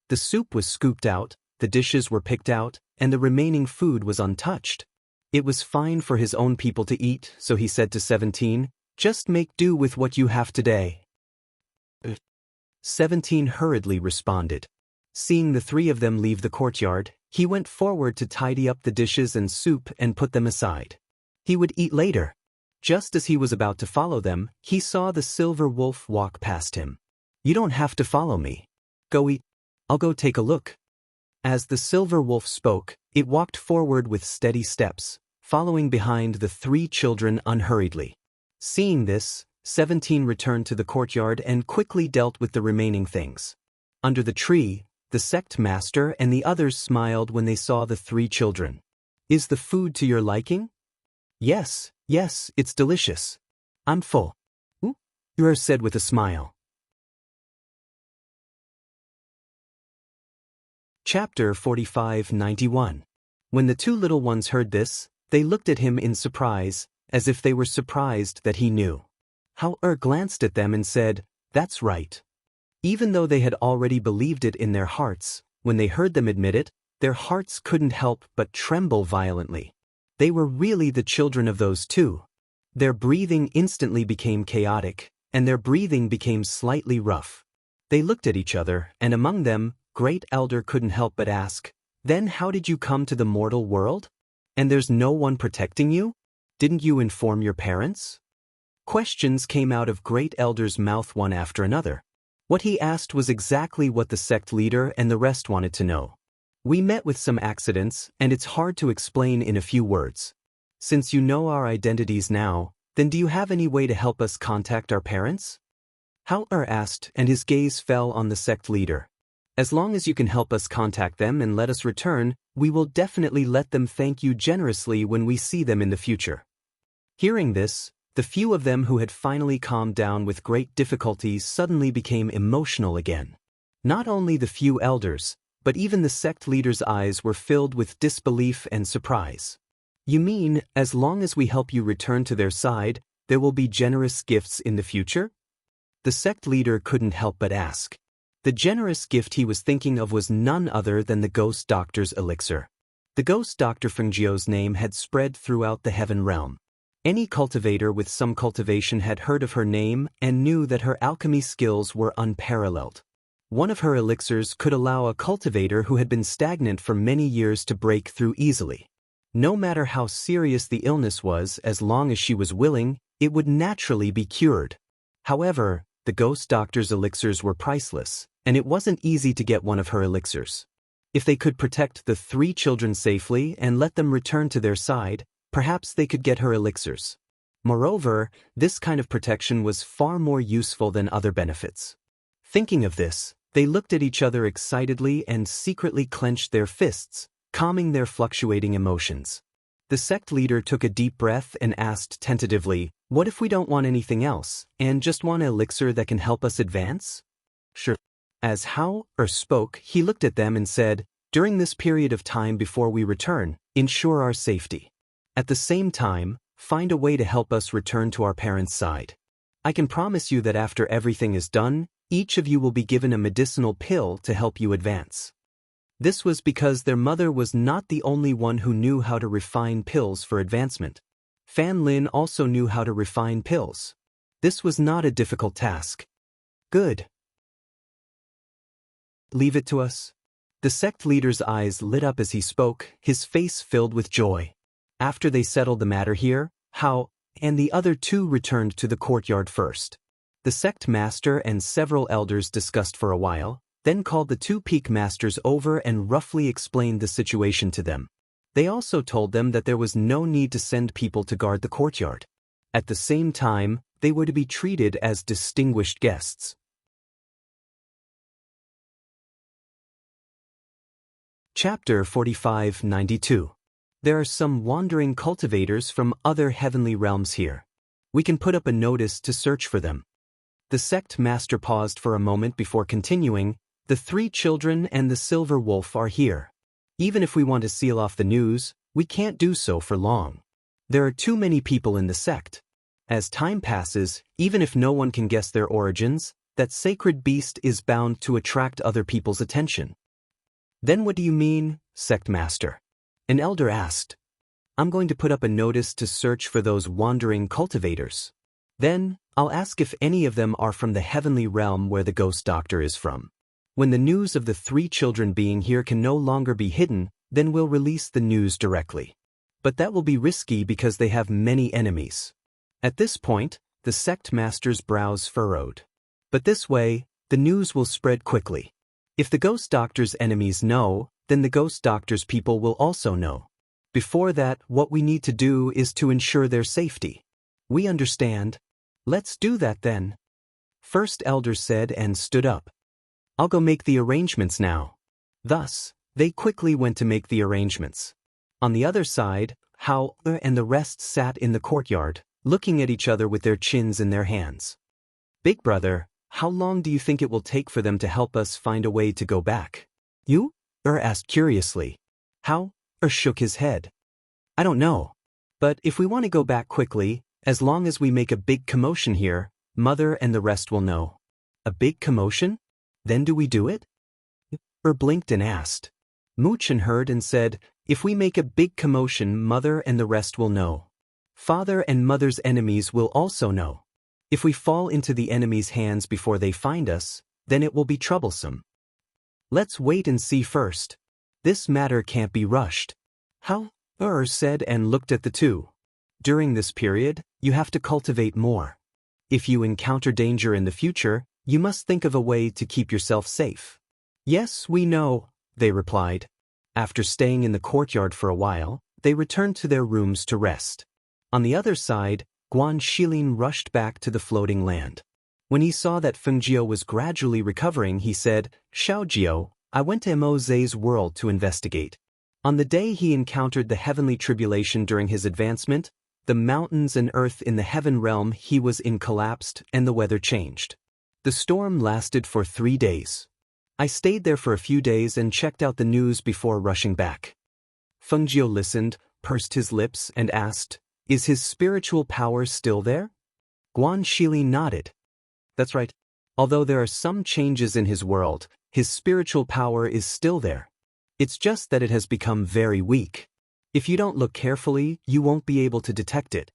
The soup was scooped out, the dishes were picked out, and the remaining food was untouched. It was fine for his own people to eat, so he said to 17, "Just make do with what you have today." 17 hurriedly responded. Seeing the 3 of them leave the courtyard, he went forward to tidy up the dishes and soup and put them aside. He would eat later. Just as he was about to follow them, he saw the silver wolf walk past him. "You don't have to follow me. Go eat. I'll go take a look." As the silver wolf spoke, it walked forward with steady steps, following behind the 3 children unhurriedly. Seeing this, 17 returned to the courtyard and quickly dealt with the remaining things. Under the tree, the sect master and the others smiled when they saw the 3 children. "Is the food to your liking?" Yes, it's delicious. I'm full," Immerse said with a smile. Chapter 45-91. When the 2 little ones heard this, they looked at him in surprise, as if they were surprised that he knew. Howler glanced at them and said, "That's right." Even though they had already believed it in their hearts, when they heard them admit it, their hearts couldn't help but tremble violently. They were really the children of those 2. Their breathing instantly became chaotic, and their breathing became slightly rough. They looked at each other, and among them, Great Elder couldn't help but ask, "Then how did you come to the mortal world? And there's no one protecting you? Didn't you inform your parents?" Questions came out of Great Elder's mouth one after another. What he asked was exactly what the sect leader and the rest wanted to know. "We met with some accidents, and it's hard to explain in a few words. Since you know our identities now, then do you have any way to help us contact our parents?" Howler asked, and his gaze fell on the sect leader. "As long as you can help us contact them and let us return, we will definitely let them thank you generously when we see them in the future." Hearing this, the few of them who had finally calmed down with great difficulties suddenly became emotional again. Not only the few elders, but even the sect leader's eyes were filled with disbelief and surprise. "You mean, as long as we help you return to their side, there will be generous gifts in the future?" The sect leader couldn't help but ask. The generous gift he was thinking of was none other than the ghost doctor's elixir. The ghost doctor Fengjiu's name had spread throughout the heaven realm. Any cultivator with some cultivation had heard of her name and knew that her alchemy skills were unparalleled. One of her elixirs could allow a cultivator who had been stagnant for many years to break through easily. No matter how serious the illness was, as long as she was willing, it would naturally be cured. However, the ghost doctor's elixirs were priceless, and it wasn't easy to get one of her elixirs. If they could protect the 3 children safely and let them return to their side, perhaps they could get her elixirs. Moreover, this kind of protection was far more useful than other benefits. Thinking of this, they looked at each other excitedly and secretly clenched their fists, calming their fluctuating emotions. The sect leader took a deep breath and asked tentatively, "What if we don't want anything else, and just want an elixir that can help us advance?" "Sure." As Howler spoke, he looked at them and said, "During this period of time before we return, ensure our safety. At the same time, find a way to help us return to our parents' side. I can promise you that after everything is done, each of you will be given a medicinal pill to help you advance." This was because their mother was not the only one who knew how to refine pills for advancement. Fan Lin also knew how to refine pills. This was not a difficult task. Good. Leave it to us. The sect leader's eyes lit up as he spoke, his face filled with joy. After they settled the matter here, Hao and the other two returned to the courtyard first. The sect master and several elders discussed for a while, then called the two peak masters over and roughly explained the situation to them. They also told them that there was no need to send people to guard the courtyard. At the same time, they were to be treated as distinguished guests. Chapter 4592. There are some wandering cultivators from other heavenly realms here. We can put up a notice to search for them. The sect master paused for a moment before continuing. The 3 children and the silver wolf are here. Even if we want to seal off the news, we can't do so for long. There are too many people in the sect. As time passes, even if no one can guess their origins, that sacred beast is bound to attract other people's attention. Then what do you mean, sect master? An elder asked. I'm going to put up a notice to search for those wandering cultivators. Then, I'll ask if any of them are from the heavenly realm where the ghost doctor is from. When the news of the 3 children being here can no longer be hidden, then we'll release the news directly. But that will be risky because they have many enemies. At this point, the sect master's brows furrowed. But this way, the news will spread quickly. If the ghost doctor's enemies know, then the ghost doctor's people will also know. Before that, what we need to do is to ensure their safety. We understand. Let's do that then. First elder said and stood up. I'll go make the arrangements now. Thus, they quickly went to make the arrangements. On the other side, Hao and the rest sat in the courtyard, looking at each other with their chins in their hands. Big brother, how long do you think it will take for them to help us find a way to go back? You? Asked curiously. Hao shook his head. I don't know. But if we want to go back quickly, as long as we make a big commotion here, Mother and the rest will know. A big commotion? Then do we do it? Blinked and asked. Muchen heard and said, if we make a big commotion, Mother and the rest will know. Father and Mother's enemies will also know. If we fall into the enemy's hands before they find us, then it will be troublesome. Let's wait and see first. This matter can't be rushed. How? Said and looked at the two. During this period, you have to cultivate more. If you encounter danger in the future, you must think of a way to keep yourself safe. Yes, we know, they replied. After staying in the courtyard for a while, they returned to their rooms to rest. On the other side, Guan Shilin rushed back to the floating land. When he saw that Fengjiu was gradually recovering, he said, Xiaojiu, I went to Moze's world to investigate. On the day he encountered the heavenly tribulation during his advancement, the mountains and earth in the heaven realm he was in collapsed and the weather changed. The storm lasted for 3 days. I stayed there for a few days and checked out the news before rushing back. Fengjiu listened, pursed his lips, and asked, Is his spiritual power still there? Guan Shili nodded. That's right. Although there are some changes in his world, his spiritual power is still there. It's just that it has become very weak. If you don't look carefully, you won't be able to detect it.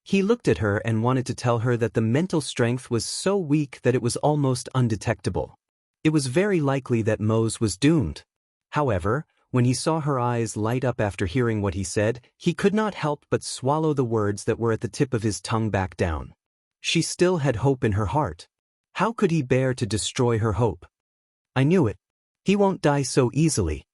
He looked at her and wanted to tell her that the mental strength was so weak that it was almost undetectable. It was very likely that Mose was doomed. However, when he saw her eyes light up after hearing what he said, he could not help but swallow the words that were at the tip of his tongue back down. She still had hope in her heart. How could he bear to destroy her hope? I knew it. He won't die so easily.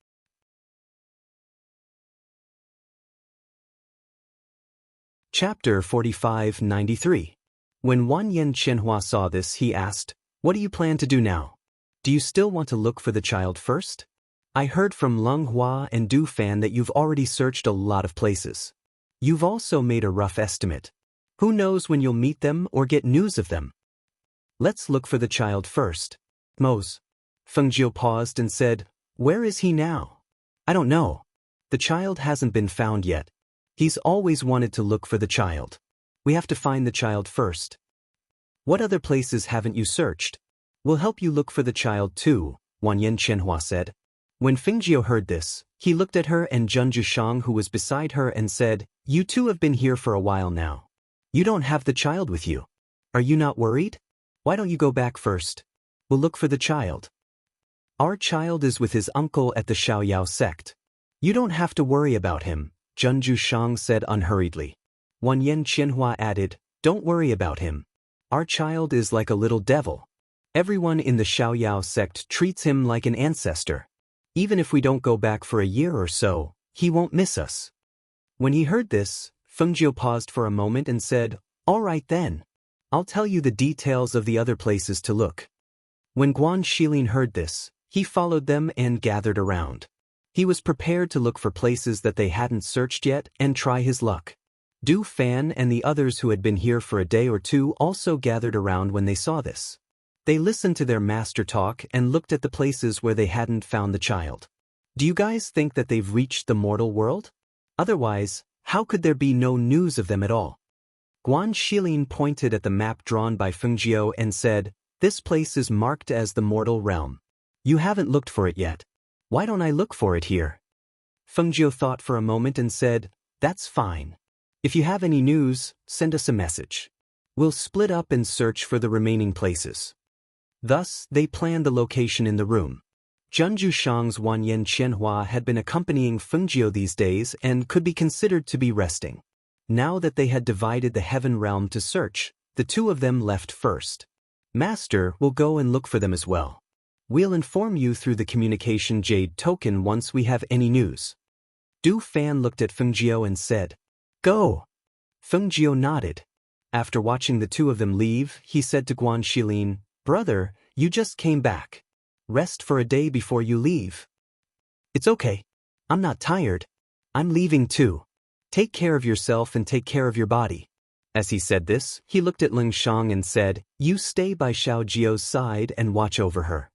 Chapter 4593. When Wanyan Chenhua saw this, he asked, What do you plan to do now? Do you still want to look for the child first? I heard from Lung Hua and Du Fan that you've already searched a lot of places. You've also made a rough estimate. Who knows when you'll meet them or get news of them? Let's look for the child first. Mose. Fengjiu paused and said, Where is he now? I don't know. The child hasn't been found yet. He's always wanted to look for the child. We have to find the child first. What other places haven't you searched? We'll help you look for the child too, Wan Yan Qianhua said. When Fengjiu heard this, he looked at her and Junju Shang, who was beside her, and said, "You two have been here for a while now. You don't have the child with you. Are you not worried? Why don't you go back first? We'll look for the child. Our child is with his uncle at the Xiaoyao sect. You don't have to worry about him," Junju Shang said unhurriedly. Wan Yan Qianhua added, "Don't worry about him. Our child is like a little devil. Everyone in the Xiaoyao sect treats him like an ancestor. Even if we don't go back for a year or so, he won't miss us." When he heard this, Fengjiu paused for a moment and said, "All right then. I'll tell you the details of the other places to look." When Guan Shilin heard this, he followed them and gathered around. He was prepared to look for places that they hadn't searched yet and try his luck. Du Fan and the others who had been here for a day or two also gathered around when they saw this. They listened to their master talk and looked at the places where they hadn't found the child. Do you guys think that they've reached the mortal world? Otherwise, how could there be no news of them at all? Guan Shilin pointed at the map drawn by Fengjiu and said, "This place is marked as the mortal realm. You haven't looked for it yet. Why don't I look for it here?" Fengjiu thought for a moment and said, "That's fine. If you have any news, send us a message. We'll split up and search for the remaining places." Thus, they planned the location in the room. Junju Shang's Wan Yan Qianhua had been accompanying Fengjiu these days and could be considered to be resting. Now that they had divided the heaven realm to search, the two of them left first. "Master will go and look for them as well. We'll inform you through the communication jade token once we have any news." Du Fan looked at Fengjiu and said, "Go." Fengjiu nodded. After watching the two of them leave, he said to Guan Shilin, "Brother, you just came back. Rest for a day before you leave." "It's okay. I'm not tired. I'm leaving too. Take care of yourself and take care of your body." As he said this, he looked at Ling Shang and said, "You stay by Xiao Jio's side and watch over her."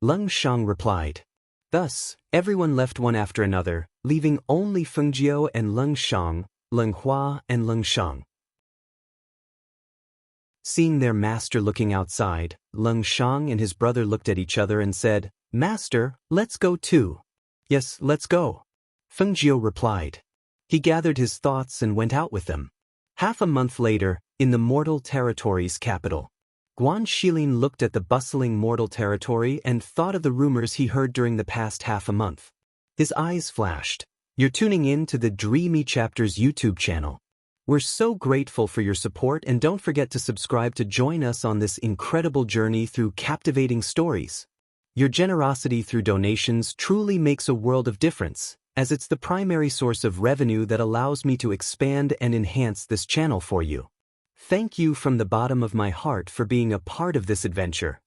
Ling Shang replied. Thus, everyone left one after another, leaving only Fengjiu and Ling Shang, Ling Hua and Ling Shang. Seeing their master looking outside, Ling Shang and his brother looked at each other and said, "Master, let's go too." "Yes, let's go," Fengjiu replied. He gathered his thoughts and went out with them. Half a month later, in the Mortal Territory's capital, Guan Shilin looked at the bustling Mortal Territory and thought of the rumors he heard during the past half a month. His eyes flashed. "You're tuning in to the Dreamy Chapters YouTube channel. We're so grateful for your support, and don't forget to subscribe to join us on this incredible journey through captivating stories. Your generosity through donations truly makes a world of difference, as it's the primary source of revenue that allows me to expand and enhance this channel for you. Thank you from the bottom of my heart for being a part of this adventure.